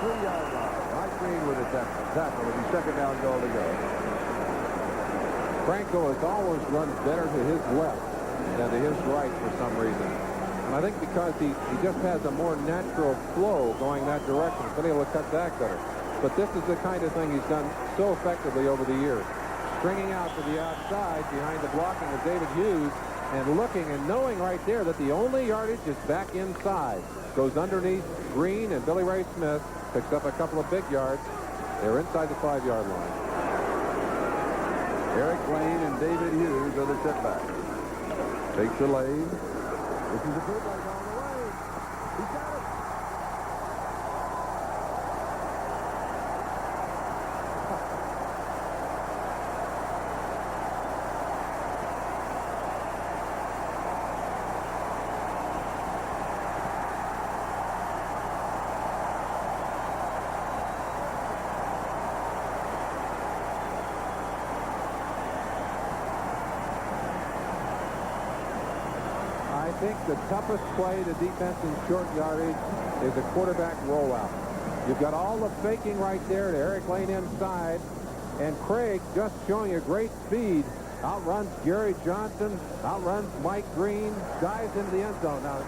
Speaker 2: 3-yard line. Mike Green with a tackle. It'll be second down goal to go.
Speaker 1: Franco has always run better to his left than to his right for some reason. And I think because he just has a more natural flow going that direction. He's been able to cut back better. But this is the kind of thing he's done so effectively over the years. Stringing out to the outside behind the blocking of David Hughes and looking and knowing right there that the only yardage is back inside. Goes underneath Green and Billy Ray Smith. Picks up a couple of big yards. They're inside the 5-yard line.
Speaker 2: Eric Blaine and David Hughes are the setback. Takes the lane. This is a good one on the way. He got it.
Speaker 1: I think the toughest play to defense in short yardage is a quarterback rollout. You've got all the faking right there to Eric Lane inside. And Krieg just showing a great speed. Outruns Gary Johnson, outruns Mike Green, dives into the end zone. Now,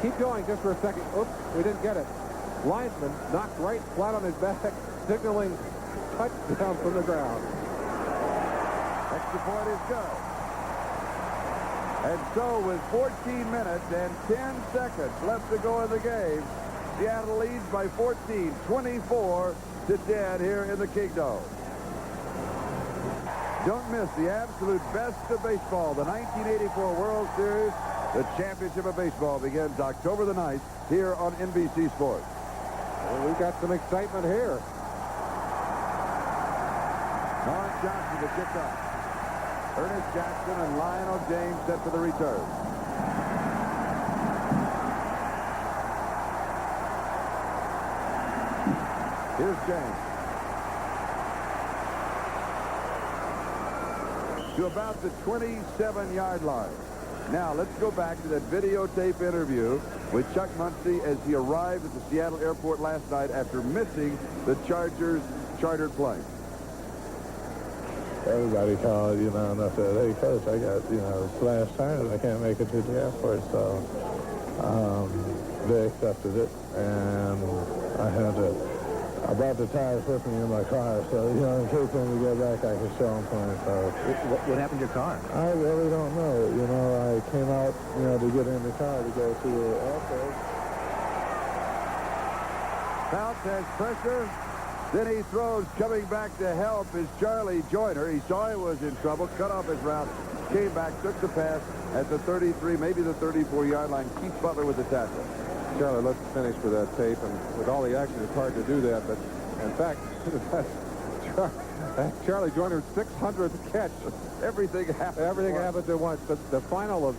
Speaker 1: keep going just for a second. Oops, we didn't get it. Linesman knocked right flat on his back, signaling touchdown from the ground.
Speaker 2: Extra point is good. And so with 14 minutes and 10 seconds left to go in the game, Seattle leads by 14, 24-10 here in the Kingdome. Don't miss the absolute best of baseball, the 1984 World Series. The championship of baseball begins October the 9th here on NBC Sports.
Speaker 1: Well, we've got some excitement here.
Speaker 2: Norris Johnson to kick off. Ernest Jackson and Lionel James set for the return. Here's James. To about the 27-yard line. Now, let's go back to that videotape interview with Chuck Muncie as he arrived at the Seattle airport last night after missing the Chargers chartered plane.
Speaker 7: Everybody called, and I said, hey, Coach, I got, slash tires. I can't make it to the airport. So they accepted it, and I brought the tires with me in my car. So, in case when we get back, I can show them to me. So
Speaker 6: What happened to your car?
Speaker 7: I really don't know. I came out, to get in the car to go to the airport.
Speaker 2: Fouts has pressure. Then he throws. Coming back to help is Charlie Joyner. He saw he was in trouble, cut off his route, came back, took the pass at the 33, maybe the 34-yard line. Keith Butler with the tackle.
Speaker 1: Charlie, let's finish with that tape. And with all the action, it's hard to do that. But, in fact, Charlie Joyner's 600th catch.
Speaker 2: Everything happened.
Speaker 1: Everything happened at once. But the final of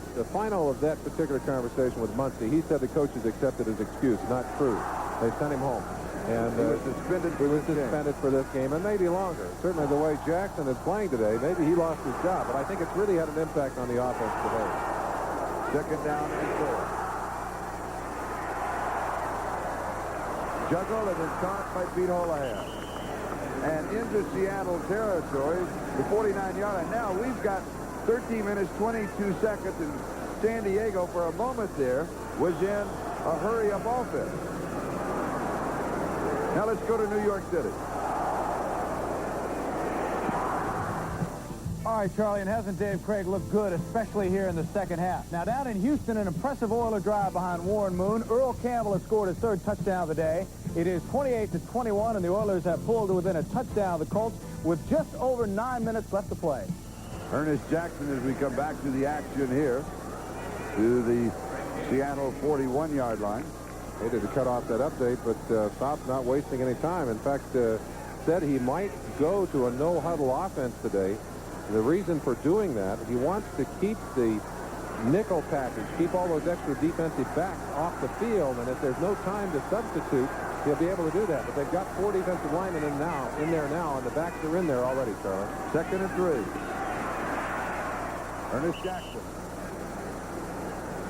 Speaker 1: that particular conversation with Muncie, he said the coaches accepted his excuse. Not true. They sent him home. And
Speaker 2: he was suspended
Speaker 1: for this game, and maybe longer. Certainly the way Jackson is playing today, maybe he lost his job. But I think it's really had an impact on the offense today.
Speaker 2: Second down and 4. Juggled and then caught by Pete Holohan. And into Seattle territory, the 49-yard line. Now we've got 13 minutes, 22 seconds, and San Diego for a moment there was in a hurry-up offense. Now let's go to New York City.
Speaker 3: All right, Charlie, and hasn't Dave Krieg looked good, especially here in the second half? Now, down in Houston, an impressive Oiler drive behind Warren Moon. Earl Campbell has scored his third touchdown of the day. It is 28-21, and the Oilers have pulled to within a touchdown of the Colts with just over 9 minutes left to play.
Speaker 2: Ernest Jackson, as we come back to the action here, to the Seattle 41-yard line.
Speaker 1: Hated to cut off that update, but Fouts not wasting any time. In fact, said he might go to a no-huddle offense today. The reason for doing that, he wants to keep the nickel package, keep all those extra defensive backs off the field, and if there's no time to substitute, he'll be able to do that. But they've got 4 defensive linemen in there now, and the backs are in there already, Charlie.
Speaker 2: 2nd and 3. Ernest Jackson.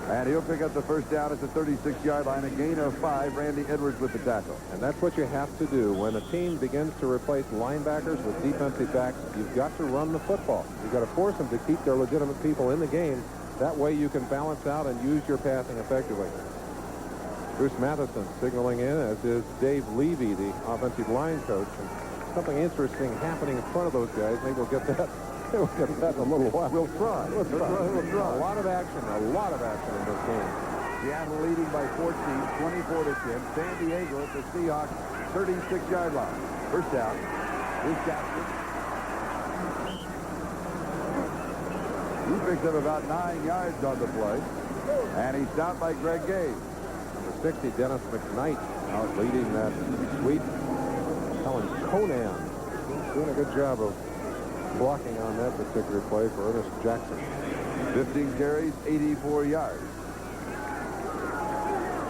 Speaker 2: And he'll pick up the first down at the 36-yard line, a gain of 5. Randy Edwards with the tackle.
Speaker 1: And that's what you have to do. When a team begins to replace linebackers with defensive backs, you've got to run the football. You've got to force them to keep their legitimate people in the game. That way you can balance out and use your passing effectively. Bruce Matheson signaling in, as is Dave Levy, the offensive line coach. And something interesting happening in front of those guys. Maybe we'll get that. We'll get that in a little while.
Speaker 2: We'll try. We'll try.
Speaker 1: A lot of action in this game.
Speaker 2: Seattle leading by 14, 24-10. San Diego at the Seahawks 36-yard line. First down. Here's Jackson. He picks up about 9 yards on the play. And he's stopped by Greg Gage.
Speaker 1: Number 60, Dennis McKnight, out leading that sweep. Helen Conan doing a good job of blocking on that particular play for Ernest Jackson.
Speaker 2: 15 carries, 84 yards.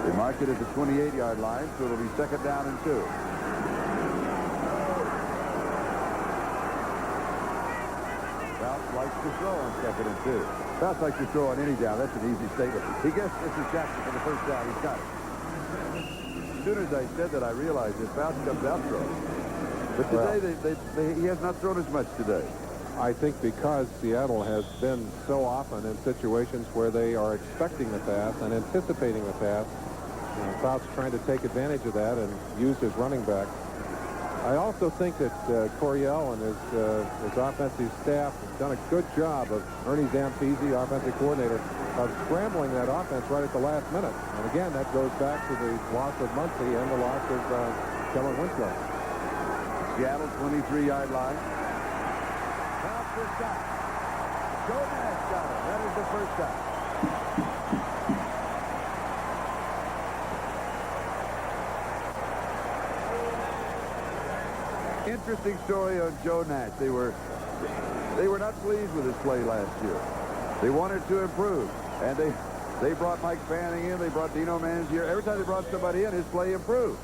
Speaker 2: They mark it at the 28-yard line, so it'll be 2nd down and 2. Fouts likes to throw on 2nd and 2. Fouts likes to throw on any down. That's an easy statement. He gets this is Jackson for the first down. He's got it. soon as I said that, I realized that Fouts comes out throwing. But today, he has not thrown as much today.
Speaker 1: I think because Seattle has been so often in situations where they are expecting the pass and anticipating the pass, Fouts trying to take advantage of that and use his running back. I also think that Coryell and his offensive staff have done a good job of Ernie Zampese, offensive coordinator, of scrambling that offense right at the last minute. And again, that goes back to the loss of Muncie and the loss of Kellen Winslow.
Speaker 2: Seattle 23-yard line. Fouts is sacked. Joe Nash got it. That is the first sack. Interesting story on Joe Nash. They were not pleased with his play last year. They wanted to improve, and they brought Mike Fanning in. They brought Dino Manzier. Every time they brought somebody in, his play improved.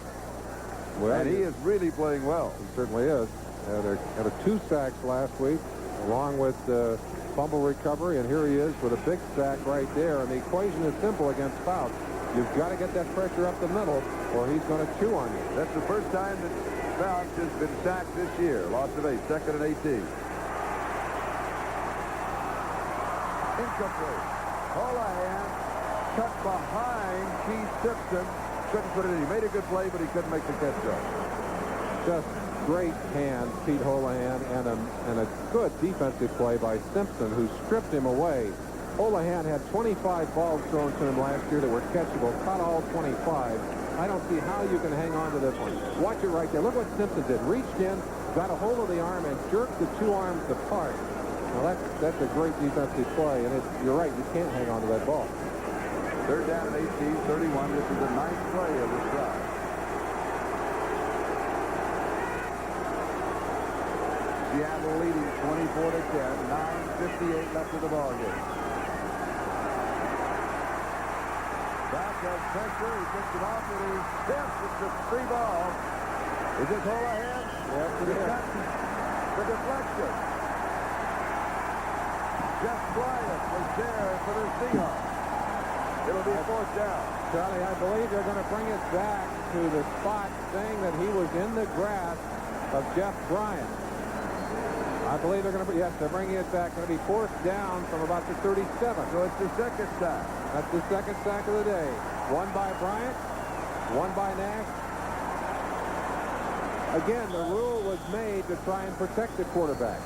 Speaker 2: Well, and he is really playing well.
Speaker 1: He certainly is. Had a 2 sacks last week, along with fumble recovery, and here he is with a big sack right there. And the equation is simple against Fouts. You've got to get that pressure up the middle, or he's going to chew on you.
Speaker 2: That's the first time that Fouts has been sacked this year. Loss of 8, 2nd and 18. Incomplete. Holahan cut behind Keith Simpson. Couldn't put it in. He made a good play, but he couldn't make the catch up.
Speaker 1: Just great hands, Pete Holahan, and a good defensive play by Simpson, who stripped him away. Holahan had 25 balls thrown to him last year that were catchable, caught all 25. I don't see how you can hang on to this one. Watch it right there. Look what Simpson did. Reached in, got a hold of the arm, and jerked the 2 arms apart. Now, that's a great defensive play, and you're right, you can't hang on to that ball.
Speaker 2: 3rd down and 18, 31. This is the 9th play of this drive. Seattle leading 24-10, 9:58 left of the ball game. Back has pressure. He picks it off. It is tipped. It's a free ball. Is it Holahan?
Speaker 1: Yes, it is.
Speaker 2: The deflection. Jeff Bryant was there for the Seahawks. It'll be 4th down.
Speaker 1: Charlie, I believe they're going to bring it back to the spot saying that he was in the grasp of Jeff Bryant. I believe they're going to, yes, they're bringing it back. Going to be 4th down from about the 37.
Speaker 2: So it's the 2nd sack.
Speaker 1: That's the 2nd sack of the day. 1 by Bryant, 1 by Nash. Again, the rule was made to try and protect the quarterback.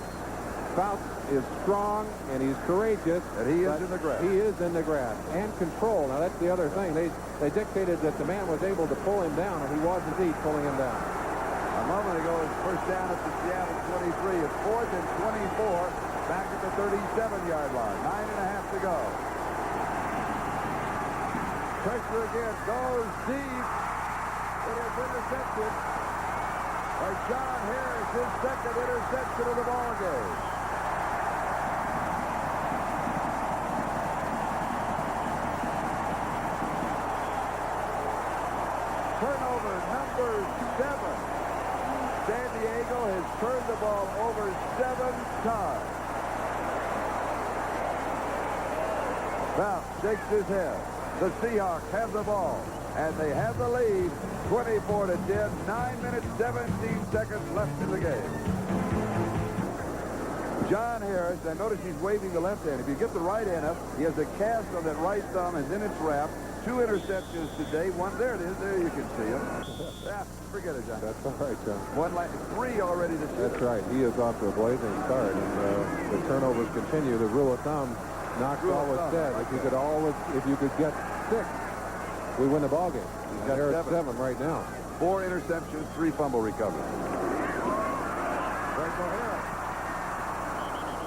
Speaker 1: Fouts is strong and he's courageous.
Speaker 2: And he is in the grass.
Speaker 1: He is in the grass and control. Now that's the other thing. They dictated that the man was able to pull him down, and he was indeed pulling him down.
Speaker 2: A moment ago, it's 1st down at the Seattle 23. It's 4th and 24 back at the 37-yard line. 9.5 to go. Pressure again. Goes deep. It is intercepted by John Harris, his 2nd interception of the ball game. Turnover number 7. San Diego has turned the ball over 7 times. Fouts shakes his head. The Seahawks have the ball, and they have the lead, 24-10, 9 minutes, 17 seconds left in the game. John Harris, and notice he's waving the left hand. If you get the right hand up, he has a cast on that right thumb, and then it's wrapped. 2 interceptions today. 1, there it is. There you can see him. Forget it, John.
Speaker 1: That's all right, John.
Speaker 2: 3 already this year.
Speaker 1: That's right. He is off to a blazing start, and the turnovers continue. The rule of thumb knocks always said. If you could get 6, we win the ball game.
Speaker 2: He's got 7
Speaker 1: right now.
Speaker 2: 4 interceptions, 3 fumble recoveries. Franco Harris.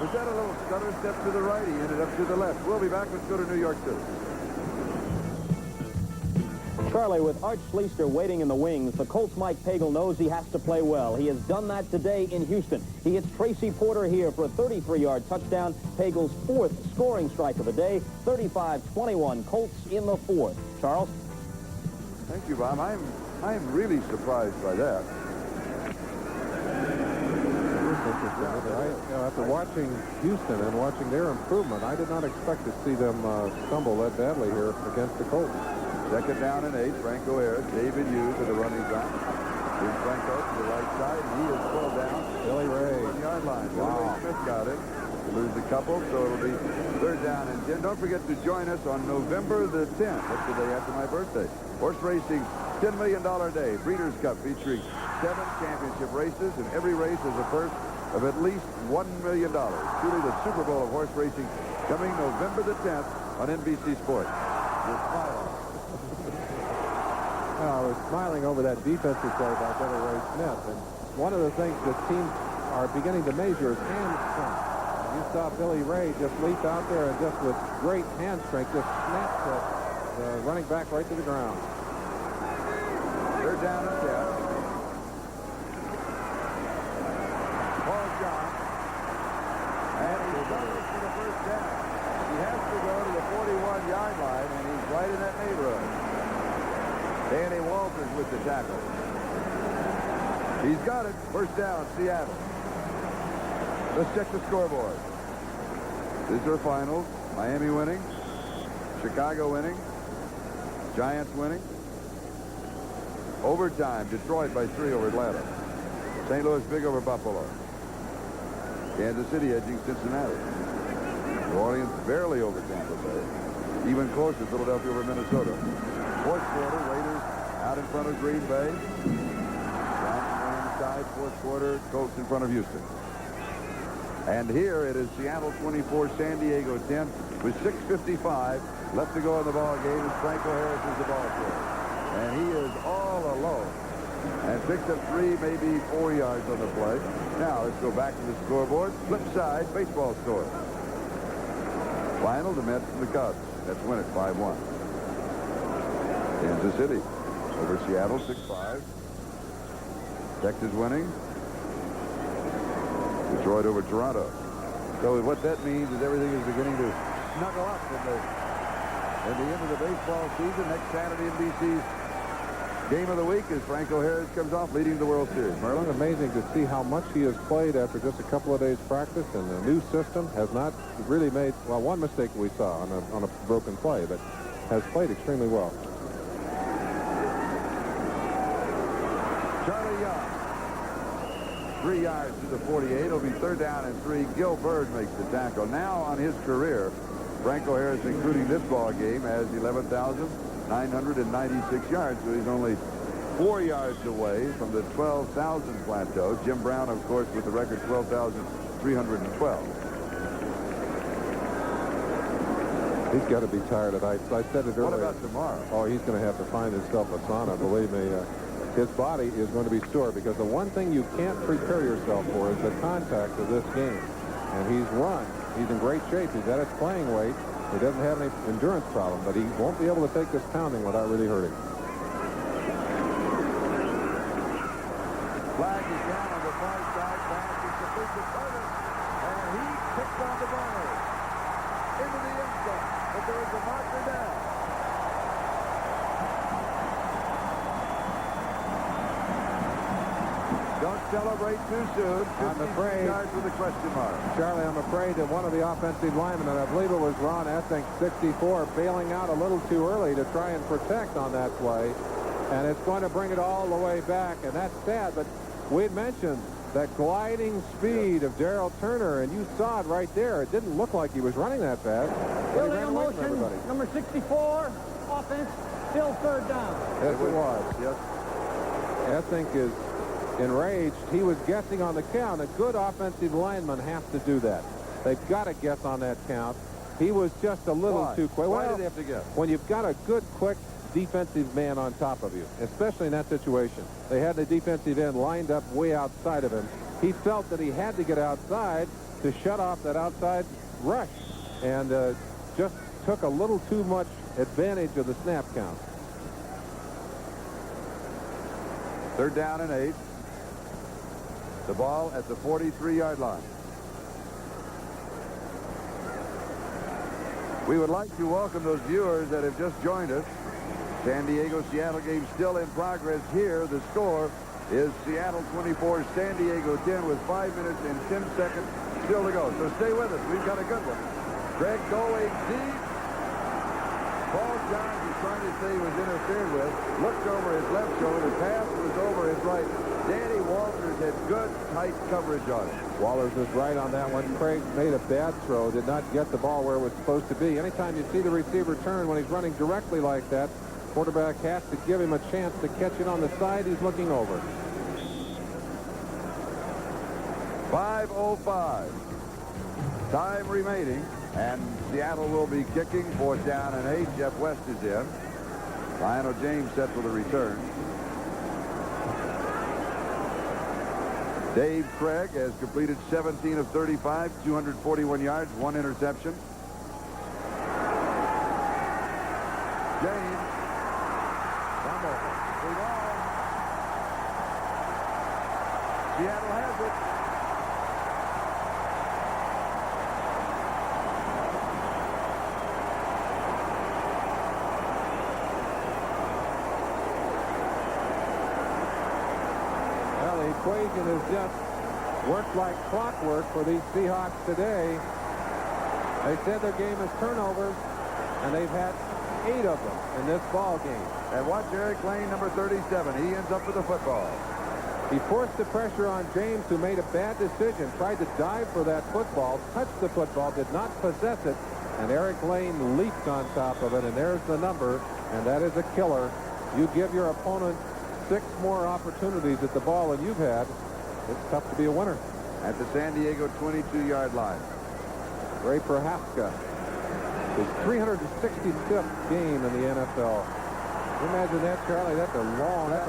Speaker 2: Was that a little stutter step to the right? He ended up to the left. We'll be back. Let's go to New York City.
Speaker 6: Charlie, with Art Schleister waiting in the wings, the Colts' Mike Pagel knows he has to play well. He has done that today in Houston. He hits Tracy Porter here for a 33-yard touchdown. Pagel's 4th scoring strike of the day. 35-21, Colts in the 4th. Charles?
Speaker 2: Thank you, Bob. I'm really surprised by that.
Speaker 1: After watching Houston and watching their improvement, I did not expect to see them stumble that badly here against the Colts.
Speaker 2: Second down and 8. Franco Harris, David Hughes to the running back. Here's Franco to the right side, and he is pulled down.
Speaker 1: Billy Ray.
Speaker 2: 1-yard line.
Speaker 1: Wow.
Speaker 2: Billy Ray Smith got it. Lose a couple, so it'll be third down and 10. Don't forget to join us on November the 10th. That's the day after my birthday. Horse racing $10 million day. Breeders' Cup featuring 7 championship races, and every race is a purse of at least $1 million. Truly the Super Bowl of horse racing coming November the 10th on NBC Sports. You're smiling.
Speaker 1: I was smiling over that defensive play by Billy Ray Smith. And one of the things that teams are beginning to measure is hand strength. You saw Billy Ray just leap out there and just with great hand strength just snap the running back right to the ground.
Speaker 2: Third down and 10. Paul John. And he struggles for the first down. He has to go to the 41-yard line, and he's right in that neighborhood. Danny Walters with the tackle. He's got it. First down, Seattle. Let's check the scoreboard. These are finals. Miami winning. Chicago winning. Giants winning. Overtime, Detroit by 3 over Atlanta. St. Louis big over Buffalo. Kansas City edging Cincinnati. New Orleans barely over Tampa Bay. Even closer, Philadelphia over Minnesota. Fourth quarter, Raiders out in front of Green Bay. Giants on the side, fourth quarter, Colts in front of Houston. And here it is Seattle 24, San Diego 10 with 6:55 left to go in the ball game as Franco Harris is the ball player. And he is all alone. And picks up 3, maybe 4 yards on the play. Now let's go back to the scoreboard. Flip side, baseball score. Final, the Mets and the Cubs. That's win it 5-1. Kansas City over Seattle 6-5. Texas winning. Detroit over Toronto. So what that means is everything is beginning to snuggle up in the end of the baseball season. Next Saturday, NBC's game of the week as Franco Harris comes off leading the World Series. Merlin?
Speaker 1: Amazing to see how much he has played after just a couple of days practice, and the new system has not really made, well, one mistake we saw on a broken play, but has played extremely well.
Speaker 2: Charlie Young. 3 yards to the 48. It'll be third down and 3. Gil Bird makes the tackle. Now on his career, Franco Harris, including this ball game, has 11,996 yards. So he's only 4 yards away from the 12,000 plateau. Jim Brown, of course, with the record 12,312.
Speaker 1: He's got to be tired of it. I said it earlier.
Speaker 2: What about tomorrow?
Speaker 1: Oh, he's going to have to find himself a sauna, believe me. His body is going to be sore because the one thing you can't prepare yourself for is the contact of this game. And he's run. He's in great shape. He's at his playing weight. He doesn't have any endurance problem, but he won't be able to take this pounding without really hurting.
Speaker 2: Flag is down on the far side. Pass is complete to Turner. And he picks on the ball into the end zone. But there is a marker down. Don't celebrate too soon.
Speaker 1: I'm afraid.
Speaker 2: Yards with a question mark.
Speaker 1: Charlie, I'm afraid that one of the offensive linemen, and I believe it was Ron Essink, 64, bailing out a little too early to try and protect on that play. And it's going to bring it all the way back. And that's sad, but we'd mentioned that gliding speed of Darrell Turner, and you saw it right there. It didn't look like he was running that fast.
Speaker 3: Building a motion, number 64, offense, still third down.
Speaker 1: Yes, it was.
Speaker 2: Yes.
Speaker 1: Essink is enraged. He was guessing on the count. A good offensive lineman has to do that. They've got to guess on that count. He was just a little too quick.
Speaker 2: Why did he have to guess?
Speaker 1: When you've got a good, quick defensive man on top of you, especially in that situation. They had the defensive end lined up way outside of him. He felt that he had to get outside to shut off that outside rush, and just took a little too much advantage of the snap count.
Speaker 2: Third down and 8. The ball at the 43-yard line. We would like to welcome those viewers that have just joined us. San Diego-Seattle game still in progress here. The score is Seattle 24, San Diego 10 with 5 minutes and 10 seconds still to go. So stay with us. We've got a good one. Greg going deep. Ball Johns was trying to say he was interfered with. Looked over his left shoulder. Pass was over his right. Danny Walters had good, tight coverage on it.
Speaker 1: Walters was right on that one. Krieg made a bad throw, did not get the ball where it was supposed to be. Anytime you see the receiver turn when he's running directly like that, quarterback has to give him a chance to catch it on the side he's looking over.
Speaker 2: 5:05. Time remaining, and Seattle will be kicking. 4th down and 8. Jeff West is in. Lionel James set for the return. Dave Krieg has completed 17 of 35, 241 yards, 1 interception. James. Fumble. Seattle has it.
Speaker 1: Well, the equation has just worked like clockwork for these Seahawks today. They said their game is turnovers, and they've had 8 of them in this ball game.
Speaker 2: And watch Eric Lane, number 37. He ends up with the football.
Speaker 1: He forced the pressure on James, who made a bad decision, tried to dive for that football, touched the football, did not possess it, and Eric Lane leaped on top of it, and there's the number, and that is a killer. You give your opponent 6 more opportunities at the ball than you've had, it's tough to be a winner.
Speaker 2: At the San Diego 22-yard line.
Speaker 1: Ray Prohaska, his 365th game in the NFL. Can you imagine that, Charlie? That's a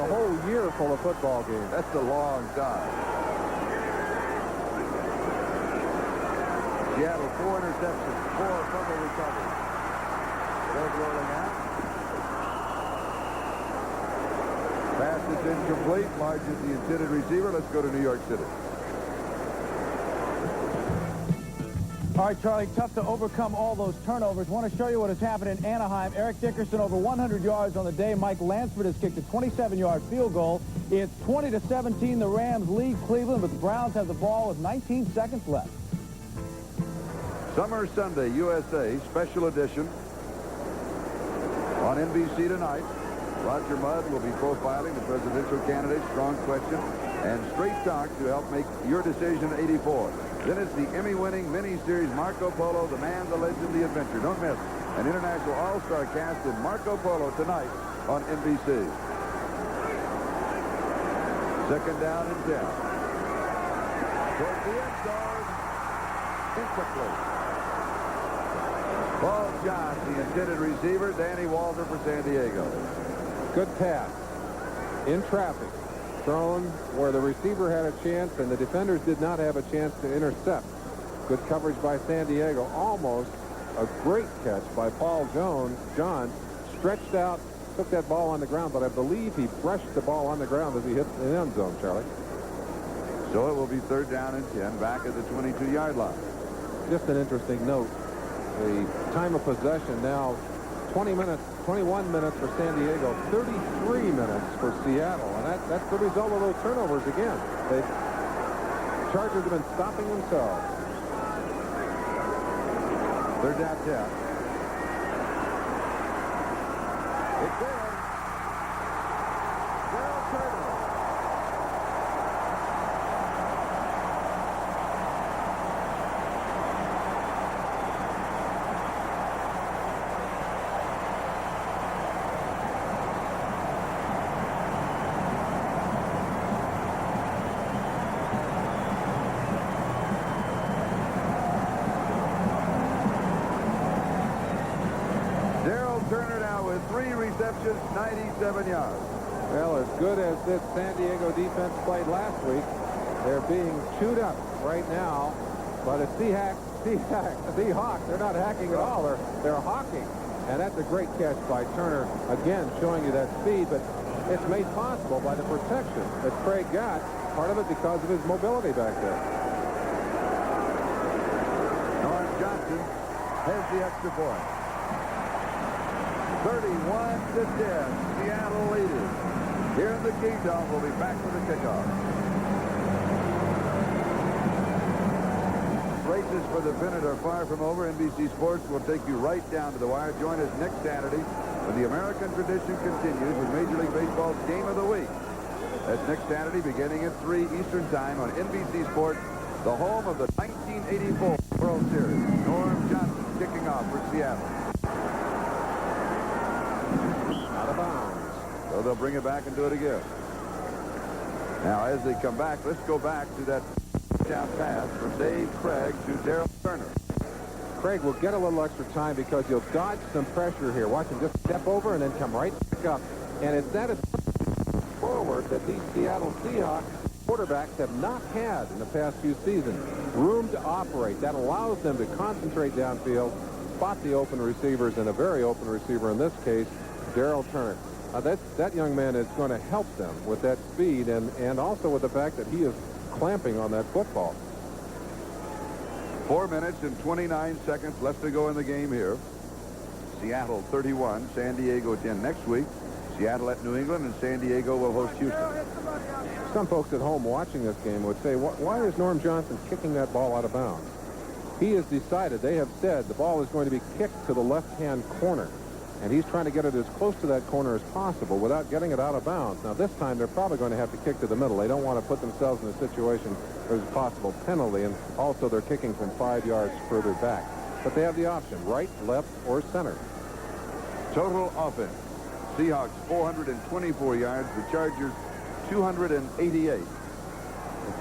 Speaker 1: whole year full of football games.
Speaker 2: That's a long time. Seattle, 4 interceptions, 4 fumble recoveries. They're rolling out. Pass is incomplete. Large is the intended receiver. Let's go to New York City.
Speaker 3: All right, Charlie, tough to overcome all those turnovers. Want to show you what has happened in Anaheim. Eric Dickerson over 100 yards on the day. Mike Lansford has kicked a 27-yard field goal. It's 20-17. The Rams lead Cleveland, but the Browns have the ball with 19 seconds left.
Speaker 2: Summer Sunday, USA, special edition on NBC tonight. Roger Mudd will be profiling the presidential candidate, strong question, and straight talk to help make your decision 84. Then it's the Emmy-winning mini-series Marco Polo, the man, the legend, the adventure. Don't miss an international all-star cast in Marco Polo tonight on NBC. 2nd down and 10. Towards the end zone, incomplete. Paul Johns, the intended receiver. Danny Walter for San Diego.
Speaker 1: Good pass. In traffic. Thrown where the receiver had a chance and the defenders did not have a chance to intercept. Good coverage by San Diego. Almost a great catch by Paul Johns. Stretched out, took that ball on the ground, but I believe he brushed the ball on the ground as he hit the end zone, Charlie.
Speaker 2: So it will be 3rd down and 10 back at the 22-yard line.
Speaker 1: Just an interesting note. The time of possession now 21 minutes for San Diego, 33 minutes for Seattle, and that's the result of those turnovers again. The Chargers have been stopping themselves.
Speaker 2: 3rd down 10. It's in. Gerald Turner. Turner now with 3 receptions, 97 yards.
Speaker 1: Well, as good as this San Diego defense played last week, they're being chewed up right now by the Seahawks. They're not hacking at all. They're hawking. And that's a great catch by Turner, again, showing you that speed, but it's made possible by the protection that Krieg got, part of it because of his mobility back there.
Speaker 2: Norm Johnson has the extra point. 31-10, Seattle leading. Here in the Kingdom, we'll be back for the kickoff. Great races for the pennant are far from over. NBC Sports will take you right down to the wire. Join us next Saturday when the American tradition continues with Major League Baseball's Game of the Week. That's next Saturday beginning at 3 Eastern Time on NBC Sports, the home of the 1984 World Series. Norm Johnson kicking off for Seattle. Out of bounds. So they'll bring it back and do it again. Now, as they come back, let's go back to that down pass from Dave Krieg to Darrell Turner.
Speaker 1: Craig will get a little extra time because he'll dodge some pressure here. Watch him just step over and then come right back up. And it's that forward that these Seattle Seahawks quarterbacks have not had in the past few seasons. Room to operate. That allows them to concentrate downfield, spot the open receivers, and a very open receiver in this case, Darrell Turner. That young man is going to help them with that speed and also with the fact that he is clamping on that football.
Speaker 2: 4 minutes and 29 seconds left to go in the game here. Seattle 31, San Diego 10 next week. Seattle at New England, and San Diego will host Houston.
Speaker 1: Some folks at home watching this game would say, why is Norm Johnson kicking that ball out of bounds? He has decided, they have said, the ball is going to be kicked to the left-hand corner. And he's trying to get it as close to that corner as possible without getting it out of bounds. Now, this time, they're probably going to have to kick to the middle. They don't want to put themselves in a situation where there's a possible penalty, and also they're kicking from 5 yards further back. But they have the option, right, left, or center.
Speaker 2: Total offense. Seahawks 424 yards, the Chargers 288.
Speaker 1: And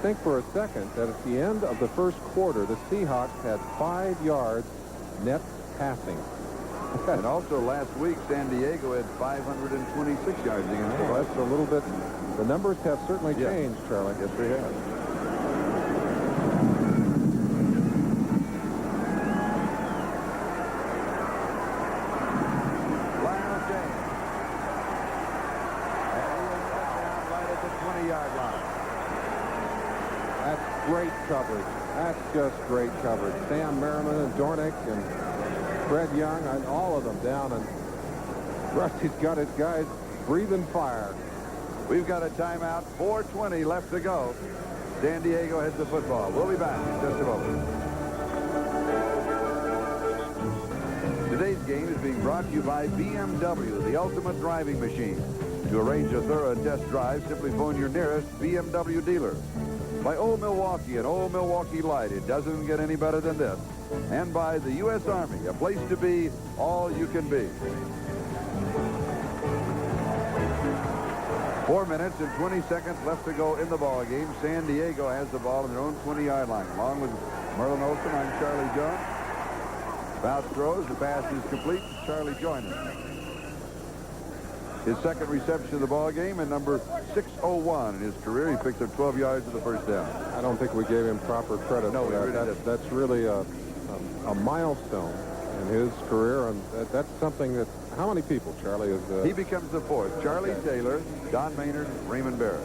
Speaker 1: think for a second that at the end of the first quarter, the Seahawks had 5 yards net passing.
Speaker 2: And also last week, San Diego had 526 yards against them.
Speaker 1: That's a little bit. The numbers have certainly changed, Charlie.
Speaker 2: Yes, they have. Lionel James. And he is set down right at the 20-yard line.
Speaker 1: That's great coverage. That's just great coverage. Sam Merlin and Dornick and Fred Young, and all of them down, and Rusty's got his guys breathing fire.
Speaker 2: We've got a timeout, 4:20 left to go. San Diego has the football. We'll be back in just a moment. Today's game is being brought to you by BMW, the ultimate driving machine. To arrange a thorough test drive, simply phone your nearest BMW dealer. By Old Milwaukee and Old Milwaukee Light, it doesn't get any better than this. And by the U.S. Army, a place to be all you can be. 4 minutes and 20 seconds left to go in the ball game. San Diego has the ball on their own 20-yard line. Along with Merlin Olsen, I'm Charlie Jones. Fouts throws. The pass is complete. Charlie Joyner. His second reception of the ball game, and number 601 in his career. He picked up 12 yards of the first down.
Speaker 1: I don't think we gave him proper credit for that.
Speaker 2: Really
Speaker 1: that's really a milestone in his career, and that's something that, how many people, Charlie, is...
Speaker 2: He becomes the fourth. Charlie Taylor, Don Maynard, Raymond Barrett.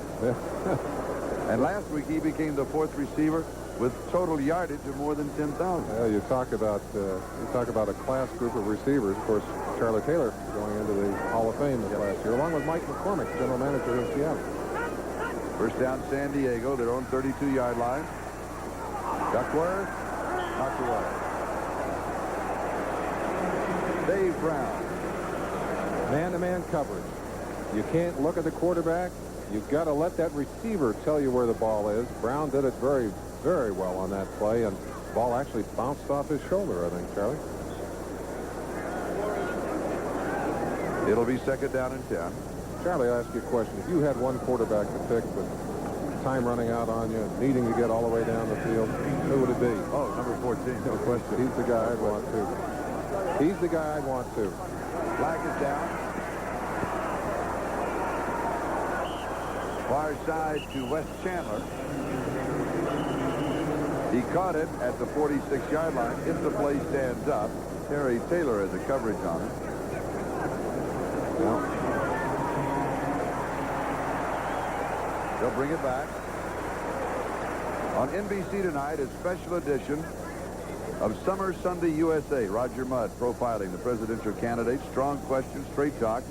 Speaker 2: And last week he became the fourth receiver with total yardage of more than 10,000.
Speaker 1: Yeah, you talk about a class group of receivers. Of course, Charlie Taylor going into the Hall of Fame this last year, along with Mike McCormick, general manager of Seattle.
Speaker 2: First down, San Diego, their own 32-yard line. Duckworth, knocked away. Dave Brown.
Speaker 1: Man-to-man coverage. You can't look at the quarterback. You've got to let that receiver tell you where the ball is. Brown did it very, very well on that play, and the ball actually bounced off his shoulder, I think, Charlie.
Speaker 2: It'll be second down and 10.
Speaker 1: Charlie, I'll ask you a question. If you had one quarterback to pick with time running out on you, needing to get all the way down the field, who would it be?
Speaker 2: Oh, number 14.
Speaker 1: No question. He's the guy I'd want to. He's the guy I'd want to.
Speaker 2: Flag is down. Far side to Wes Chandler. He caught it at the 46-yard line. If the play stands up, Terry Taylor has a coverage on it. Well, they'll bring it back. On NBC tonight, a special edition of Summer Sunday USA. Roger Mudd profiling the presidential candidates. Strong questions, straight talk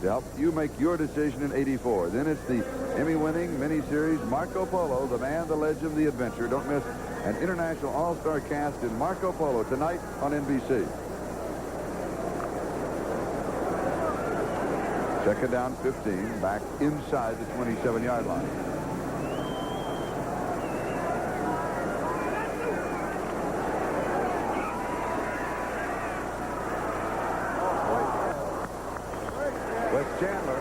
Speaker 2: to help you make your decision in '84. Then it's the Emmy-winning miniseries Marco Polo, the man, the legend, the adventure. Don't miss An international all-star cast in Marco Polo tonight on NBC. Second down, 15, back inside the 27-yard line. Wes Chandler,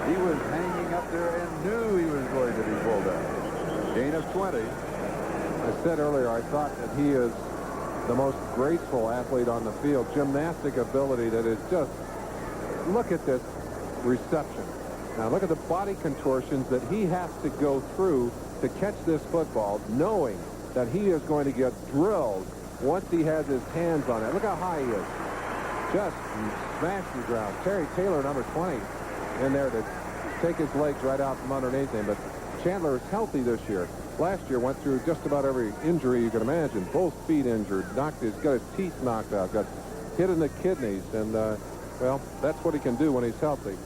Speaker 2: he was hanging up there and knew he was going to be pulled out. Gain of 20.
Speaker 1: I said earlier, I thought that he is the most graceful athlete on the field. Gymnastic ability that is just, look at this reception. Now look at the body contortions that he has to go through to catch this football, knowing that he is going to get drilled once he has his hands on it. Look how high he is. Just smashed the ground. Terry Taylor, number 20, in there to take his legs right out from underneath him. But Chandler is healthy this year. Last year went through just about every injury you can imagine. Both feet injured, got his teeth knocked out, got hit in the kidneys, and well, that's what he can do when he's healthy.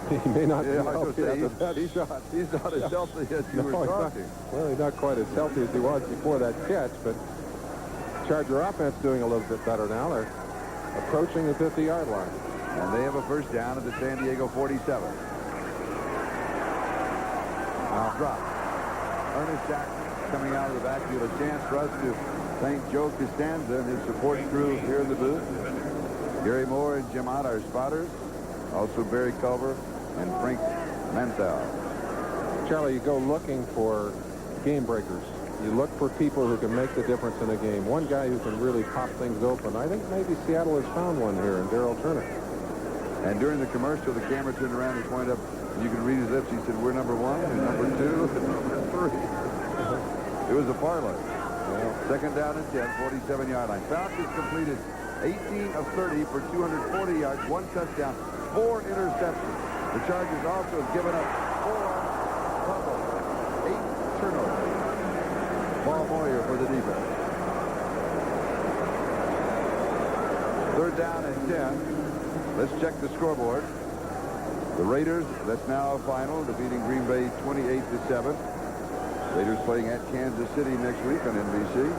Speaker 1: He may not be healthy after that shot.
Speaker 2: He's not as healthy as you were talking.
Speaker 1: Well, he's not quite as healthy as he was before that catch, but Charger offense doing a little bit better now. They're approaching the 50-yard line.
Speaker 2: And they have a first down at the San Diego 47. Now drop. Ernest Jackson coming out of the backfield. A chance for us to thank Joe Costanza and his support crew here in the booth. Gary Moore and Jim Ott, our spotters. Also Barry Culver and Frank Mantel.
Speaker 1: Charlie, you go looking for game breakers. You look for people who can make the difference in a game. One guy who can really pop things open. I think maybe Seattle has found one here in Darrell Turner.
Speaker 2: And during the commercial, the camera turned around and pointed up. You can read his lips. He said, we're number 1 and number 2 and number 3. It was a parlay. Well, second down and 10, 47-yard line. Fouts has completed 18 of 30 for 240 yards, 1 touchdown, 4 interceptions. The Chargers also have given up 4 fumbles, 8 turnovers. Paul Moyer for the defense. Third down and 10. Let's check the scoreboard. The Raiders, that's now a final, defeating Green Bay 28-7. Raiders playing at Kansas City next week on NBC.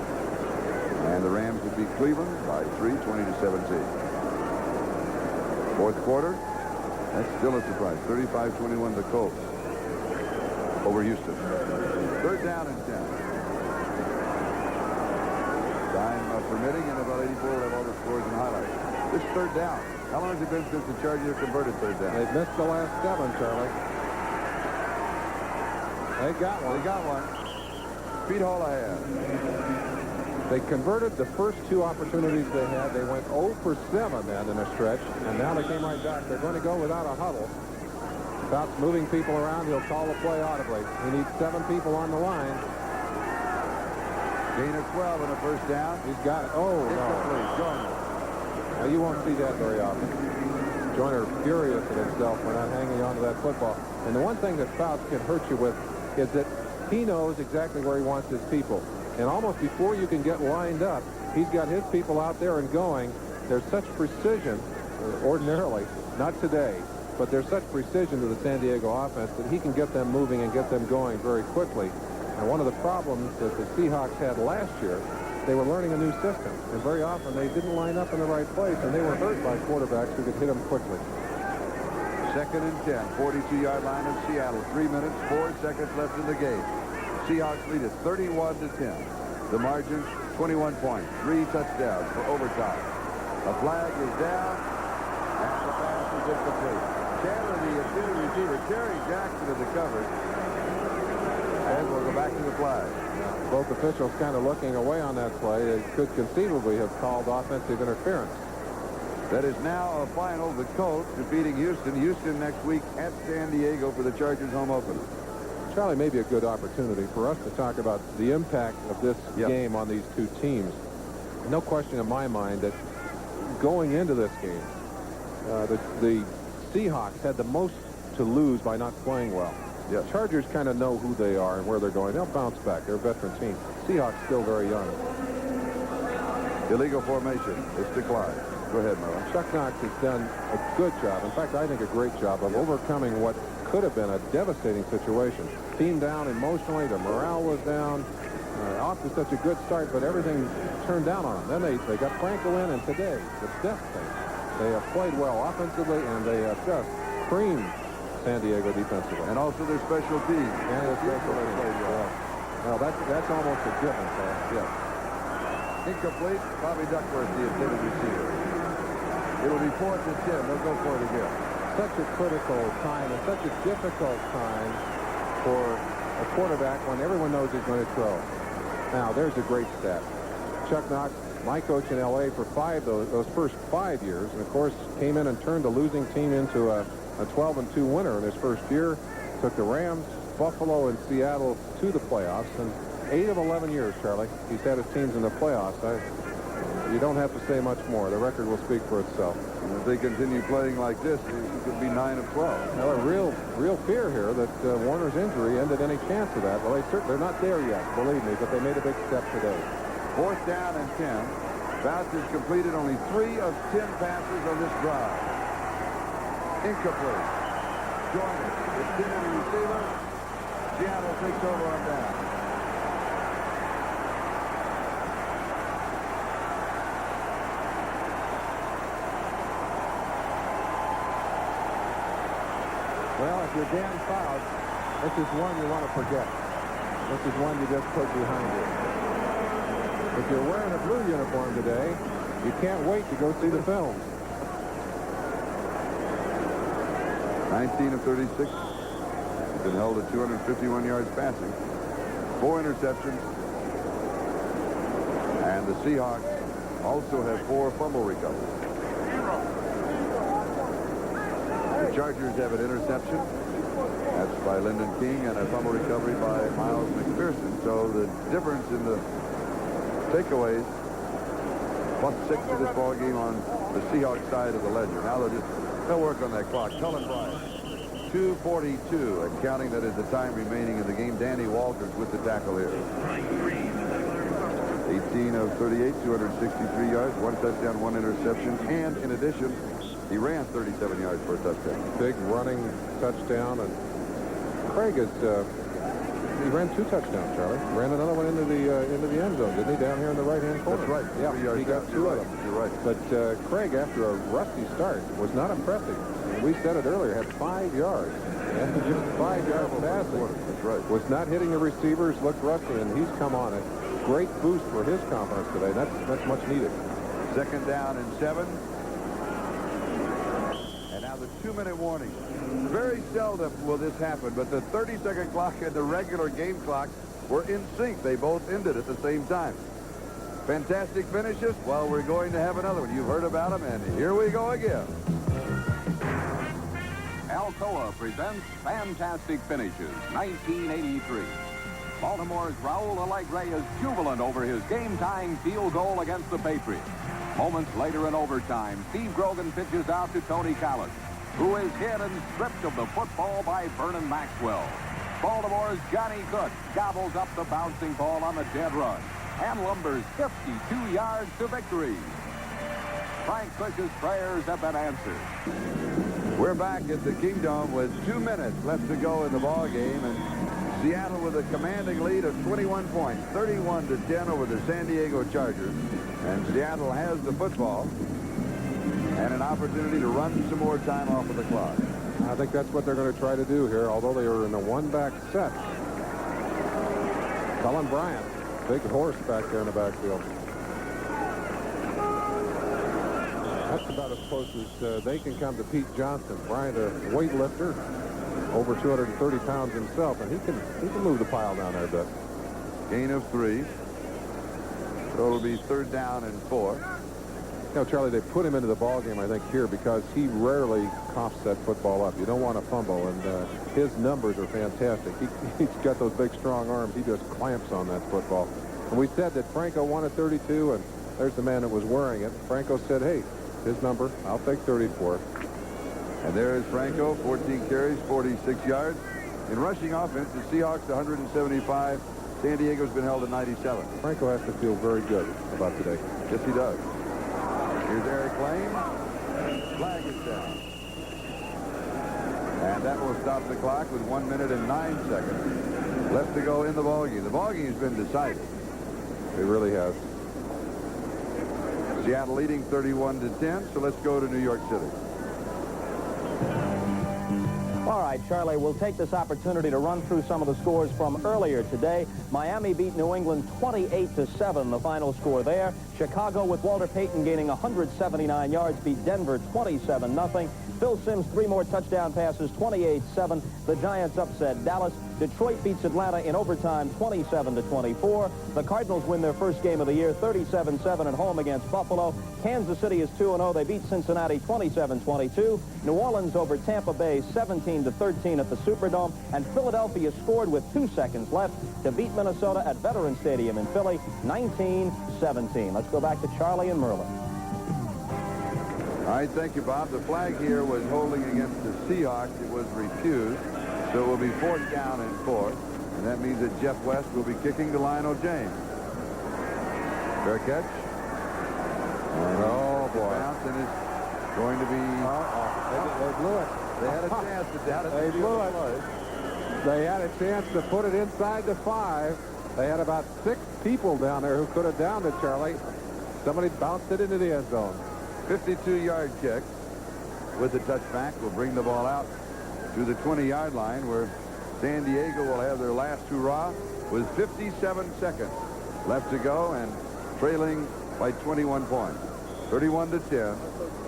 Speaker 2: And the Rams would beat Cleveland by 3, 20-17. Fourth quarter, that's still a surprise. 35-21 the Colts over Houston. Third down and 10. Time permitting, and about 84 will have all the scores and highlights. This third down. How long has it been since the Chargers converted third down?
Speaker 1: They've missed the last 7, Charlie. They got one.
Speaker 2: They got one. Pete Hall ahead.
Speaker 1: They converted the first 2 opportunities they had. They went 0 for 7 then in a stretch, and now they came right back. They're going to go without a huddle. Fouts moving people around. He'll call the play audibly. He needs 7 people on the line.
Speaker 2: Gain of 12 and a first down.
Speaker 1: He's got it. Oh, no.
Speaker 2: Joyner.
Speaker 1: Now, you won't see that very often. Joyner furious at himself for not hanging on to that football. And the one thing that Fouts can hurt you with is that he knows exactly where he wants his people. And almost before you can get lined up, he's got his people out there and going. There's such precision, ordinarily, not today, but there's such precision to the San Diego offense that he can get them moving and get them going very quickly. And one of the problems that the Seahawks had last year, they were learning a new system. And very often they didn't line up in the right place, and they were hurt by quarterbacks who could hit them quickly.
Speaker 2: Second and 10, 42-yard line of Seattle. 3 minutes, 4 seconds left in the game. Seahawks lead it 31-10. The margin, 21 points, 3 touchdowns for overtime. A flag is down, and the pass is incomplete. Chandler, the intended receiver, Terry Jackson in the coverage, and we'll go back to the flag.
Speaker 1: Both officials kind of looking away on that play. They could conceivably have called offensive interference.
Speaker 2: That is now a final. The Colts defeating Houston. Houston next week at San Diego for the Chargers home opener.
Speaker 1: Charlie, maybe a good opportunity for us to talk about the impact of this game on these 2 teams. No question in my mind that going into this game, the Seahawks had the most to lose by not playing well.
Speaker 2: Yes.
Speaker 1: Chargers kind of know who they are and where they're going. They'll bounce back. They're a veteran team. Seahawks still very young.
Speaker 2: Illegal formation. It's declined. Go ahead, Merlin.
Speaker 1: Chuck Knox has done a good job. In fact, I think a great job of overcoming what could have been a devastating situation. Team down emotionally, the morale was down. Off to such a good start, but everything turned down on them. Then they got Franco in, and today, the death thing. They have played well offensively, and they have just creamed San Diego defensively.
Speaker 2: And also their special teams.
Speaker 1: And their special teams. Well, that's almost a given, sir. Yes.
Speaker 2: Incomplete. Bobby Duckworth, the intended receiver. It'll be 4th and 10. They'll go for it again.
Speaker 1: Such a critical time and such a difficult time for a quarterback when everyone knows he's going to throw. Now, there's a great stat. Chuck Knox, my coach in L.A. for those first 5 years, and of course came in and turned a losing team into a 12-2 winner in his first year. Took the Rams, Buffalo, and Seattle to the playoffs. And 8 of 11 years, Charlie, he's had his teams in the playoffs. You don't have to say much more. The record will speak for itself.
Speaker 2: And if they continue playing like this, it could be 9 of 12.
Speaker 1: Now, a real fear here that Warner's injury ended any chance of that. Well, they're not there yet, believe me, but they made a big step today.
Speaker 2: 4th down and 10. Fouts has completed only 3 of 10 passes on this drive. Incomplete. Joyner is in the receiver. Seattle takes over on down.
Speaker 1: Well, if you're Dan Fouts, this is one you want to forget. This is one you just put behind you. If you're wearing a blue uniform today, you can't wait to go see the film.
Speaker 2: 19 of 36. He's been held at 251 yards passing. 4 interceptions. And the Seahawks also have 4 fumble recoveries. The Chargers have an interception. That's by Lyndon King, and a fumble recovery by Miles McPherson. So the difference in the takeaways, +6 to this ball game on the Seahawks side of the ledger. Now they'll work on that clock. Cullen Bryant, 2:42 and counting. That is the time remaining in the game. Danny Walters with the tackle here. 18 of 38, 263 yards, 1 touchdown, 1 interception, and in addition, he ran 37 yards for a touchdown.
Speaker 1: Big running touchdown, and Krieg is he ran 2 touchdowns, Charlie. Ran another one into the end zone, didn't he? Down here in the right-hand corner.
Speaker 2: That's right.
Speaker 1: Yeah, he got 2 of them.
Speaker 2: You're right.
Speaker 1: But Krieg, after a rusty start, was not impressive. And we said it earlier, had 5 yards. After just 5 yards passing.
Speaker 2: That's right.
Speaker 1: Was not hitting the receivers, looked rusty, and he's come on it. Great boost for his confidence today. That's much needed.
Speaker 2: 2nd down and 7. And now the 2-minute warning. Very seldom will this happen, but the 30-second clock and the regular game clock were in sync. They both ended at the same time. Fantastic finishes. Well, we're going to have another one. You've heard about them, and here we go again.
Speaker 8: Alcoa presents Fantastic Finishes, 1983. Baltimore's Raul Alegre is jubilant over his game-tying field goal against the Patriots. Moments later in overtime, Steve Grogan pitches out to Tony Collins, who is hit and stripped of the football by Vernon Maxwell. Baltimore's Johnny Cook gobbles up the bouncing ball on the dead run and lumbers 52 yards to victory. Frank Bush's prayers have been answered.
Speaker 2: We're back at the Kingdome with 2 minutes left to go in the ball game, and Seattle with a commanding lead of 21 points, 31-10 over the San Diego Chargers. And Seattle has the football and an opportunity to run some more time off of the clock.
Speaker 1: I think that's what they're going to try to do here, although they were in a 1-back set. Cullen Bryant, big horse back there in the backfield. That's about as close as they can come to Pete Johnson. Bryant, a weightlifter, over 230 pounds himself, and he can move the pile down there a bit.
Speaker 2: Gain of 3. So it'll be 3rd down and 4.
Speaker 1: You know, Charlie, they put him into the ball game, I think, here because he rarely coughs that football up. You don't want to fumble, and his numbers are fantastic. He's got those big, strong arms. He just clamps on that football. And we said that Franco wanted 32, and there's the man that was wearing it. Franco said, hey, his number, I'll take 34.
Speaker 2: And there is Franco, 14 carries, 46 yards. In rushing offense, the Seahawks 175. San Diego's been held at 97.
Speaker 1: Franco has to feel very good about today.
Speaker 2: Yes, he does. Here's Eric Lane. Flag is down. And that will stop the clock with 1 minute and 9 seconds left to go in the ballgame. The ballgame has been decided.
Speaker 1: It really has.
Speaker 2: Seattle leading 31-10, so let's go to New York City.
Speaker 6: All right, Charlie, we'll take this opportunity to run through some of the scores from earlier today. Miami beat New England 28-7, the final score there. Chicago, with Walter Payton gaining 179 yards, beat Denver 27-0. Phil Simms, 3 more touchdown passes, 28-7. The Giants upset Dallas. Detroit beats Atlanta in overtime, 27-24. The Cardinals win their first game of the year, 37-7 at home against Buffalo. Kansas City is 2-0. They beat Cincinnati 27-22. New Orleans over Tampa Bay 17-13 at the Superdome. And Philadelphia scored with 2 seconds left to beat Minnesota at Veterans Stadium in Philly, 19-17. Let's go back to Charlie and Merlin.
Speaker 2: All right, thank you, Bob. The flag here was holding against the Seahawks. It was refused, so it will be 4th down and 4. And that means that Jeff West will be kicking to Lionel James. Fair catch.
Speaker 1: Oh, boy.
Speaker 2: Bounce, and it's going to be...
Speaker 1: They blew it.
Speaker 2: They had a chance to down it.
Speaker 1: They blew it. They had a chance to put it inside the 5. They had about 6 people down there who could have downed it, Charlie. Somebody bounced it into the end zone.
Speaker 2: 52-yard kick with the touchback will bring the ball out to the 20-yard line, where San Diego will have their last hurrah with 57 seconds left to go and trailing by 21 points. 31-10,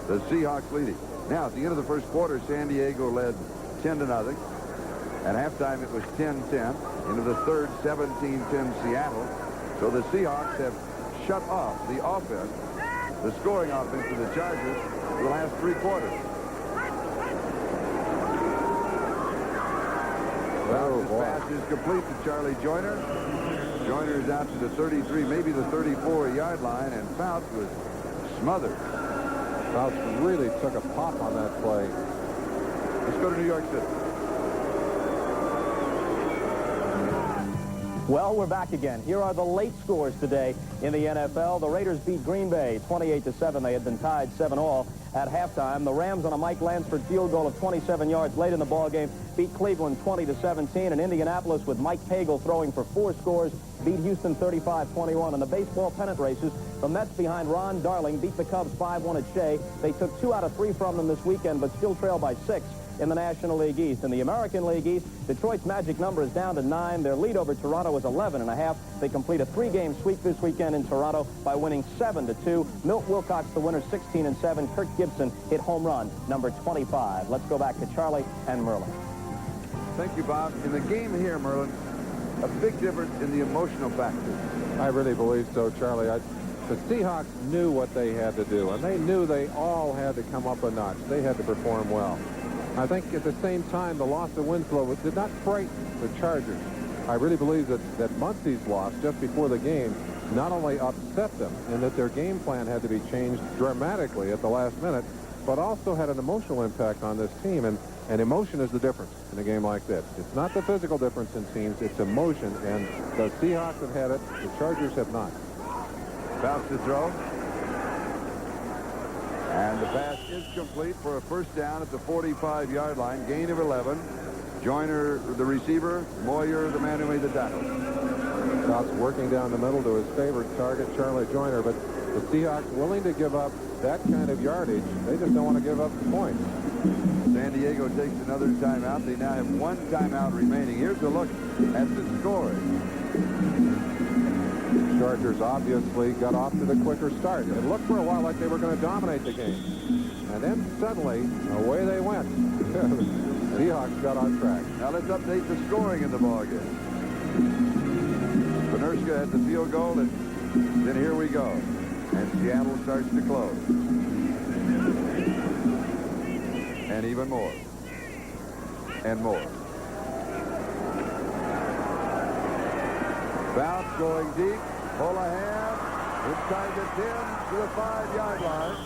Speaker 2: the Seahawks leading. Now, at the end of the first quarter, San Diego led 10-0. At halftime, it was 10-10. Into the third, 17-10 Seattle. So the Seahawks have shut off the offense, the scoring offense of the Chargers, for the last 3 quarters. Well, this pass is complete to Charlie Joyner. Joyner is out to the 33, maybe the 34-yard line, and Fouts was smothered.
Speaker 1: Fouts really took a pop on that play.
Speaker 2: Let's go to New York City.
Speaker 6: Well, we're back again. Here are the late scores today in the NFL. The Raiders beat Green Bay 28-7. They had been tied 7-all at halftime. The Rams, on a Mike Lansford field goal of 27 yards late in the ballgame, beat Cleveland 20-17. And Indianapolis, with Mike Pagel throwing for 4 scores, beat Houston 35-21. In the baseball pennant races, the Mets, behind Ron Darling, beat the Cubs 5-1 at Shea. They took 2 out of 3 from them this weekend, but still trail by 6 in the National League East. In the American League East, Detroit's magic number is down to 9. Their lead over Toronto is 11.5. They complete a 3-game sweep this weekend in Toronto by winning 7-2. Milt Wilcox, the winner, 16-7. Kirk Gibson hit home run number 25. Let's go back to Charlie and Merlin.
Speaker 2: Thank you, Bob. In the game here, Merlin, a big difference in the emotional factor.
Speaker 1: I really believe so, Charlie. The Seahawks knew what they had to do, and they knew they all had to come up a notch. They had to perform well. I think at the same time, the loss of Winslow did not frighten the Chargers. I really believe that Muncie's loss just before the game not only upset them and that their game plan had to be changed dramatically at the last minute, but also had an emotional impact on this team. And emotion is the difference in a game like this. It's not the physical difference in teams, it's emotion. And the Seahawks have had it, the Chargers have not.
Speaker 2: Fouts to throw. And the pass is complete for a first down at the 45-yard line. Gain of 11. Joyner, the receiver. Moyer, the man who made the tackle.
Speaker 1: Fouts working down the middle to his favorite target, Charlie Joyner. But the Seahawks willing to give up that kind of yardage. They just don't want to give up the points.
Speaker 2: San Diego takes another timeout. They now have 1 timeout remaining. Here's a look at the scoring.
Speaker 1: Chargers obviously got off to the quicker start. It looked for a while like they were going to dominate the game. And then suddenly, away they went. Seahawks got on track.
Speaker 2: Now let's update the scoring in the ballgame. Benerska had the field goal, and then here we go. And Seattle starts to close. And even more. And more. Fouts going deep. Holahan inside the 10 to the 5-yard line.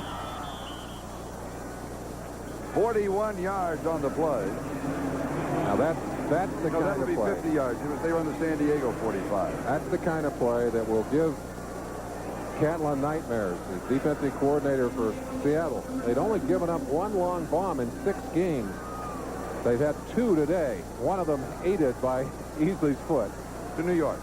Speaker 2: 41 yards on the play.
Speaker 1: Now that's the kind
Speaker 2: that
Speaker 1: of
Speaker 2: would be
Speaker 1: play.
Speaker 2: 50 yards. They were on the San Diego 45.
Speaker 1: That's the kind of play that will give Catlin nightmares, the defensive coordinator for Seattle. They'd only given up 1 long bomb in 6 games. They've had 2 today. One of them aided by Easley's foot.
Speaker 2: To New York.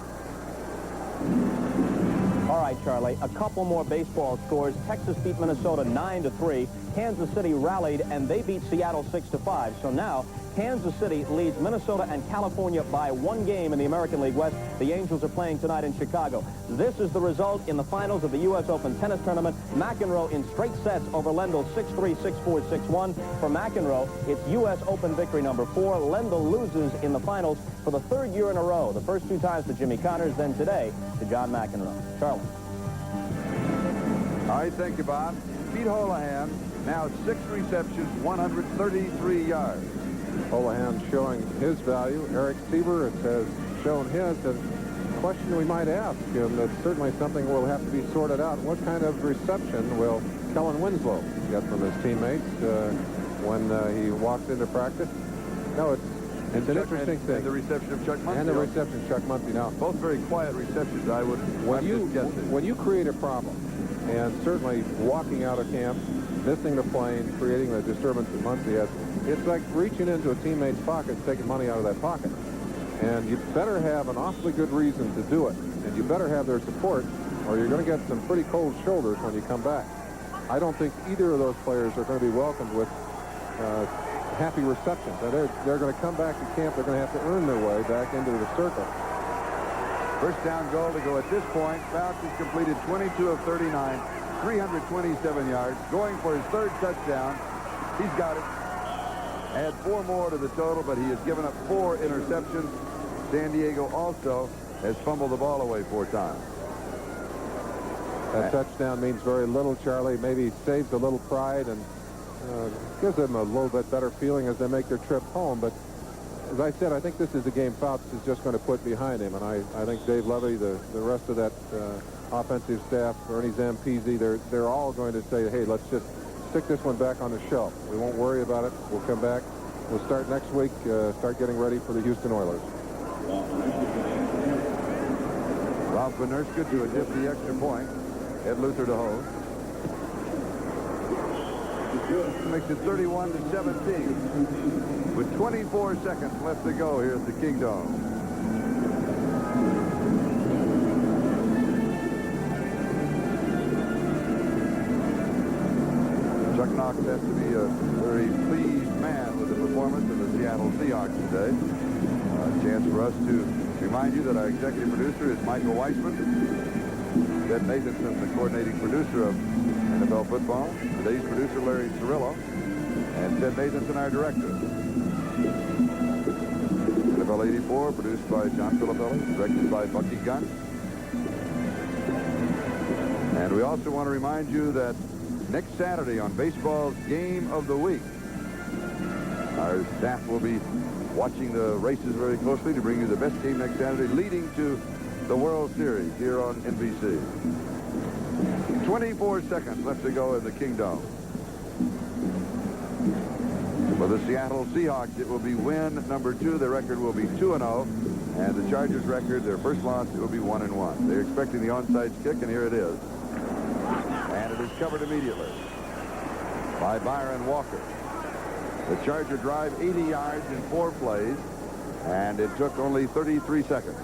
Speaker 6: All right, Charlie, a couple more baseball scores. Texas beat Minnesota 9-3. Kansas City rallied, and they beat Seattle 6-5. So now Kansas City leads Minnesota and California by 1 game in the American League West. The Angels are playing tonight in Chicago. This is the result in the finals of the U.S. Open tennis tournament. McEnroe in straight sets over Lendl 6-3, 6-4, 6-1. For McEnroe, it's U.S. Open victory number 4. Lendl loses in the finals for the 3rd year in a row. The first 2 times to Jimmy Connors, then today to John McEnroe. Charlie.
Speaker 2: All right, thank you, Bob. Pete Holohan, now 6 receptions, 133 yards.
Speaker 1: Holohan showing his value. Eric Sieber has shown his. And the question we might ask him, that's certainly something will have to be sorted out. What kind of reception will Kellen Winslow get from his teammates when he walks into practice? No, it's an interesting thing.
Speaker 2: And the reception of Chuck Muncy.
Speaker 1: And the reception of Chuck Muncy. Now,
Speaker 2: both very quiet receptions, I would guess.
Speaker 1: When you create a problem, and certainly walking out of camp, missing the plane, creating the disturbance that Muncy has, it's like reaching into a teammate's pocket and taking money out of that pocket. And you better have an awfully good reason to do it. And you better have their support, or you're going to get some pretty cold shoulders when you come back. I don't think either of those players are going to be welcomed with happy receptions. And they're going to come back to camp. They're going to have to earn their way back into the circle.
Speaker 2: First down goal to go at this point. Fouts has completed 22 of 39, 327 yards, going for his 3rd touchdown. He's got it. Add 4 more to the total, but he has given up 4 interceptions. San Diego also has fumbled the ball away 4 times.
Speaker 1: That touchdown means very little, Charlie. Maybe saves a little pride and gives them a little bit better feeling as they make their trip home. But as I said, I think this is a game Fouts is just going to put behind him. And I think Dave Levy, the rest of that offensive staff, Ernie Zampese, they're all going to say, hey, let's just stick this one back on the shelf. We won't worry about it. We'll come back. We'll start next week, start getting ready for the Houston Oilers.
Speaker 2: Ralph Benerska to attempt the extra point. Ed Luther to hold. Makes it 31-17 with 24 seconds left to go here at the Kingdome. Chuck Knox has to be a very pleased man with the performance of the Seattle Seahawks today. A chance for us to remind you that our executive producer is Michael Weissman. Ted Nathanson, the coordinating producer of NFL football. Today's producer, Larry Cirillo. And Ted Nathanson, our director. NFL 84, produced by John Filippelli, directed by Bucky Gunn. And we also want to remind you that next Saturday on baseball's Game of the Week, our staff will be watching the races very closely to bring you the best game next Saturday, leading to the World Series here on NBC. 24 seconds left to go in the Kingdome. For the Seattle Seahawks, it will be win number 2. Their record will be 2-0. And the Chargers' record, their first loss, it will be 1-1. They're expecting the onside kick, and here it is. And it is covered immediately by Byron Walker. The Charger drive 80 yards in 4 plays, and it took only 33 seconds.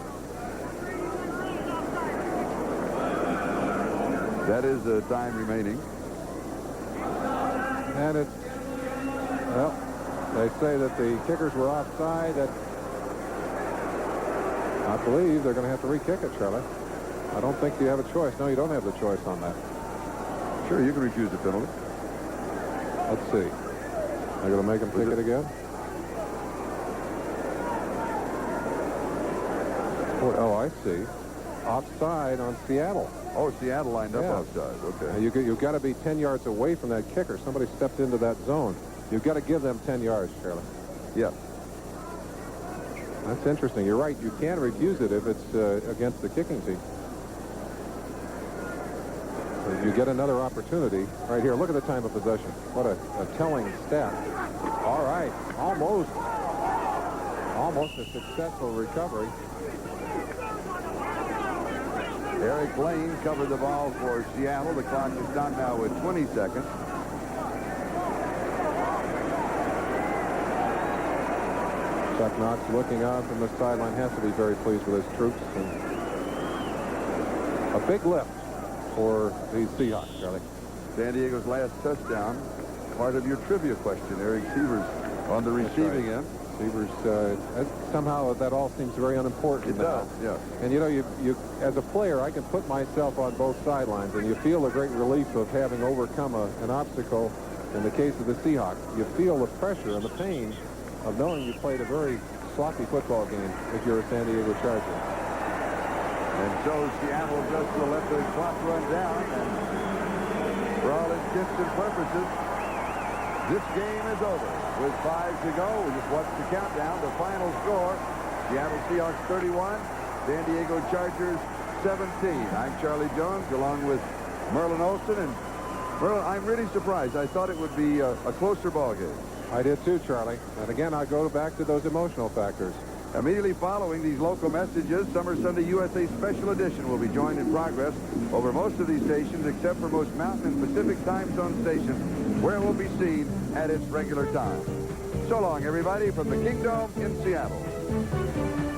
Speaker 2: That is the time remaining.
Speaker 1: And it's, well, they say that the kickers were offside. That I believe they're going to have to re-kick it, Charlie. I don't think you have a choice. No, you don't have the choice on that.
Speaker 2: Sure, you can refuse the penalty.
Speaker 1: Let's see. They're going to make him kick it again. Oh, I see. Offside on Seattle.
Speaker 2: Oh, Seattle lined up offside. Okay.
Speaker 1: You've got to be 10 yards away from that kicker. Somebody stepped into that zone. You've got to give them 10 yards, Charlie.
Speaker 2: Yeah.
Speaker 1: That's interesting. You're right. You can refuse it if it's against the kicking team. You get another opportunity right here. Look at the time of possession. What a telling stat. All right. Almost a successful recovery.
Speaker 2: Eric Lane covered the ball for Seattle. The clock is done now with 20 seconds.
Speaker 1: Chuck Knox, looking on from the sideline, has to be very pleased with his troops. And a big lift for the Seahawks, Charlie.
Speaker 2: San Diego's last touchdown, part of your trivia question. Eric Sievers on the receiving end.
Speaker 1: Sievers, somehow that all seems very unimportant
Speaker 2: now. It does, yeah.
Speaker 1: And you know, you as a player, I can put myself on both sidelines, and you feel a great relief of having overcome an obstacle. In the case of the Seahawks, you feel the pressure and the pain of knowing you played a very sloppy football game if you're a San Diego Charger.
Speaker 2: And so Seattle just will let the clock run down, and for all intents and purposes, this game is over. With 5 to go, we just watched the countdown. The final score, Seattle Seahawks 31, San Diego Chargers 17. I'm Charlie Jones, along with Merlin Olsen. And Merlin, I'm really surprised. I thought it would be a closer ball game.
Speaker 1: I did too, Charlie. And again, I go back to those emotional factors.
Speaker 2: Immediately following these local messages, Summer Sunday USA Special Edition will be joined in progress over most of these stations, except for most Mountain and Pacific time zone stations, where it will be seen at its regular time. So long, everybody, from the Kingdome in Seattle.